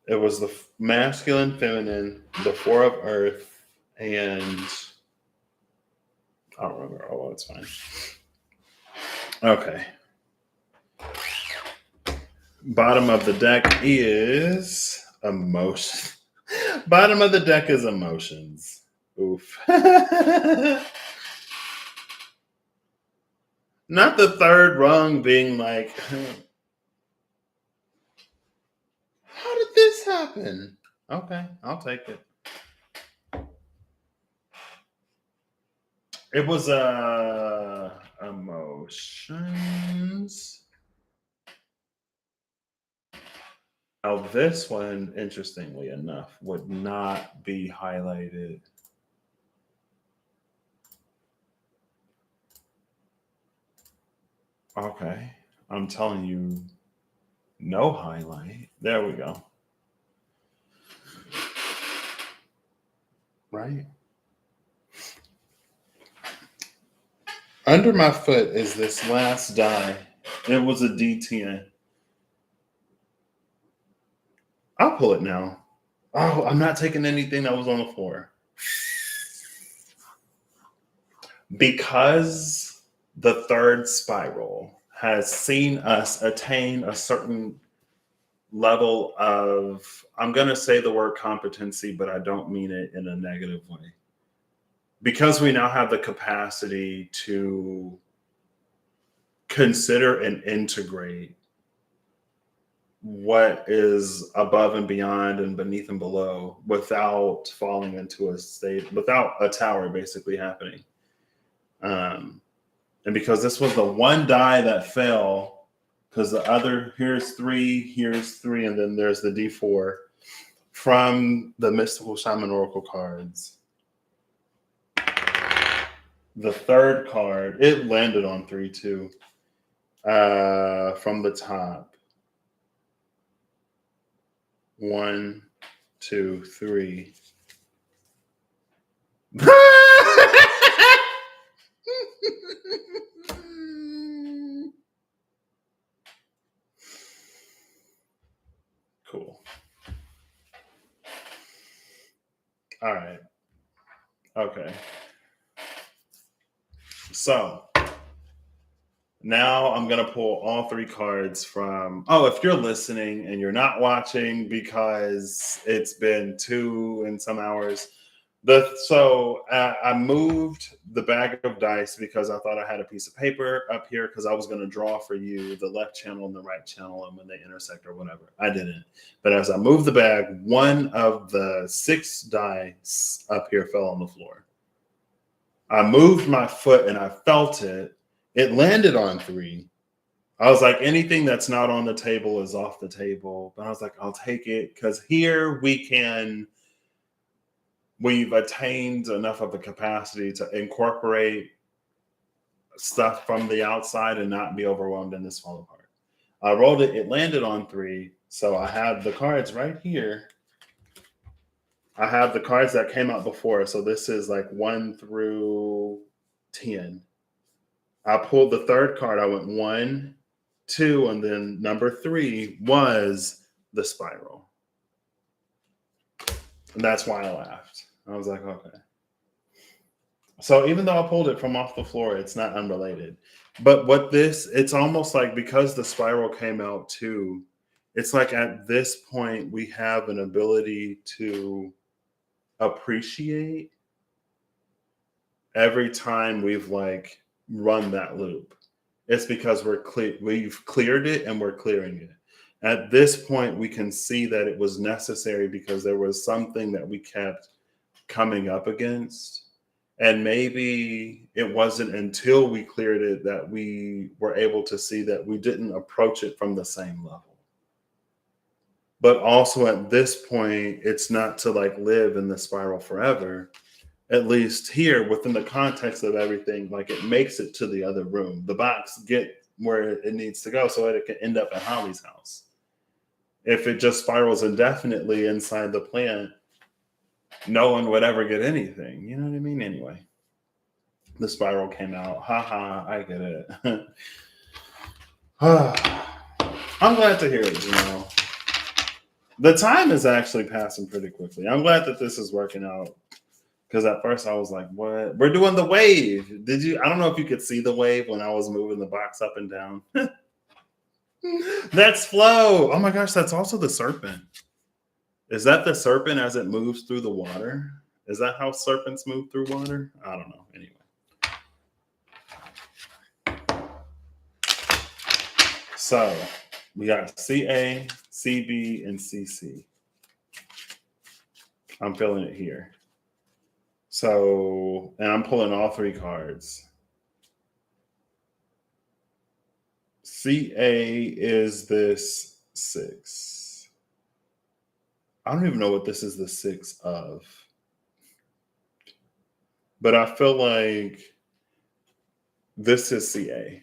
Speaker 1: It was the masculine, feminine, the 4 of earth, and I don't remember. Oh, it's fine. Okay. Bottom of the deck is emotion. Bottom of the deck is emotions. Oof. Not the third rung being like, how did this happen? Okay, I'll take it. It was emotions. Now this one, interestingly enough, would not be highlighted. Okay, I'm telling you, no highlight. There we go. Right. Under my foot is this last die. It was a D10. I'll pull it now. Oh, I'm not taking anything that was on the floor. Because the third spiral has seen us attain a certain level of, I'm going to say the word competency, but I don't mean it in a negative way. Because we now have the capacity to consider and integrate what is above and beyond and beneath and below without falling into a state, without a tower basically happening. And because this was the one die that fell, because the other, here's 3, and then there's the D4 from the Mystical Shaman Oracle cards. The third card, it landed on 3 too. From the top. 1, 2, 3. Cool. All right. Okay. So now I'm going to pull all 3 cards from. Oh, if you're listening and you're not watching because it's been 2 and some hours. I moved the bag of dice because I thought I had a piece of paper up here because I was going to draw for you the left channel and the right channel and when they intersect or whatever. I didn't. But as I moved the bag, one of the 6 dice up here fell on the floor. I moved my foot and I felt it. It landed on 3. I was like, anything that's not on the table is off the table. But I was like, I'll take it because here we've attained enough of a capacity to incorporate stuff from the outside and not be overwhelmed and this fall apart. I rolled it. It landed on 3. So I have the cards right here. I have the cards that came out before. So this is like 1 through 10. I pulled the third card. I went 1, 2, and then number 3 was the spiral. And that's why I laughed. I was like, okay. So even though I pulled it from off the floor, it's not unrelated. But it's almost like because the spiral came out too, it's like at this point we have an ability to appreciate every time we've like run that loop. It's because we've cleared it and we're clearing it. At this point, we can see that it was necessary because there was something that we kept coming up against. And maybe it wasn't until we cleared it that we were able to see that we didn't approach it from the same level. But also at this point, it's not to like live in the spiral forever. At least here within the context of everything, like it makes it to the other room. The box get where it needs to go so that it can end up at Holly's house. If it just spirals indefinitely inside the plant, no one would ever get anything. You know what I mean? Anyway, the spiral came out. I get it. I'm glad to hear it, The time is actually passing pretty quickly. I'm glad that this is working out. Because at first I was like, what? We're doing the wave. I don't know if you could see the wave when I was moving the box up and down. That's flow. Oh my gosh, that's also the serpent. Is that the serpent as it moves through the water? Is that how serpents move through water? I don't know. Anyway. So we got CA, CB, and CC. I'm feeling it here. So, and I'm pulling all 3 cards. CA is this 6. I don't even know what this is the 6 of. But I feel like this is CA.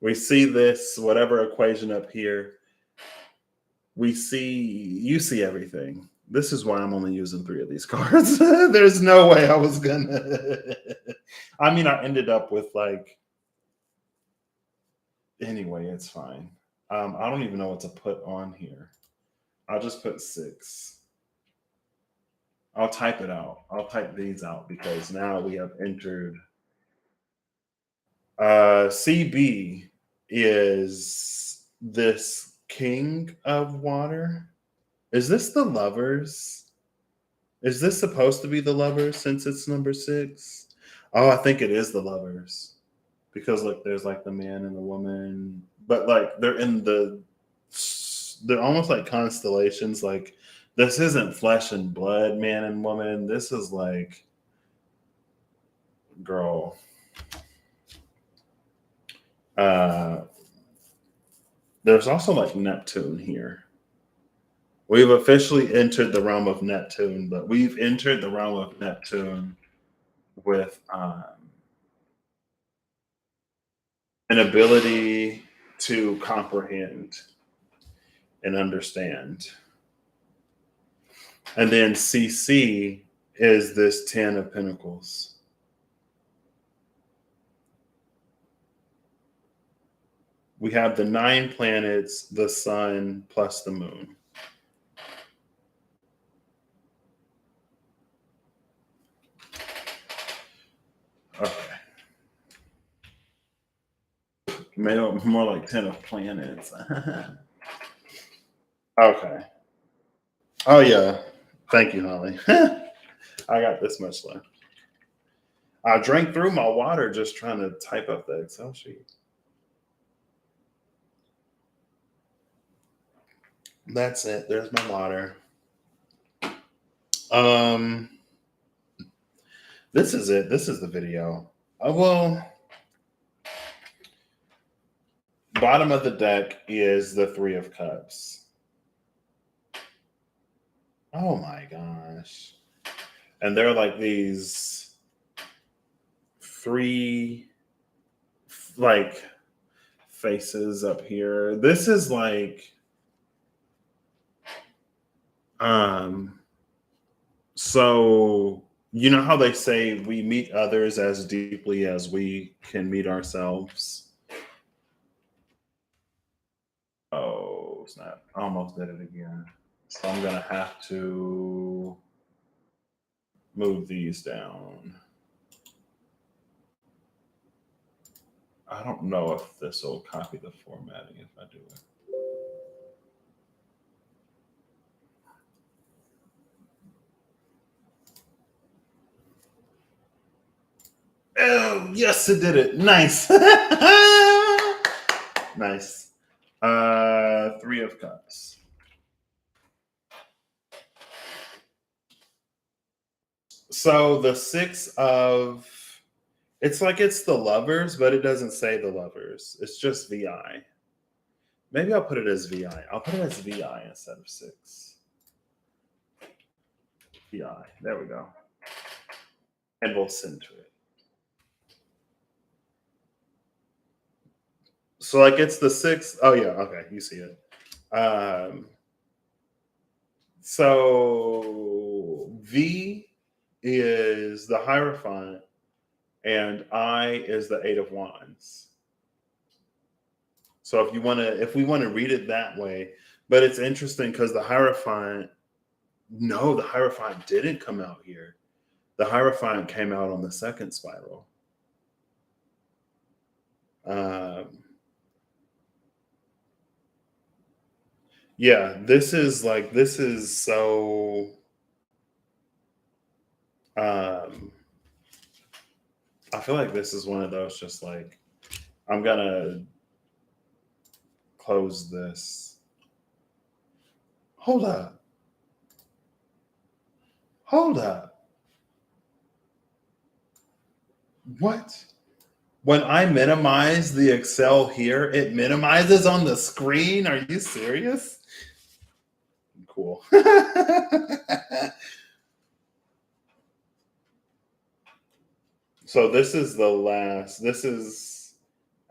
Speaker 1: We see this, whatever equation up here. You see everything. This is why I'm only using 3 of these cards. There's no way I was gonna. I mean, I ended up with like. Anyway, it's fine. I don't even know what to put on here. I'll just put 6. I'll type it out. I'll type these out because now we have entered. CB is this King of Water. Is this the Lovers? Is this supposed to be the Lovers since it's number 6? Oh, I think it is the Lovers. Because look, there's like the man and the woman, but like they're almost like constellations. Like this isn't flesh and blood, man and woman. This is like, girl. There's also like Neptune here. We've officially entered the realm of Neptune, but we've entered the realm of Neptune with an ability to comprehend and understand. And then CC is this 10 of Pentacles. We have the 9 planets, the sun, plus the moon. Okay. More like 10 of planets. Okay. Oh, yeah. Thank you, Holly. I got this much left. I drank through my water just trying to type up the Excel sheet. That's it. There's my water. This is it. This is the video. Well, bottom of the deck is the 3 of Cups. Oh my gosh. And they're like these 3 like faces up here. This is like so you know how they say we meet others as deeply as we can meet ourselves? Oh snap. I almost did it again. So I'm gonna have to move these down. I don't know if this will copy the formatting if I do it. Oh, yes, it did it. Nice. Nice. 3 of Cups. So the 6 of, it's like it's the Lovers, but it doesn't say the Lovers. It's just VI. Maybe I'll put it as VI. I'll put it as VI instead of 6. VI. There we go. And we'll center it. So like it's the 6. Oh yeah, okay, you see it. So V is the Hierophant and I is the 8 of Wands. So if we want to read it that way, but it's interesting because the Hierophant didn't come out here. The Hierophant came out on the 2nd spiral. Yeah, this is so I feel like this is one of those just like I'm gonna close this. Hold up. What? When I minimize the Excel here, it minimizes on the screen? Are you serious? Cool. So this is the last. This is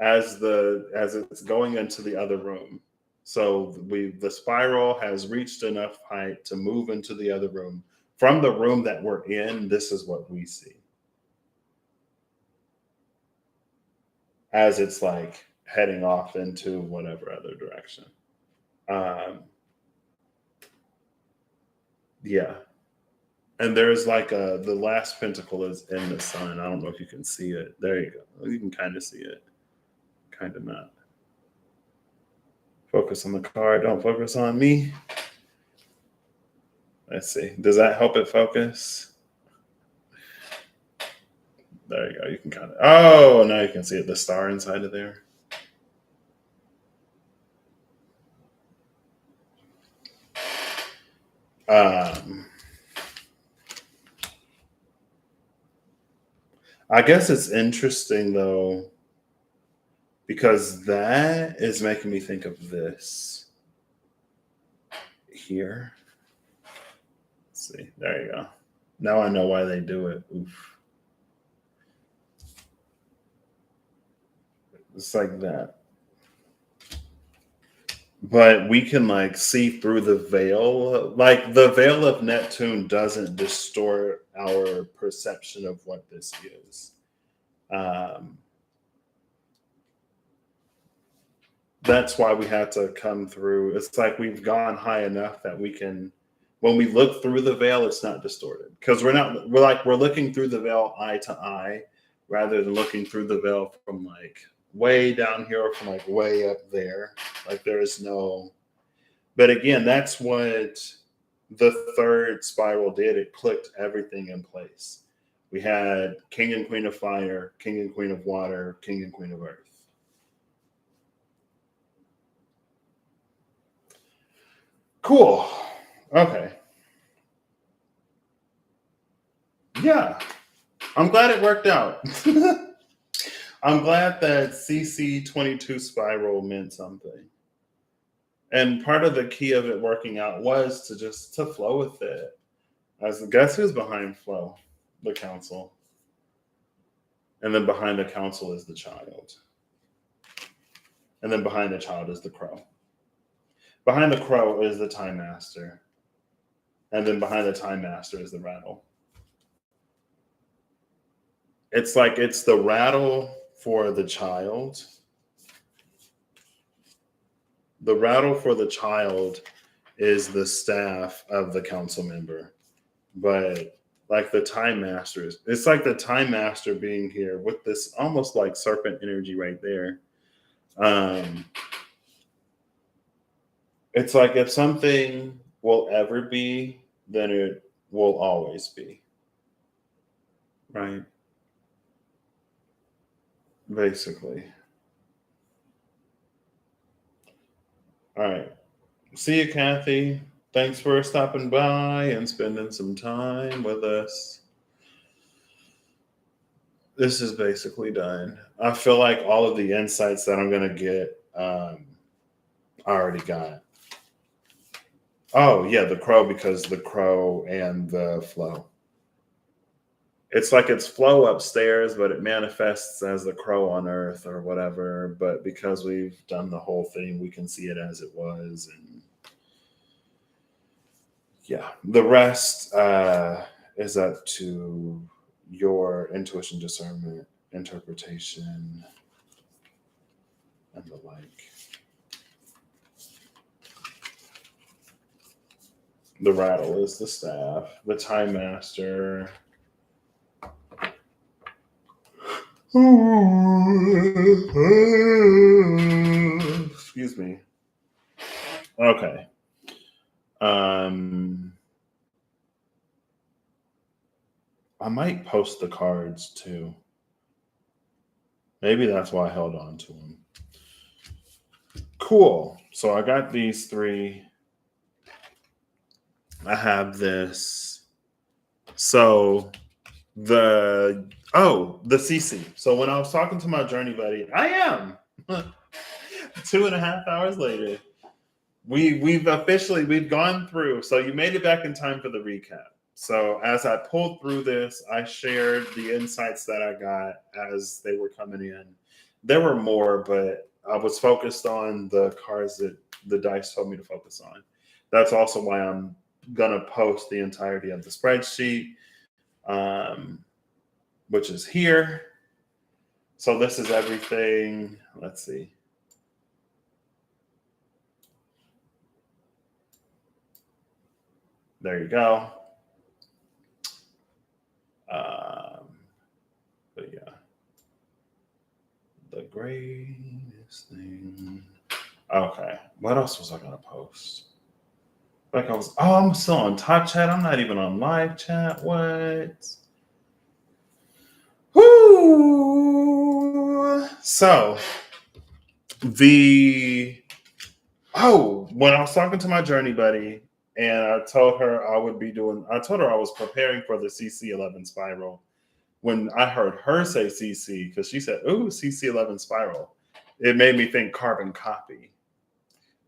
Speaker 1: as it's going into the other room. So the spiral has reached enough height to move into the other room. From the room that we're in, this is what we see. As it's like heading off into whatever other direction. Yeah. And there's like the last pentacle is in the sun. I don't know if you can see it. There you go. You can kind of see it. Kind of not. Focus on the card. Don't focus on me. Let's see. Does that help it focus? There you go. You can kind of. Oh, now you can see it. The star inside of there. I guess it's interesting though, because that is making me think of this here. Let's see. There you go. Now I know why they do it. Oof. It's like that. But we can like see through the veil. Like the veil of Neptune doesn't distort our perception of what this is. That's why we had to come through. It's like we've gone high enough that we can, when we look through the veil, it's not distorted because we're looking through the veil eye to eye rather than looking through the veil from like way down here or from like way up there. Like there is no, but again, that's what the third spiral did. It clicked everything in place. We had King and Queen of Fire, King and Queen of Water, King and Queen of Earth. Cool. Okay. Yeah. I'm glad it worked out. I'm glad that CC22 spiral meant something. And part of the key of it working out was to flow with it. Guess who's behind flow? The council. And then behind the council is the child. And then behind the child is the crow. Behind the crow is the time master. And then behind the time master is the rattle. It's like it's the rattle for the child. The rattle for the child is the staff of the council member. But like the time masters, it's like the time master being here with this almost like serpent energy right there. It's like if something will ever be, then it will always be. Right? Basically. All right. See you, Kathy. Thanks for stopping by and spending some time with us. This is basically done. I feel like all of the insights that I'm going to get, I already got. Oh, yeah, the crow, because the crow and the flow. It's like it's flow upstairs, but it manifests as the crow on earth or whatever. But because we've done the whole thing, we can see it as it was. And yeah, the rest is up to your intuition, discernment, interpretation, and the like. The rattle is the staff, the time master. Excuse me. Okay. I might post the cards too. Maybe that's why I held on to them. Cool. So I got these three. I have this. So the CC. So when I was talking to my journey buddy, I am 2.5 hours later. We've gone through. So you made it back in time for the recap. So as I pulled through this, I shared the insights that I got as they were coming in. There were more, but I was focused on the cards that the dice told me to focus on. That's also why I'm gonna post the entirety of the spreadsheet, which is here. So this is everything. Let's see. There you go. But yeah, the greatest thing. Okay, what else was I gonna post? Like I'm still on top chat. I'm not even on live chat. What? Whoo! So when I was talking to my journey buddy, and I told her I was preparing for the CC11 spiral. When I heard her say CC, because she said, "Ooh, CC11 spiral," it made me think carbon copy.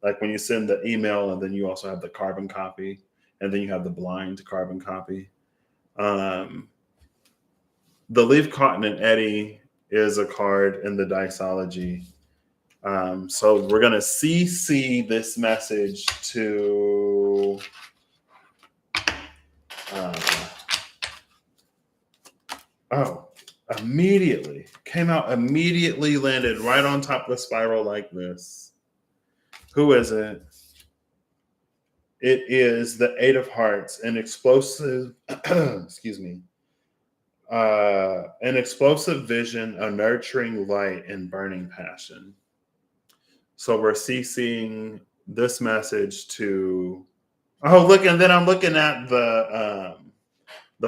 Speaker 1: Like when you send the email and then you also have the carbon copy and then you have the blind carbon copy. Um, the leaf, cotton, and eddy is a card in the Diceology. So we're going to CC this message to immediately came out, immediately landed right on top of the spiral like this. Who is it? It is the Eight of Hearts, an explosive, excuse me, an explosive vision, a nurturing light, and burning passion. So we're CCing this message to, oh, look, and then I'm looking at the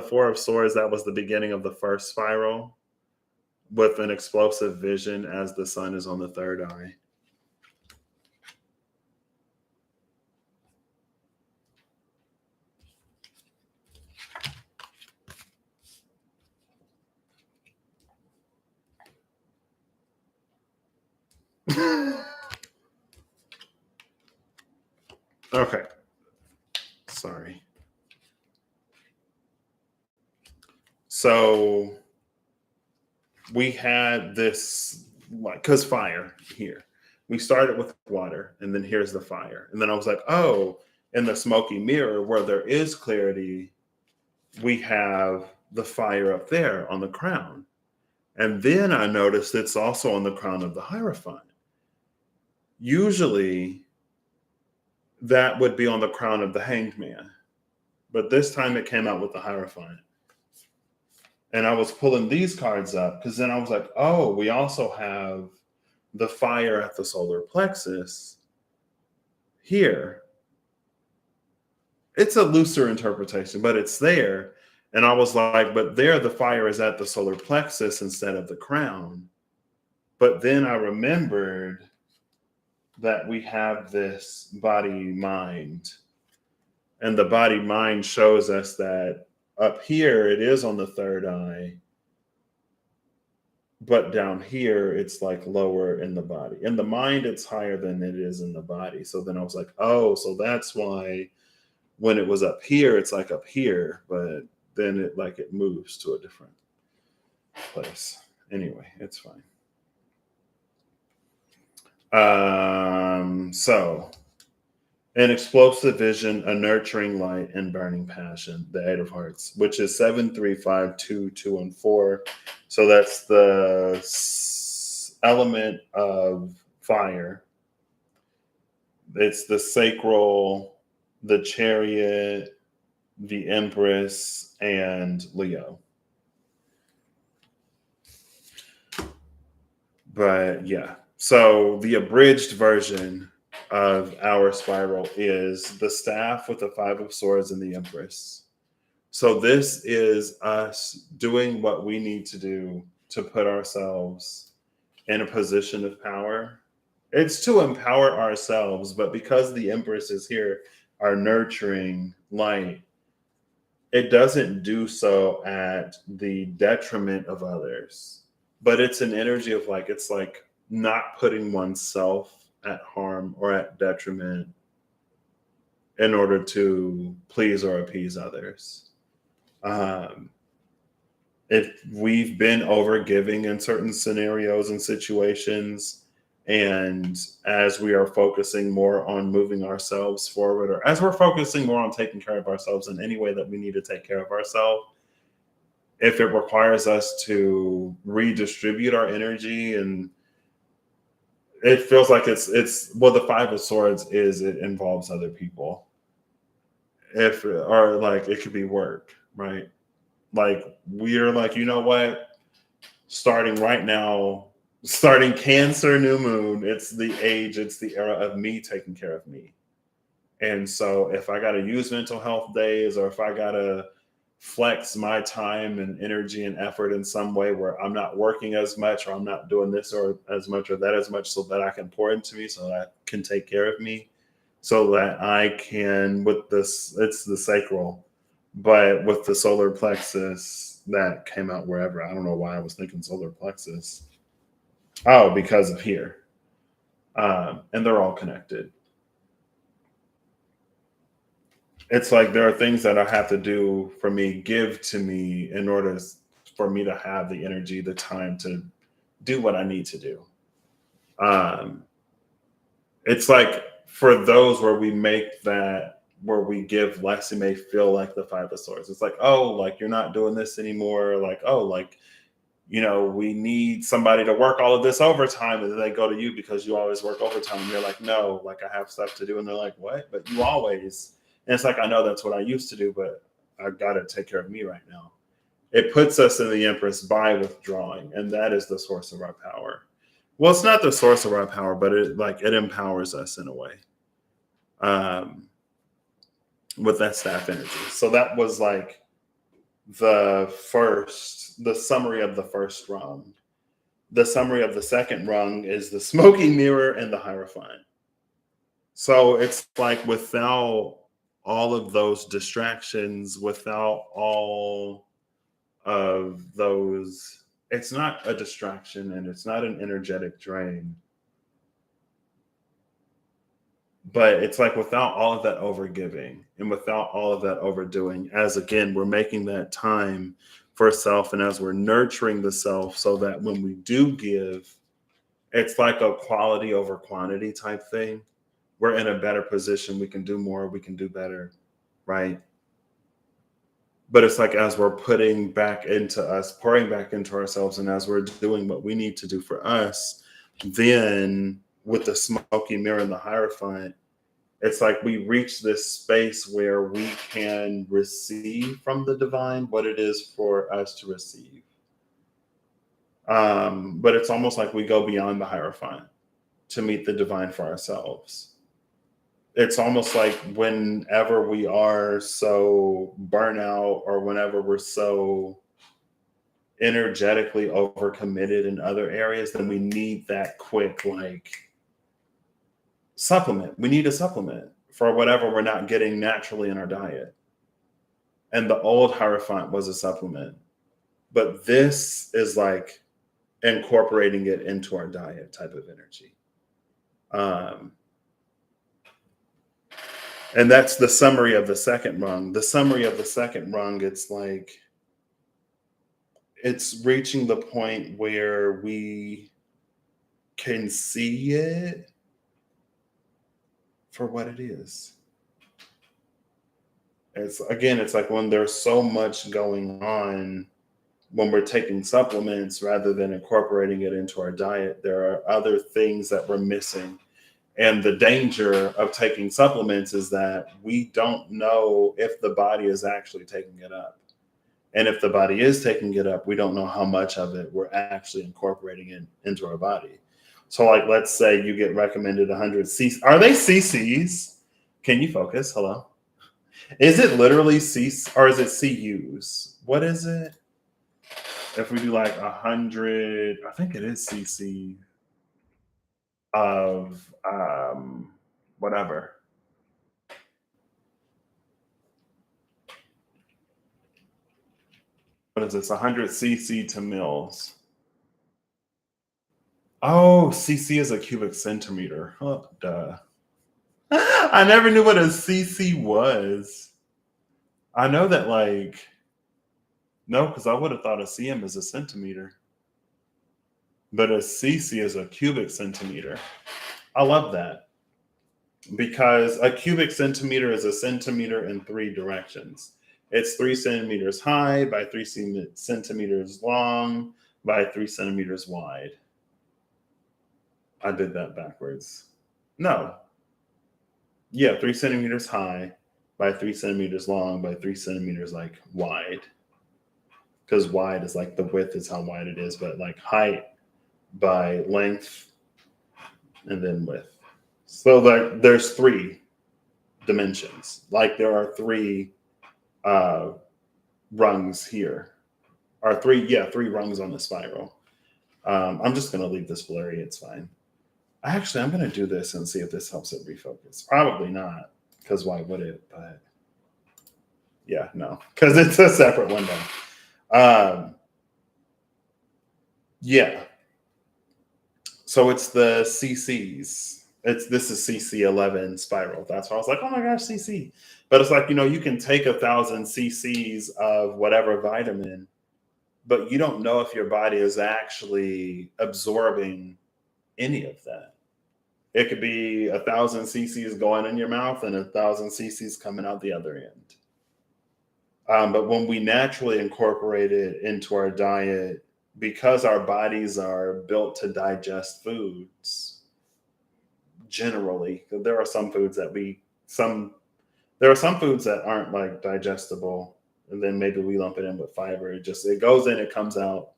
Speaker 1: Four of Swords. That was the beginning of the first spiral with an explosive vision as the sun is on the third eye. Okay. Sorry. So we had this, like, because fire here. We started with water, and then here's the fire. And then I was like, oh, in the smoky mirror where there is clarity, we have the fire up there on the crown. And then I noticed it's also on the crown of the Hierophant. Usually that would be on the crown of the Hanged Man. But this time it came out with the Hierophant. And I was pulling these cards up because then I was like, oh, we also have the fire at the solar plexus here. It's a looser interpretation, but it's there. And I was like, but there the fire is at the solar plexus instead of the crown. But then I remembered that we have this body mind. And the body mind shows us that up here it is on the third eye. But down here, it's like lower in the body. In the mind, it's higher than it is in the body. So then I was like, oh, so that's why when it was up here, it's like up here, but then it moves to a different place. Anyway, it's fine. So an explosive vision, a nurturing light, and burning passion, the Eight of Hearts, which is 7, 3, 5, 2, 2, and 4. So that's the element of fire. It's the sacral, the chariot, the Empress, and Leo. But yeah, so the abridged version of our spiral is the staff with the Five of Swords and the Empress. So this is us doing what we need to do to put ourselves in a position of power. It's to empower ourselves, but because the Empress is here, our nurturing light, it doesn't do so at the detriment of others. But it's an energy of it's like not putting oneself at harm or at detriment in order to please or appease others. If we've been overgiving in certain scenarios and situations, and as we are focusing more on moving ourselves forward, or as we're focusing more on taking care of ourselves in any way that we need to take care of ourselves, if it requires us to redistribute our energy, and it feels like it's well, the Five of Swords is, it involves other people. It could be work, right? Like we're like, you know what? Starting right now, starting Cancer new moon, it's the age, it's the era of me taking care of me. And so if I got to use mental health days, or if I got to flex my time and energy and effort in some way where I'm not working as much, or I'm not doing this or as much or that as much, so that I can pour into me, so that I can take care of me, so that I can, with this, it's the sacral, but with the solar plexus that came out wherever. I don't know why I was thinking solar plexus. Oh, because of here. And they're all connected. It's like there are things that I have to do for me, give to me in order for me to have the energy, the time to do what I need to do. Um, it's like for those where we make that, where we give less, it may feel like the five of swords. It's like, oh, like you're not doing this anymore. Like, oh, like, we need somebody to work all of this overtime. And then they go to you because you always work overtime. And you're like, no, like I have stuff to do. And they're like, what? But you always. And it's like, I know that's what I used to do, but I've got to take care of me right now. It puts us in the Empress by withdrawing. And that is the source of our power. Well, it's not the source of our power, but it empowers us in a way. With that staff energy. So that was like the summary of the first rung. The summary of the second rung is the smoky mirror and the Hierophant. So it's like without all of those distractions, without all of those, it's not a distraction and it's not an energetic drain. But it's like without all of that overgiving and without all of that overdoing, as again, we're making that time for self and as we're nurturing the self so that when we do give, it's like a quality over quantity type thing. We're in a better position. We can do more. We can do better. Right. But it's like as we're putting back into us, pouring back into ourselves, and as we're doing what we need to do for us, then with the smoky mirror and the Hierophant, it's like we reach this space where we can receive from the divine what it is for us to receive. But it's almost like we go beyond the Hierophant to meet the divine for ourselves. It's almost like whenever we are so burnout or whenever we're so energetically overcommitted in other areas, then we need that quick, like, supplement. We need a supplement for whatever we're not getting naturally in our diet. And the old Hierophant was a supplement. But this is like incorporating it into our diet type of energy. And that's the summary of the second rung. The summary of the second rung, it's like, it's reaching the point where we can see it for what it is. It's like when there's so much going on, when we're taking supplements rather than incorporating it into our diet, there are other things that we're missing. And the danger of taking supplements is that we don't know if the body is actually taking it up. And if the body is taking it up, we don't know how much of it we're actually incorporating into our body. So like, let's say you get recommended 100 cc. Are they cc's? Can you focus? Hello? Is it literally cc or is it cus? What is it? If we do like 100, I think it is cc of whatever. What is this? 100 cc to mils. Oh, cc is a cubic centimeter. Oh, duh. I never knew what a cc was. I know that, like, no, because I would have thought a cm is a centimeter. But a cc is a cubic centimeter. I love that. Because a cubic centimeter is a centimeter in 3 directions. It's 3 centimeters high by 3 centimeters long by 3 centimeters wide. I did that backwards. No. Yeah, 3 centimeters high by 3 centimeters long by 3 centimeters like wide. Because wide is like the width is how wide it is, but like height by length and then width. So like there's 3 dimensions. Like there are 3 rungs here. Or 3 rungs on the spiral. I'm just gonna leave this blurry, it's fine. Actually, I'm gonna do this and see if this helps it refocus. Probably not, because why would it? But yeah, no, because it's a separate window. Yeah. So it's the CCs. This is CC11 spiral. That's why I was like, oh my gosh, CC. But it's like, you can take 1,000 cc's of whatever vitamin, but you don't know if your body is actually absorbing any of that. It could be 1,000 cc's going in your mouth and 1,000 cc's coming out the other end. But when we naturally incorporate it into our diet, because our bodies are built to digest foods, generally, there are some foods there are some foods that aren't like digestible, and then maybe we lump it in with fiber. It goes in, it comes out,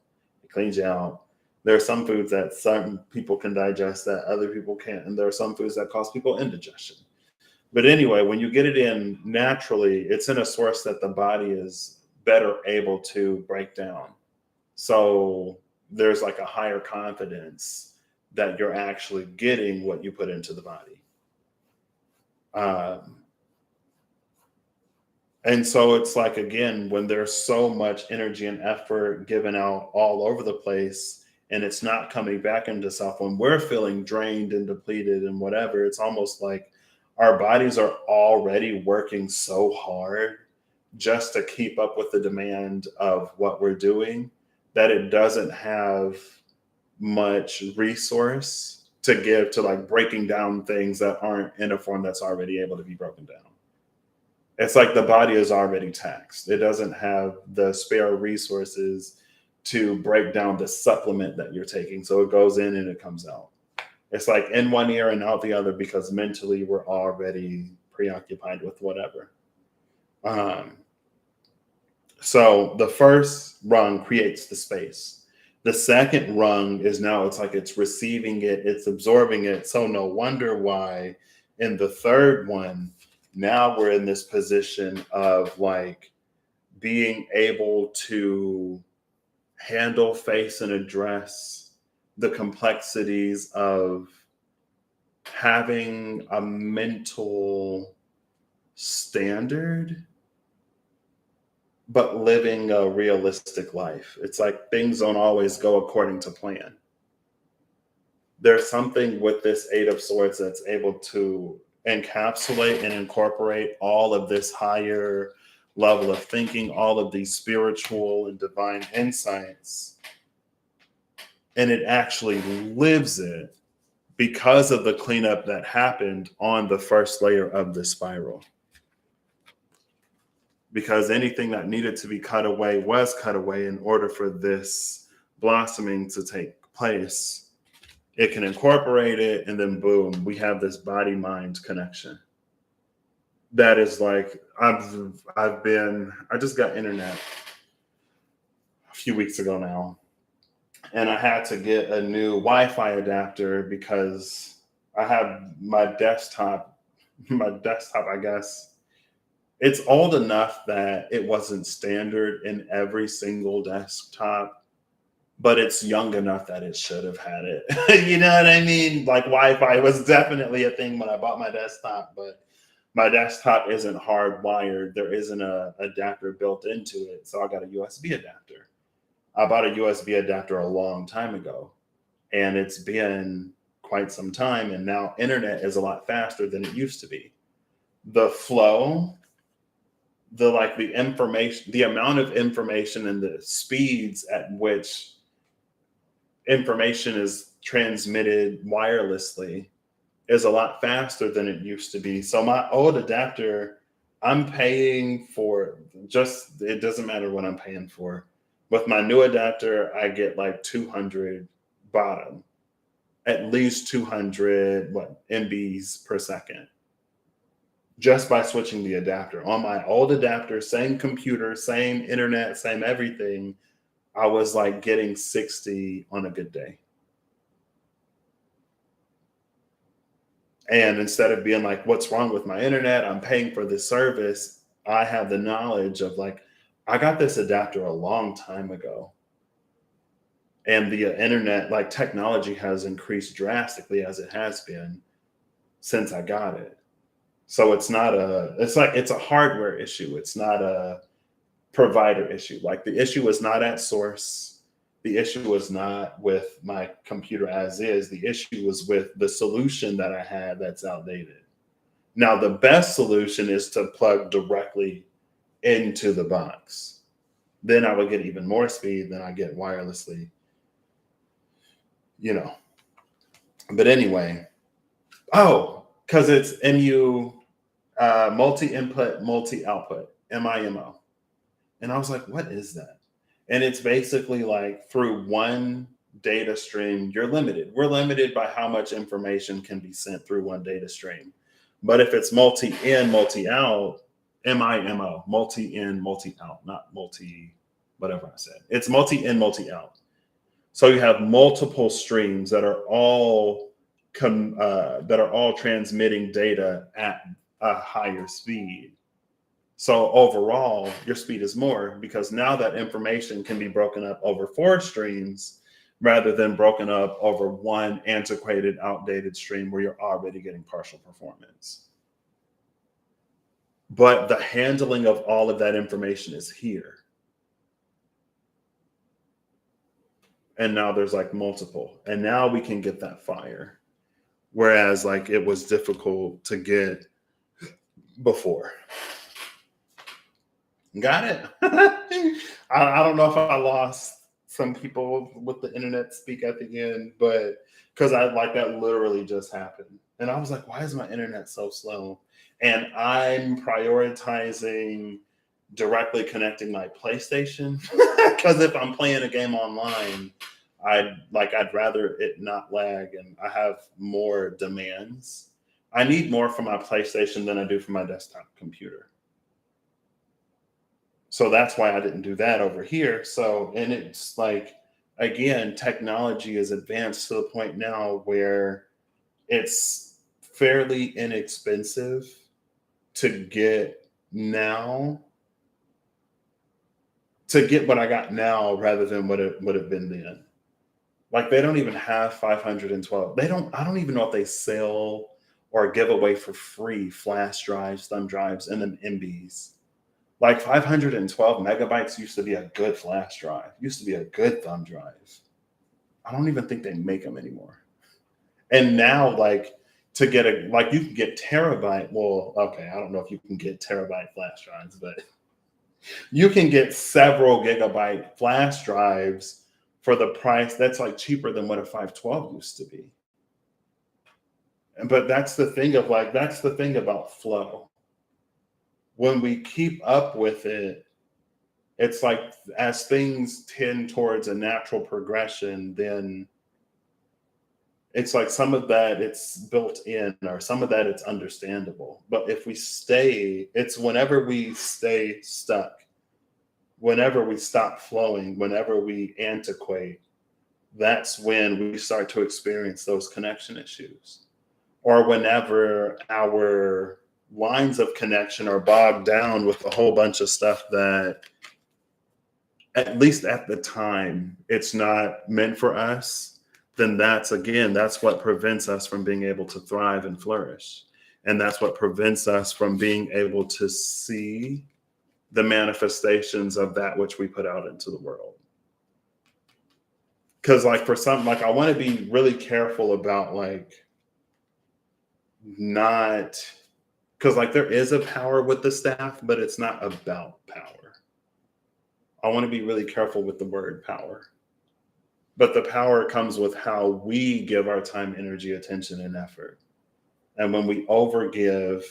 Speaker 1: it cleans you out. There are some foods that some people can digest that other people can't, and there are some foods that cause people indigestion. But anyway, when you get it in naturally, it's in a source that the body is better able to break down. So there's like a higher confidence that you're actually getting what you put into the body. And so it's like, again, when there's so much energy and effort given out all over the place and it's not coming back into self, when we're feeling drained and depleted and whatever, it's almost like our bodies are already working so hard just to keep up with the demand of what we're doing that it doesn't have much resource to give to like breaking down things that aren't in a form that's already able to be broken down. It's like the body is already taxed. It doesn't have the spare resources to break down the supplement that you're taking. So it goes in and it comes out. It's like in one ear and out the other because mentally we're already preoccupied with whatever. So the first rung creates the space. The second rung is now it's like it's receiving it, it's absorbing it. So no wonder why in the third one, now we're in this position of like being able to handle, face, and address the complexities of having a mental standard, but living a realistic life. It's like things don't always go according to plan. There's something with this Eight of Swords that's able to encapsulate and incorporate all of this higher level of thinking, all of these spiritual and divine insights. And it actually lives it because of the cleanup that happened on the first layer of the spiral. Because anything that needed to be cut away was cut away in order for this blossoming to take place. It can incorporate it, and then boom, we have this body-mind connection. That is like, I just got internet a few weeks ago now, and I had to get a new Wi-Fi adapter because I have my desktop, I guess, it's old enough that it wasn't standard in every single desktop, but it's young enough that it should have had it. You know what I mean? Like Wi-Fi was definitely a thing when I bought my desktop, but my desktop isn't hardwired. There isn't a adapter built into it. So I got a USB adapter. I bought a USB adapter a long time ago, and it's been quite some time. And now internet is a lot faster than it used to be. The flow, the information, the amount of information and the speeds at which information is transmitted wirelessly is a lot faster than it used to be. So my old adapter, I'm paying for it doesn't matter what I'm paying for. With my new adapter, I get like 200 bottom, at least 200 MBs per second, just by switching the adapter. On my old adapter, same computer, same internet, same everything, I was like getting 60 on a good day. And instead of being like, what's wrong with my internet? I'm paying for this service. I have the knowledge of like, I got this adapter a long time ago. And the internet, like technology has increased drastically as it has been since I got it. So it's a hardware issue. It's not a provider issue. Like the issue is not at source. The issue was not with my computer as is. The issue was with the solution that I had that's outdated. Now, the best solution is to plug directly into the box. Then I would get even more speed than I get wirelessly, you know. But anyway, because it's MU, multi-input, multi-output, MIMO. And I was like, what is that? And it's basically like through one data stream, you're limited. We're limited by how much information can be sent through one data stream. But if it's multi-in, multi-out, MIMO, multi-in, multi-out, not multi, whatever I said. It's multi-in, multi-out. So you have multiple streams that are all transmitting data at a higher speed. So overall, your speed is more because now that information can be broken up over 4 streams rather than broken up over one antiquated, outdated stream where you're already getting partial performance. But the handling of all of that information is here. And now there's like multiple. And now we can get that fire. Whereas like it was difficult to get before. Got it. I don't know if I lost some people with the internet speak at the end, but because I like that literally just happened. And I was like, why is my internet so slow? And I'm prioritizing directly connecting my PlayStation because if I'm playing a game online, I'd rather it not lag, and I have more demands. I need more from my PlayStation than I do from my desktop computer. So that's why I didn't do that over here. So, and it's like, again, technology is advanced to the point now where it's fairly inexpensive to get what I got now rather than what it would have been then. Like they don't even have 512. I don't even know if they sell or give away for free flash drives, thumb drives, and then MBs. Like 512 megabytes used to be a good flash drive, used to be a good thumb drive. I don't even think they make them anymore. And now, like, to get you can get terabyte. Well, okay, I don't know if you can get terabyte flash drives, but you can get several gigabyte flash drives for the price that's like cheaper than what a 512 used to be. But that's the thing about flow. When we keep up with it, it's like as things tend towards a natural progression, then it's like some of that it's built in or some of that it's understandable. But if we it's whenever we stay stuck, whenever we stop flowing, whenever we antiquate, that's when we start to experience those connection issues. Or whenever our lines of connection are bogged down with a whole bunch of stuff that, at least at the time, it's not meant for us, then that's what prevents us from being able to thrive and flourish. And that's what prevents us from being able to see the manifestations of that which we put out into the world. Because like for some, like I want to be really careful about like not, because like there is a power with the staff, but it's not about power. I want to be really careful with the word power. But the power comes with how we give our time, energy, attention, and effort. And when we overgive,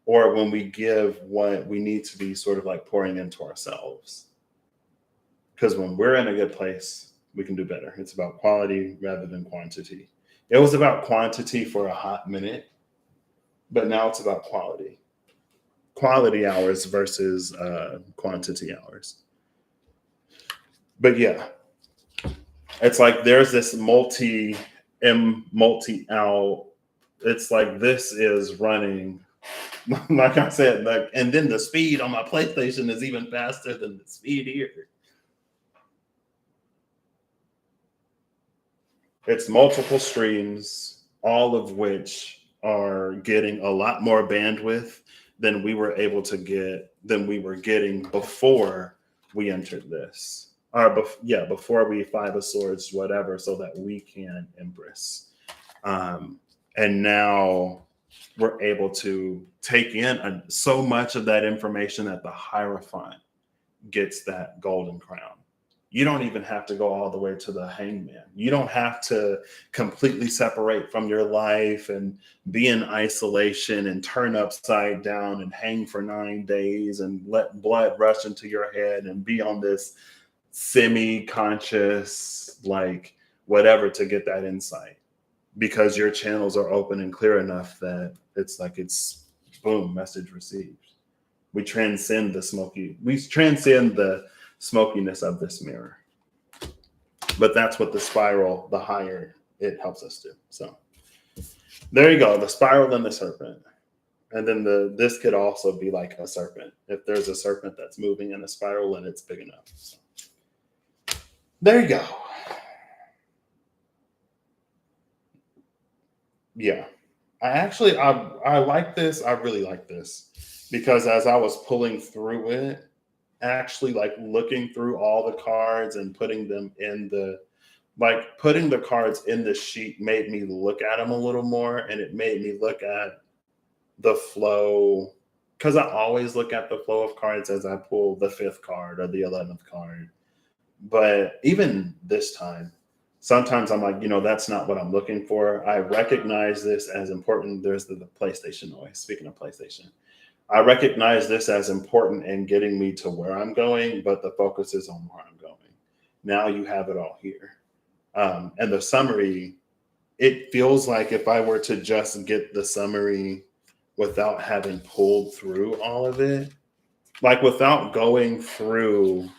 Speaker 1: or when we give what we need to be sort of like pouring into ourselves. Because when we're in a good place, we can do better. It's about quality rather than quantity. It was about quantity for a hot minute, but now it's about quality. Quality hours versus quantity hours. But yeah, it's like there's this multi-out. It's like this is running, like I said, like, and then the speed on my PlayStation is even faster than the speed here. It's multiple streams, all of which are getting a lot more bandwidth than we were getting before we entered this. or before we Five of Swords, whatever, so that we can embrace. And now we're able to take in so much of that information that the Hierophant gets that golden crown. You don't even have to go all the way to the hangman. You don't have to completely separate from your life and be in isolation and turn upside down and hang for 9 days and let blood rush into your head and be on this semi-conscious, like whatever, to get that insight, because your channels are open and clear enough that it's boom, message received. We transcend the smokiness of this mirror. But that's what the spiral, the higher it helps us do. So there you go, the spiral and the serpent. And then this could also be like a serpent. If there's a serpent that's moving in a spiral and it's big enough. So there you go. Yeah. I like this. I really like this, because as I was pulling through it, actually like looking through all the cards and putting them in putting the cards in the sheet made me look at them a little more, and it made me look at the flow, because I always look at the flow of cards as I pull the 5th card or the 11th card. But even this time, sometimes I'm like, that's not what I'm looking for. I recognize this as important. There's the PlayStation noise. Speaking of PlayStation, I recognize this as important in getting me to where I'm going, but the focus is on where I'm going. Now you have it all here. And the summary, it feels like if I were to just get the summary without having pulled through all of it, like without going through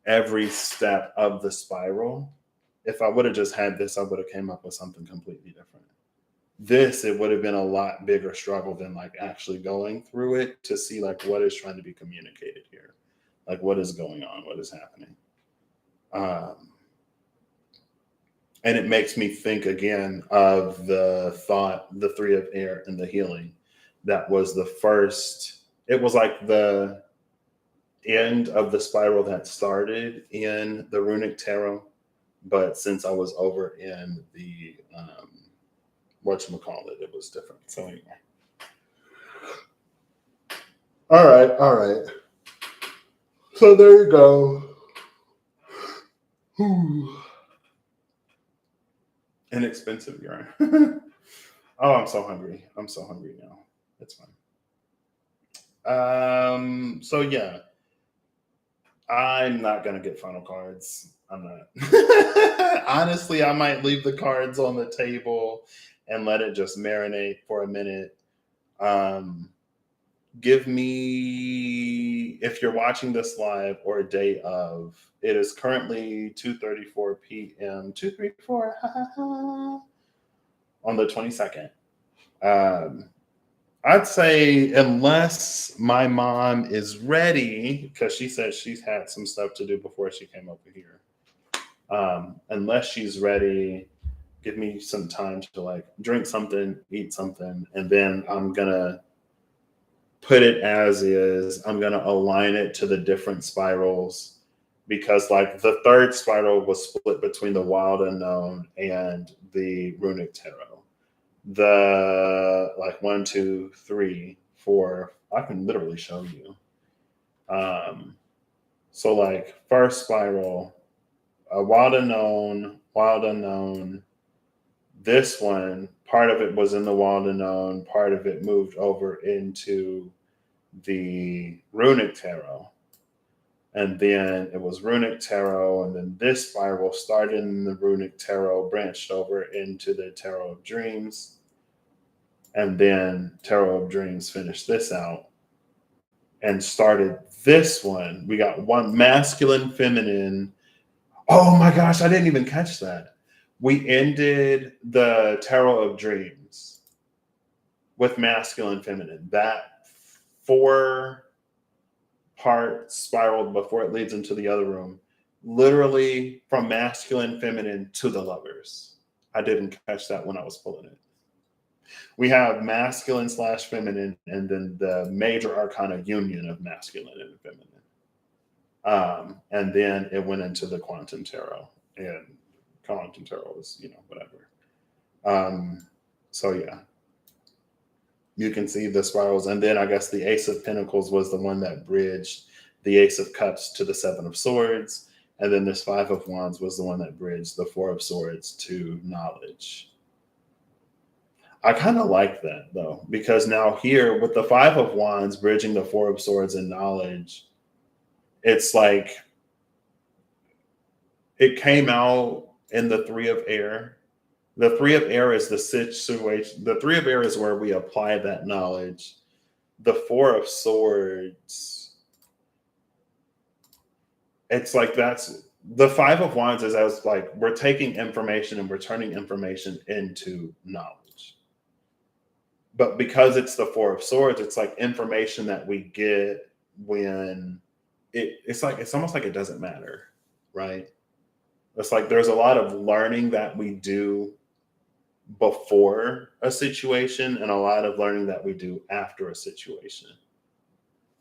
Speaker 1: every step of the spiral, if I would have just had this, I would have came up with something completely different. It would have been a lot bigger struggle than like actually going through it to see like what is trying to be communicated here, like what is going on, what is happening. And it makes me think again of the 3 of air and the healing. That was the first, it was like the end of the spiral that started in the runic tarot. But since I was over in the whatchamacallit, it was different. So anyway. All right. So there you go. Inexpensive urine. Oh, I'm so hungry. I'm so hungry now. It's fine. So yeah. I'm not gonna get final cards. I'm not. Honestly, I might leave the cards on the table and let it just marinate for a minute. Give me, if you're watching this live or a day of, it is currently 2:34 p.m. 2:34 on the 22nd. I'd say unless my mom is ready, because she said she's had some stuff to do before she came over here. Unless she's ready, give me some time to like drink something, eat something, and then I'm gonna put it as is. I'm gonna align it to the different spirals, because like the 3rd spiral was split between the wild unknown and the runic tarot. The like 1, 2, 3, 4. I can literally show you. So like first spiral, a wild unknown. This one, part of it was in the wild unknown, part of it moved over into the runic tarot. And then it was runic tarot, and then this spiral started in the runic tarot, branched over into the tarot of dreams. And then Tarot of Dreams finished this out and started this one. We got one masculine, feminine. Oh my gosh, I didn't even catch that. We ended the Tarot of Dreams with masculine, feminine. That 4-part spiral before it leads into the other room, literally from masculine, feminine to the lovers. I didn't catch that when I was pulling it. We have masculine / feminine, and then the major arcana union of masculine and feminine. And then it went into the quantum tarot, and quantum tarot is, whatever. So yeah, you can see the spirals. And then I guess the Ace of Pentacles was the one that bridged the Ace of Cups to the Seven of Swords. And then this Five of Wands was the one that bridged the Four of Swords to knowledge. I kind of like that though, because now here with the Five of Wands bridging the Four of Swords and knowledge, it's like it came out in the Three of Air. The Three of Air is the situation. The Three of Air is where we apply that knowledge. The Four of Swords, it's like that's the Five of Wands is as like we're taking information and we're turning information into knowledge. But because it's the Four of Swords, it's like information that we get when it's like it's almost like it doesn't matter, right? It's like there's a lot of learning that we do before a situation and a lot of learning that we do after a situation.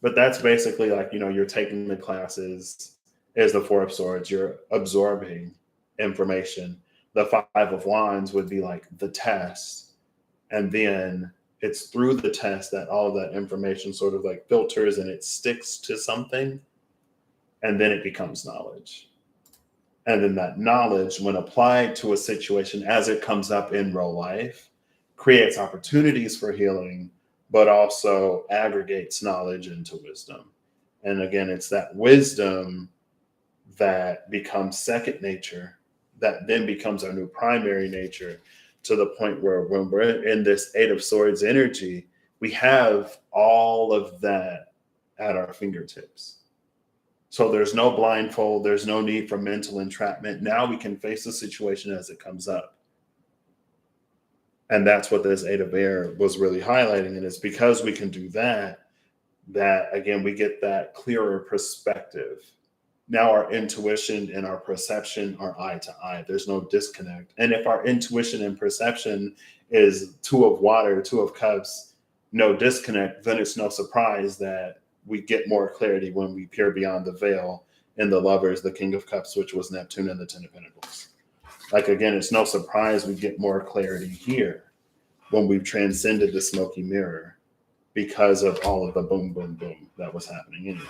Speaker 1: But that's basically like, you're taking the classes is the Four of Swords, you're absorbing information. The Five of Wands would be like the test. And then it's through the test that all of that information sort of like filters and it sticks to something. And then it becomes knowledge. And then that knowledge, when applied to a situation as it comes up in real life, creates opportunities for healing, but also aggregates knowledge into wisdom. And again, it's that wisdom that becomes second nature, that then becomes our new primary nature, to the point where when we're in this Eight of Swords energy, we have all of that at our fingertips. So there's no blindfold. There's no need for mental entrapment. Now we can face the situation as it comes up. And that's what this Eight of Air was really highlighting. And it's because we can do that, that again, we get that clearer perspective. Now our intuition and our perception are eye to eye. There's no disconnect. And if our intuition and perception is Two of Water, Two of Cups, no disconnect, then it's no surprise that we get more clarity when we peer beyond the veil in the Lovers, the King of Cups, which was Neptune, and the Ten of Pentacles. Like, again, it's no surprise we get more clarity here when we've transcended the smoky mirror because of all of the boom, boom, boom that was happening anyway.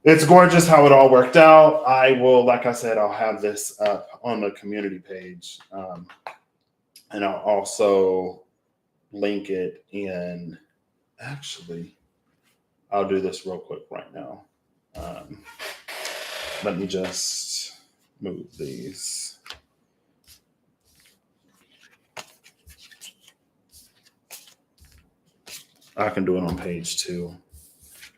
Speaker 1: It's gorgeous how it all worked out. I will, like I said, I'll have this up on the community page. And I'll also link it in, actually, I'll do this real quick right now. Let me just move these. I can do it on page 2.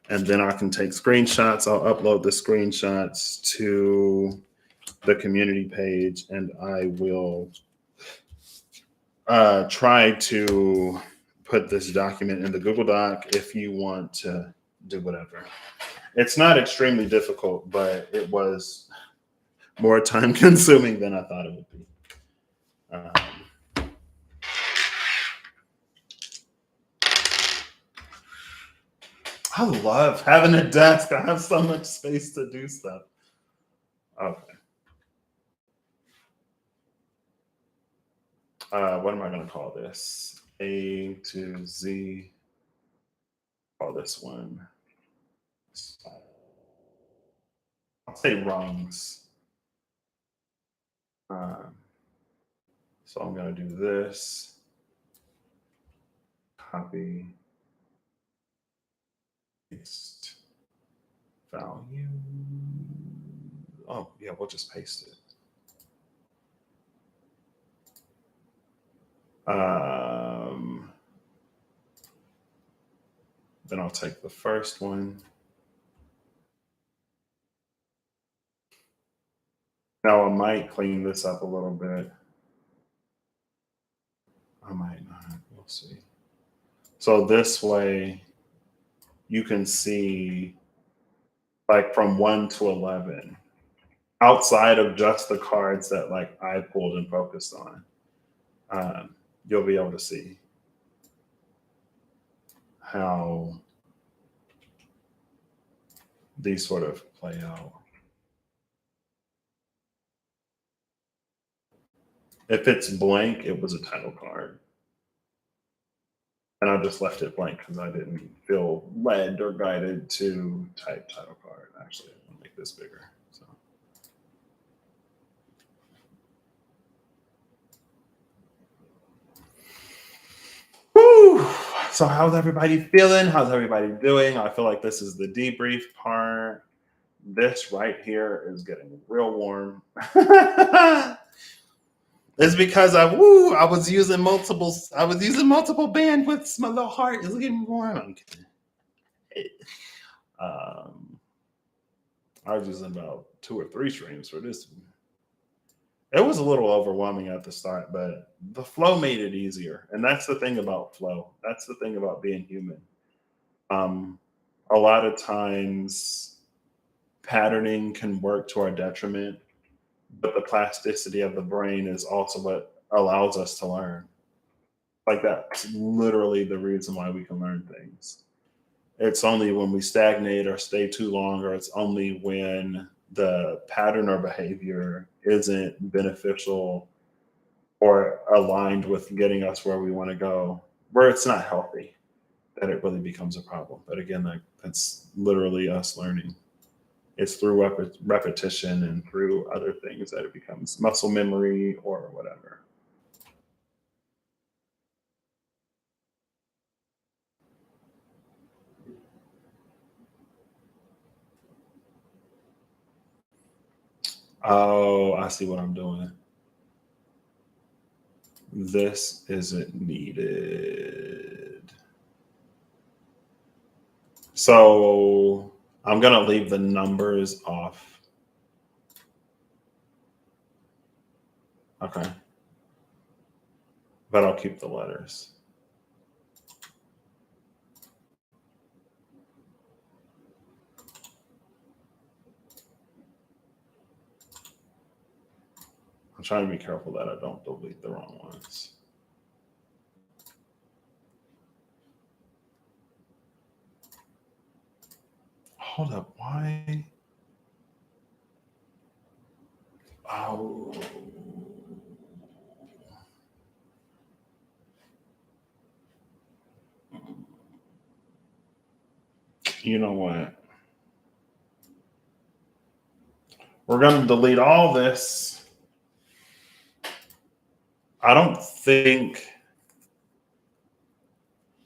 Speaker 1: And then I can take screenshots. I'll upload the screenshots to the community page, and I will try to put this document in the Google Doc if you want to do whatever. It's not extremely difficult, but it was more time consuming than I thought it would be. I love having a desk. I have so much space to do stuff. Okay. What am I going to call this? A to Z. Call this one. I'll say rungs. So I'm going to do this. Copy. Paste. Value. Oh, yeah, we'll just paste it. Then I'll take the first one. Now I might clean this up a little bit. I might not. We'll see. So this way you can see like from 1 to 11 outside of just the cards that like I pulled and focused on. You'll be able to see how these sort of play out. If it's blank, it was a title card. And I just left it blank because I didn't feel led or guided to type title card. Actually, I'm gonna make this bigger. So whew. So how's everybody feeling? How's everybody doing? I feel like this is the debrief part. This right here is getting real warm. It's because I was using multiple bandwidths. My little heart is getting warm. I'm kidding. I was using about 2 or 3 streams for this. It was a little overwhelming at the start, but the flow made it easier. And that's the thing about flow. That's the thing about being human. A lot of times patterning can work to our detriment, but the plasticity of the brain is also what allows us to learn. Like that's literally the reason why we can learn things. It's only when we stagnate or stay too long, or it's only when the pattern or behavior isn't beneficial or aligned with getting us where we want to go, where it's not healthy, that it really becomes a problem. But again, that's literally us learning. It's through repetition and through other things that it becomes muscle memory or whatever. Oh, I see what I'm doing. This isn't needed. So I'm going to leave the numbers off. Okay. But I'll keep the letters. I'm trying to be careful that I don't delete the wrong ones. Hold up, why? Oh. You know what? We're going to delete all this. I don't think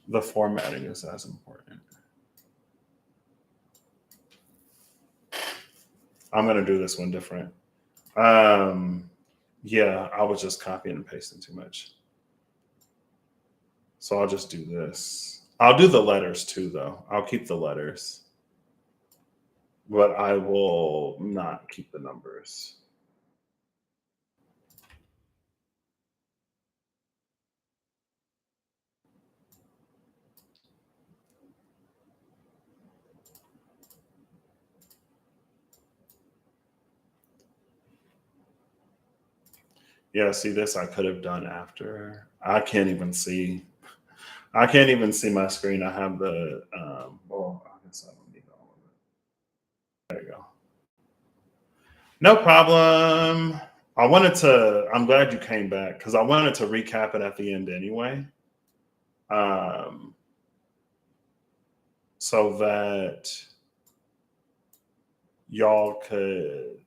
Speaker 1: the formatting is as important. I'm going to do this one different. Yeah, I was just copying and pasting too much. So I'll just do this. I'll do the letters too, though. I'll keep the letters, but I will not keep the numbers. Yeah, see this I could have done after. I can't even see. I can't even see my screen. I have the well, I guess I don't need all of it. There you go. No problem. I'm glad you came back because I wanted to recap it at the end anyway. So that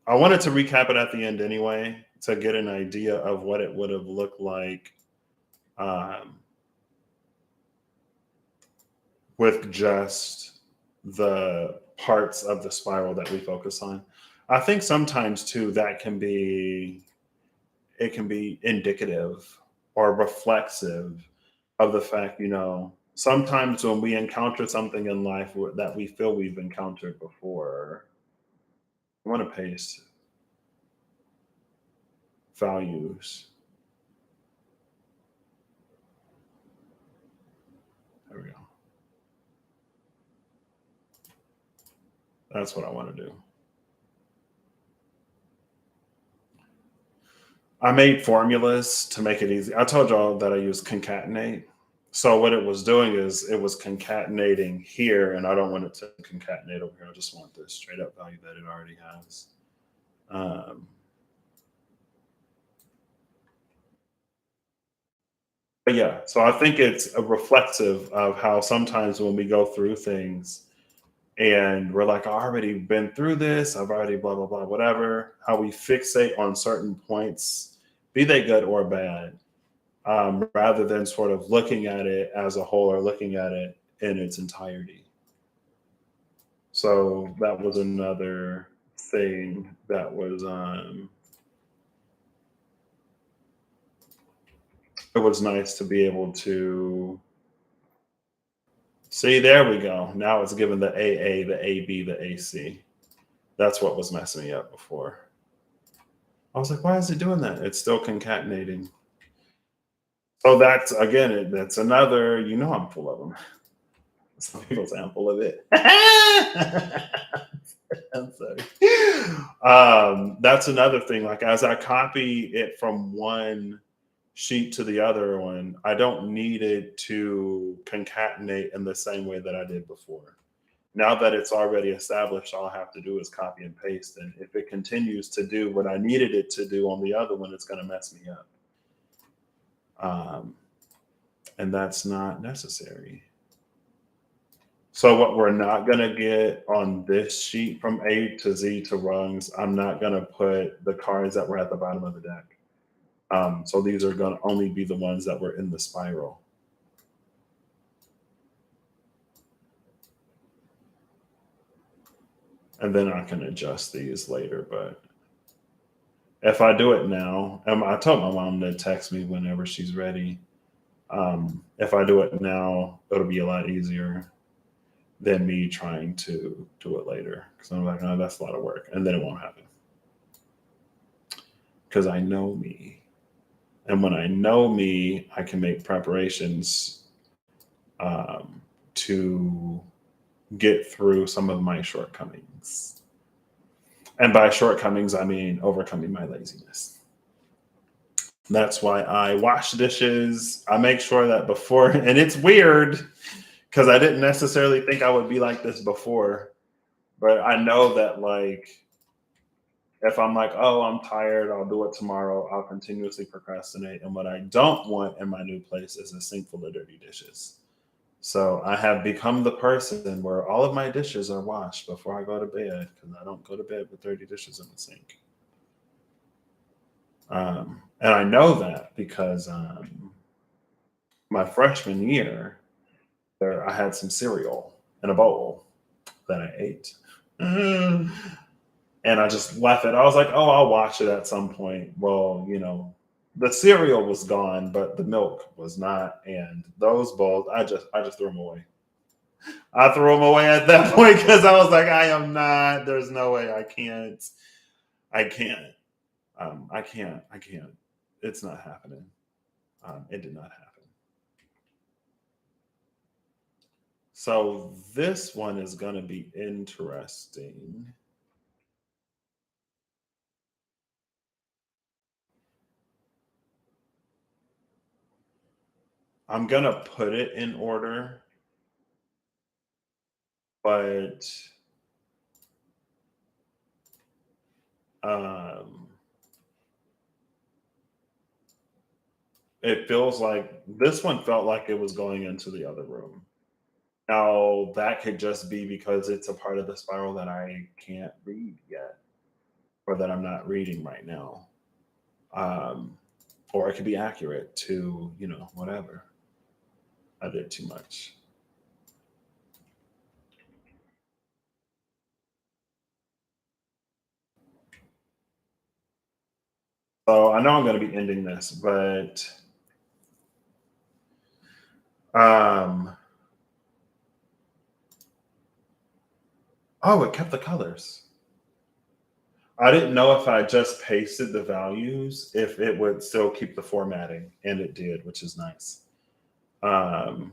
Speaker 1: I wanted to recap it at the end anyway to get an idea of what it would have looked like with just the parts of the spiral that we focus on. I think sometimes too that can be indicative or reflexive of the fact, sometimes when we encounter something in life that we feel we've encountered before, I want to paste values. There we go. That's what I want to do. I made formulas to make it easy. I told y'all that I use concatenate. So what it was doing is it was concatenating here, and I don't want it to concatenate over here. I just want the straight up value that it already has. But yeah, so I think it's a reflexive of how sometimes when we go through things and we're like, I already been through this, I've already blah, blah, blah, whatever, how we fixate on certain points, be they good or bad, rather than sort of looking at it as a whole or looking at it in its entirety. So that was another thing that was it was nice to be able to see. There we go. Now it's given the AA, the AB, the AC. That's what was messing me up before. I was like, why is it doing that? It's still concatenating. So that's again, that's another. I'm full of them. Some people say I'm full of it. I'm sorry. That's another thing. Like as I copy it from one sheet to the other one, I don't need it to concatenate in the same way that I did before. Now that it's already established, all I have to do is copy and paste. And if it continues to do what I needed it to do on the other one, it's going to mess me up. And that's not necessary. So what we're not going to get on this sheet from A to Z to rungs, I'm not going to put the cards that were at the bottom of the deck. So these are going to only be the ones that were in the spiral. And then I can adjust these later. But if I do it now, I told my mom to text me whenever she's ready. If I do it now, it'll be a lot easier than me trying to do it later. Because I'm like, oh, that's a lot of work. And then it won't happen. Because I know me. And when I know me, I can make preparations to get through some of my shortcomings. And by shortcomings, I mean overcoming my laziness. That's why I wash dishes. I make sure that before, and it's weird because I didn't necessarily think I would be like this before, but I know that like if I'm like, oh, I'm tired, I'll do it tomorrow, I'll continuously procrastinate. And what I don't want in my new place is a sink full of dirty dishes. So I have become the person where all of my dishes are washed before I go to bed because I don't go to bed with dirty dishes in the sink. And I know that because my freshman year, I had some cereal in a bowl that I ate. And I just left it. I was like, oh, I'll watch it at some point. Well, the cereal was gone, but the milk was not. And those bowls, I just threw them away. I threw them away at that point because I was like, I am not. There's no way. I can't. I can't. I can't. I can't. It's not happening. It did not happen. So this one is going to be interesting. I'm going to put it in order, but um, it feels like this one felt like it was going into the other room. Now, that could just be because it's a part of the spiral that I can't read yet or that I'm not reading right now. Um, or it could be accurate to, whatever. I did too much. So I know I'm going to be ending this, but um, oh, it kept the colors. I didn't know if I just pasted the values, if it would still keep the formatting, and it did, which is nice. Um,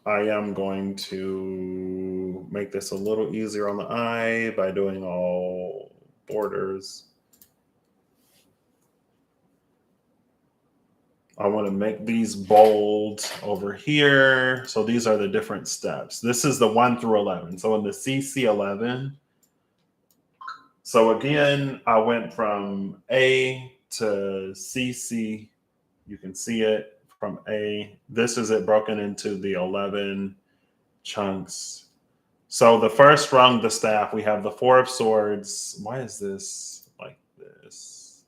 Speaker 1: I am going to make this a little easier on the eye by doing all borders. I want to make these bold over here. So these are the different steps. This is the 1 through 11. So in the CC11, so again, I went from A to CC. You can see it from A. This is it broken into the 11 chunks. So the first rung, the staff, we have the 4 of swords. Why is this like this?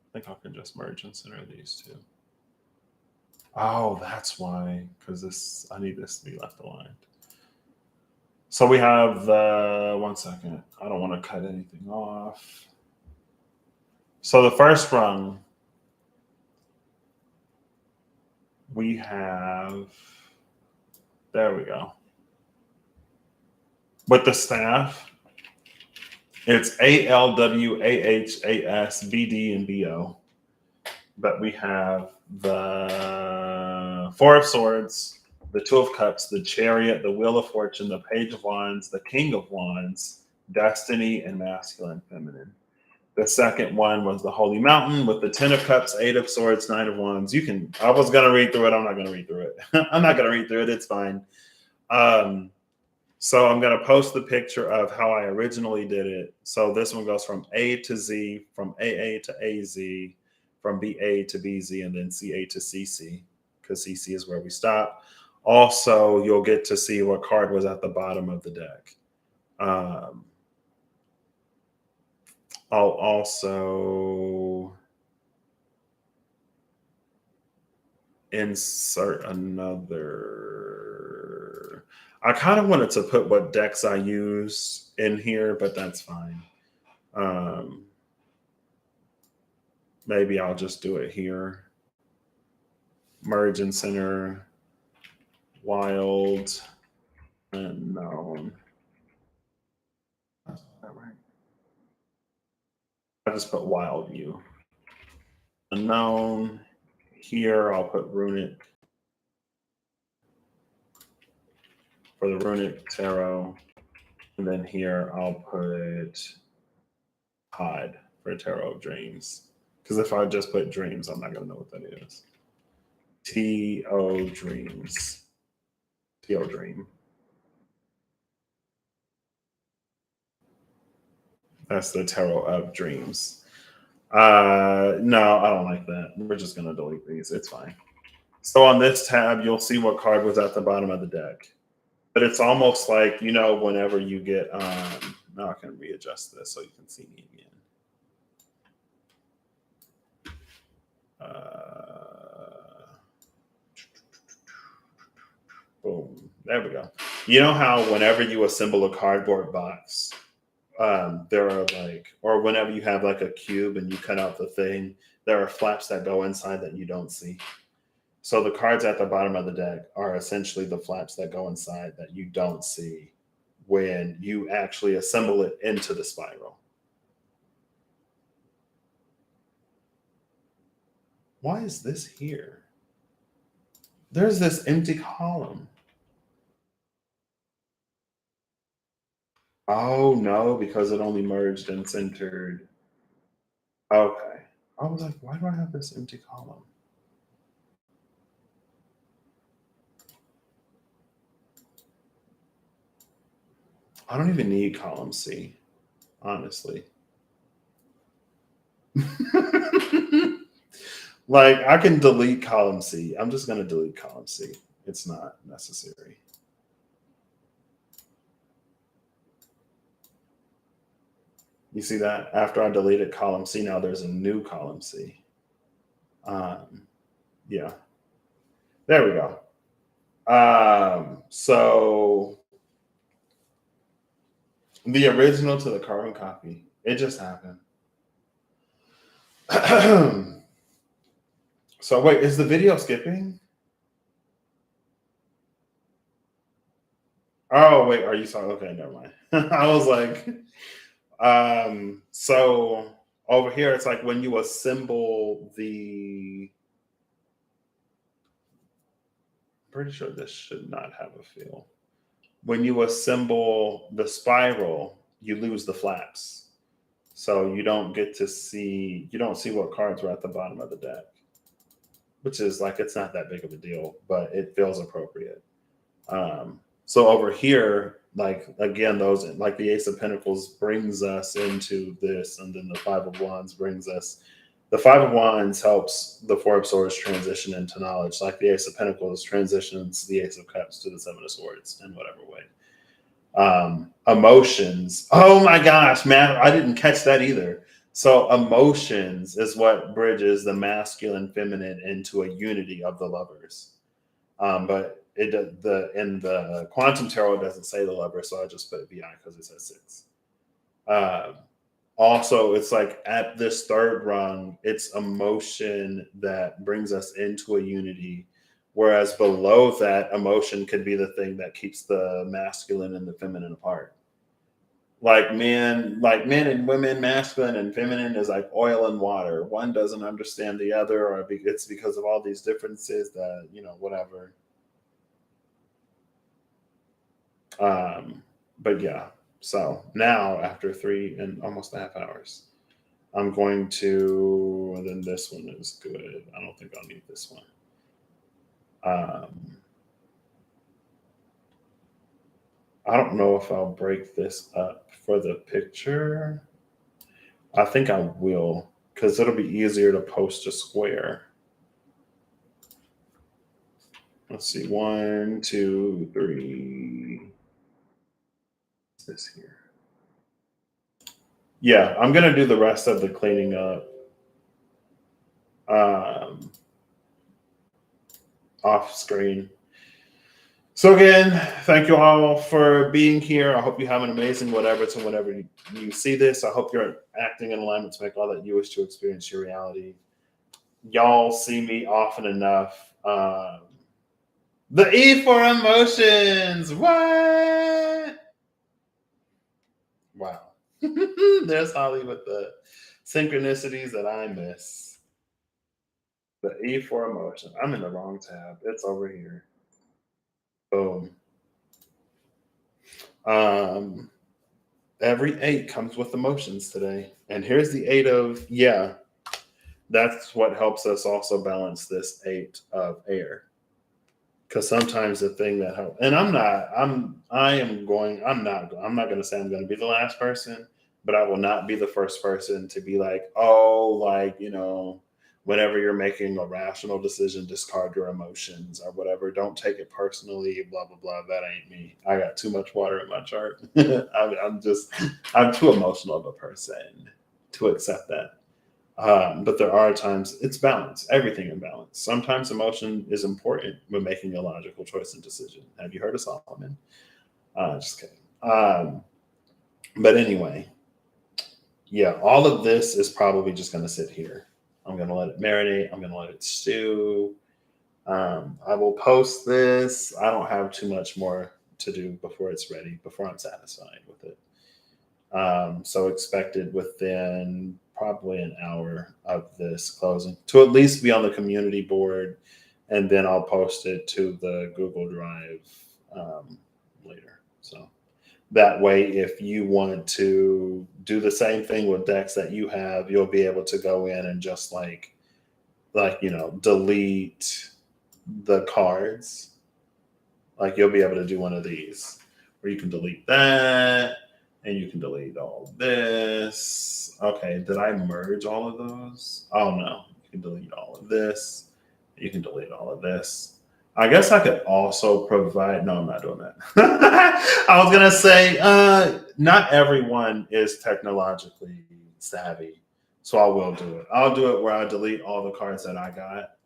Speaker 1: I think I can just merge and center these two. Oh, that's why, because I need this to be left aligned. So we have the, 1 second. I don't want to cut anything off. So the first rung, we have, there we go. With the staff, it's A, L, W, A, H, A, S, B, D, and B, O. But we have the 4 of swords, the 2 of cups, the chariot, the wheel of fortune, the page of wands, the king of wands, destiny, and masculine, feminine. The second one was the holy mountain with the 10 of cups, 8 of swords, 9 of wands. I was going to read through it. I'm not going to read through it. I'm not going to read through it. It's fine. So I'm going to post the picture of how I originally did it. So this one goes from A to Z, from AA to AZ, from BA to BZ, and then CA to CC, because CC is where we stop. Also, you'll get to see what card was at the bottom of the deck. I'll also insert another. I kind of wanted to put what decks I use in here, but that's fine. Maybe I'll just do it here. Merge and center, wild, unknown. Is that right? I just put wild view. Unknown. Here I'll put runic for the runic tarot. And then here I'll put Pod for Tarot of Dreams. Because if I just put dreams, I'm not going to know what that is. T-O Dreams. T-O Dream. That's the Tarot of Dreams. No, I don't like that. We're just going to delete these. It's fine. So on this tab, you'll see what card was at the bottom of the deck. But it's almost like, whenever you get, now I can readjust this so you can see me again. Boom. There we go. You know how whenever you assemble a cardboard box, there are or whenever you have like a cube and you cut out the thing, there are flaps that go inside that you don't see. So the cards at the bottom of the deck are essentially the flaps that go inside that you don't see when you actually assemble it into the spiral. Why is this here? There's this empty column. Oh, no, because it only merged and centered. Okay. I was like, why do I have this empty column? I don't even need column C, honestly. Like, I can delete column C. I'm just going to delete column C. It's not necessary. You see that? After I deleted column C, now there's a new column C. Yeah. There we go. So the original to the carbon copy, it just happened. So wait, is the video skipping? Oh, wait, are you sorry? Okay, never mind. I was like, so over here, it's like when you assemble pretty sure this should not have a feel. When you assemble the spiral, you lose the flaps. So you don't see what cards were at the bottom of the deck, which is like, it's not that big of a deal, but it feels appropriate. So over here, like again, those like the Ace of Pentacles brings us into this, and then the Five of Wands brings us. The Five of Wands helps the Four of Swords transition into knowledge, like the Ace of Pentacles transitions the Ace of Cups to the Seven of Swords in whatever way. Emotions. Oh my gosh, man, I didn't catch that either. So emotions is what bridges the masculine, feminine into a unity of the lovers. But in the quantum tarot, it doesn't say the lover, so I just put VI because it says 6. Also, it's like at this third rung, it's emotion that brings us into a unity. Whereas below that, emotion could be the thing that keeps the masculine and the feminine apart. Like men and women, masculine and feminine is like oil and water. One doesn't understand the other, or it's because of all these differences that, whatever. But yeah, so now after 3 and almost a half hours, I'm going to, and then this one is good. I don't think I'll need this one. I don't know if I'll break this up for the picture. I think I will, because it'll be easier to post a square. Let's see, 1, 2, 3. What's this here? Yeah, I'm going to do the rest of the cleaning up off screen. So again, thank you all for being here. I hope you have an amazing whatever you see this. I hope you're acting in alignment to make all that you wish to experience your reality. Y'all see me often enough. The E for emotions. What? Wow. There's Holly with the synchronicities that I miss. The E for emotion. I'm in the wrong tab. It's over here. Boom. Every 8 comes with emotions today. And here's the 8 of, yeah, that's what helps us also balance this 8 of air. Because sometimes the thing that helps, and I'm not going to say I'm going to be the last person, but I will not be the first person to be like, oh, like, whenever you're making a rational decision, discard your emotions or whatever. Don't take it personally, blah, blah, blah. That ain't me. I got too much water in my chart. I'm too emotional of a person to accept that. But there are times it's balance, everything in balance. Sometimes emotion is important when making a logical choice and decision. Have you heard of Solomon? Just kidding. But anyway, yeah, all of this is probably just going to sit here. I'm going to let it marinate. I'm going to let it stew. I will post this. I don't have too much more to do before it's ready, before I'm satisfied with it. So expected within probably an hour of this closing to at least be on the community board, and then I'll post it to the Google Drive later. So that way, if you want to do the same thing with decks that you have, you'll be able to go in and just delete the cards. Like you'll be able to do one of these where you can delete that and you can delete all of this. Okay, did I merge all of those? Oh no, you can delete all of this. You can delete all of this. I guess I could also provide, no, I'm not doing that. I was going to say, not everyone is technologically savvy. So I will do it. I'll do it where I delete all the cards that I got.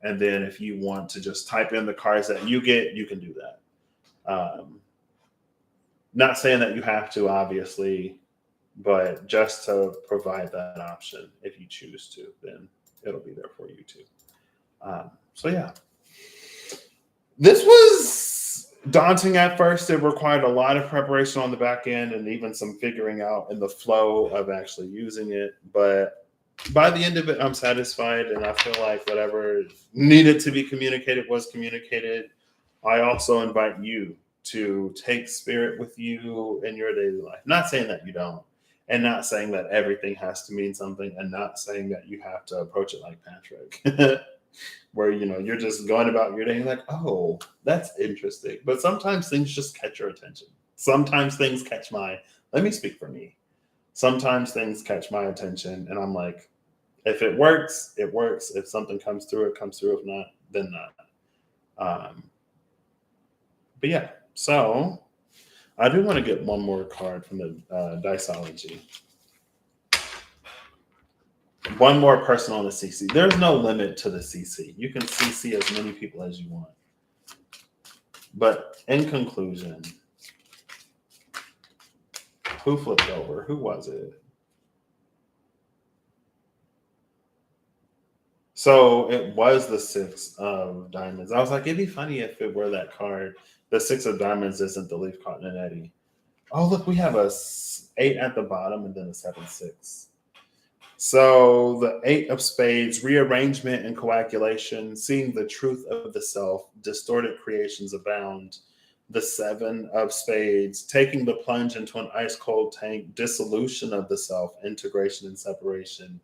Speaker 1: And then if you want to just type in the cards that you get, you can do that. Not saying that you have to, obviously, but just to provide that option. If you choose to, then it'll be there for you too. So yeah. This was daunting at first. It required a lot of preparation on the back end and even some figuring out in the flow of actually using it. But by the end of it, I'm satisfied, and I feel like whatever needed to be communicated was communicated. I also invite you to take spirit with you in your daily life. Not saying that you don't. And not saying that everything has to mean something, and not saying that you have to approach it like Patrick, where you're just going about your day like, oh, that's interesting. But sometimes things just catch your attention. Sometimes things catch my, let me speak for me. Sometimes things catch my attention, and I'm like, if it works, it works. If something comes through, it comes through. If not, then not. But yeah, so I do want to get one more card from the Diceology. One more person on the CC. There's no limit to the CC. You can CC as many people as you want. But in conclusion, who flipped over? Who was it? So it was the 6 of diamonds. I was like, it'd be funny if it were that card. The 6 of diamonds isn't the leaf caught in an eddy. Oh, look, we have a 8 at the bottom and then a 7-6. So the 8 of spades, rearrangement and coagulation, seeing the truth of the self, distorted creations abound. The 7 of spades, taking the plunge into an ice cold tank, dissolution of the self, integration and separation.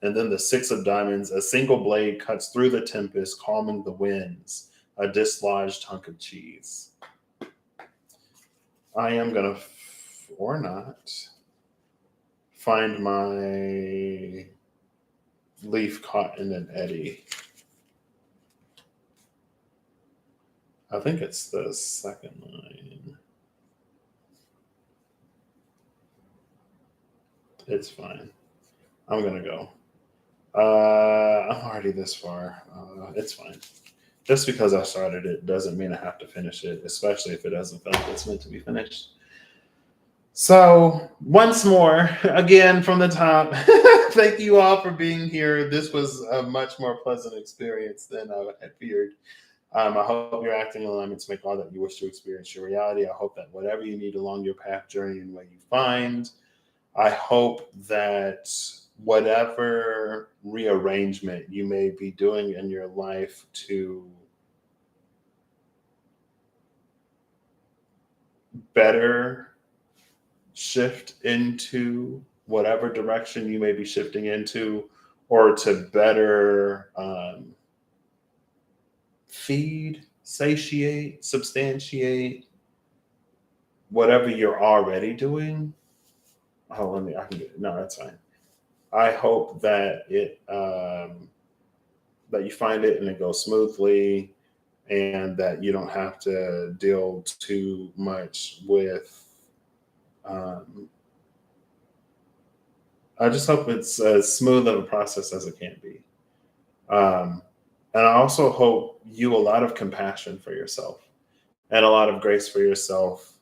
Speaker 1: And then the 6 of diamonds, a single blade cuts through the tempest, calming the winds, a dislodged hunk of cheese. I am going to, or not, find my leaf caught in an eddy. I think it's the second line. It's fine. I'm going to go. I'm already this far. It's fine. Just because I started it doesn't mean I have to finish it, especially if it doesn't feel like it's meant to be finished. So once more, again from the top, thank you all for being here. This was a much more pleasant experience than I had feared. I hope you're acting in alignment to make all that you wish to experience your reality. I hope that whatever you need along your path, journey, and way you find, I hope that whatever rearrangement you may be doing in your life to better shift into whatever direction you may be shifting into, or to better feed, satiate, substantiate whatever you're already doing. Oh, I can get it. No, that's fine. I hope that that you find it and it goes smoothly, and that you don't have to deal too much with. I just hope it's as smooth of a process as it can be. And I also hope you a lot of compassion for yourself and a lot of grace for yourself.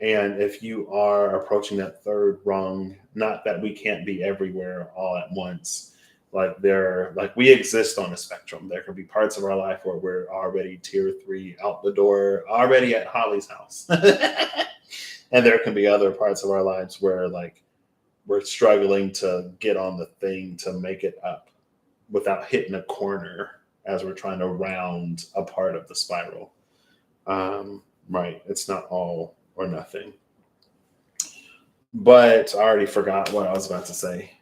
Speaker 1: And if you are approaching that third rung, not that we can't be everywhere all at once. Like we exist on a spectrum. There can be parts of our life where we're already tier 3 out the door, already at Holly's house. And there can be other parts of our lives where we're struggling to get on the thing to make it up without hitting a corner as we're trying to round a part of the spiral. Right. It's not all or nothing. But I already forgot what I was about to say.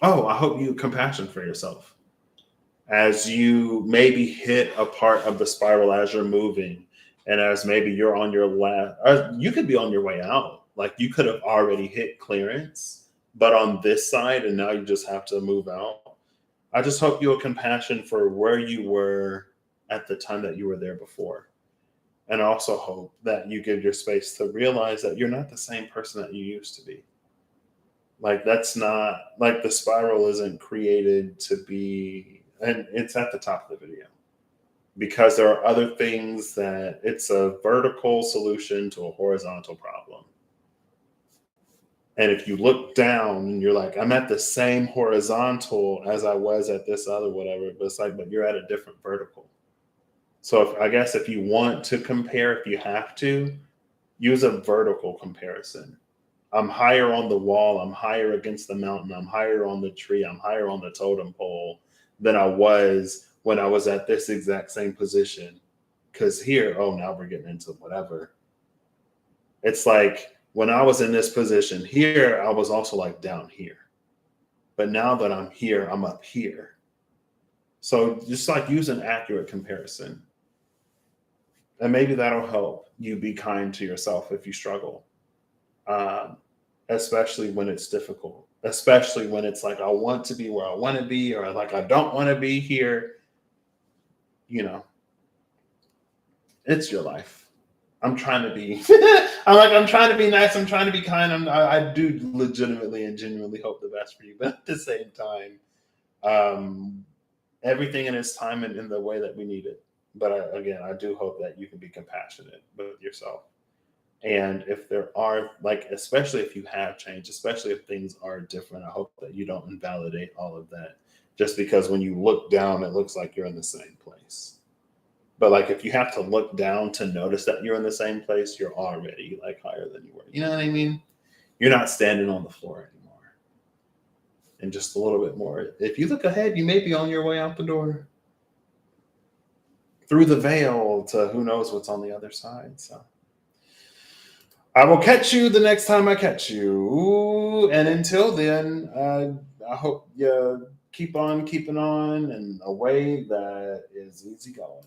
Speaker 1: Oh, I hope you compassion for yourself as you maybe hit a part of the spiral as you're moving, and as maybe you're on your last, you could be on your way out. Like you could have already hit clearance, but on this side, and now you just have to move out. I just hope you have compassion for where you were at the time that you were there before. And I also hope that you give your space to realize that you're not the same person that you used to be. Like that's not, like the spiral isn't created to be, and it's at the top of the video, because there are other things that it's a vertical solution to a horizontal problem. And if you look down and you're like, I'm at the same horizontal as I was at this other whatever, but it's like, but you're at a different vertical. So I guess if you want to compare, if you have to, use a vertical comparison. I'm higher on the wall. I'm higher against the mountain. I'm higher on the tree. I'm higher on the totem pole than I was when I was at this exact same position. Because here, oh, now we're getting into whatever. It's like when I was in this position here, I was also like down here. But now that I'm here, I'm up here. So just like use an accurate comparison. And maybe that'll help you be kind to yourself if you struggle, um, especially when it's difficult, especially when it's like, I want to be where I want to be, or like, I don't want to be here. You know, it's your life. I'm trying to be, I'm trying to be nice. I'm trying to be kind. I do legitimately and genuinely hope the best for you. But at the same time, um, everything in its time and in the way that we need it. But again, I do hope that you can be compassionate with yourself. And if there are, like, especially if you have changed, especially if things are different, I hope that you don't invalidate all of that just because when you look down, it looks like you're in the same place. But like, if you have to look down to notice that you're in the same place, you're already like higher than you were. You know what I mean? You're not standing on the floor anymore. And just a little bit more. If you look ahead, you may be on your way out the door through the veil to who knows what's on the other side. So I will catch you the next time I catch you. And until then, I hope you keep on keeping on in a way that is easy going.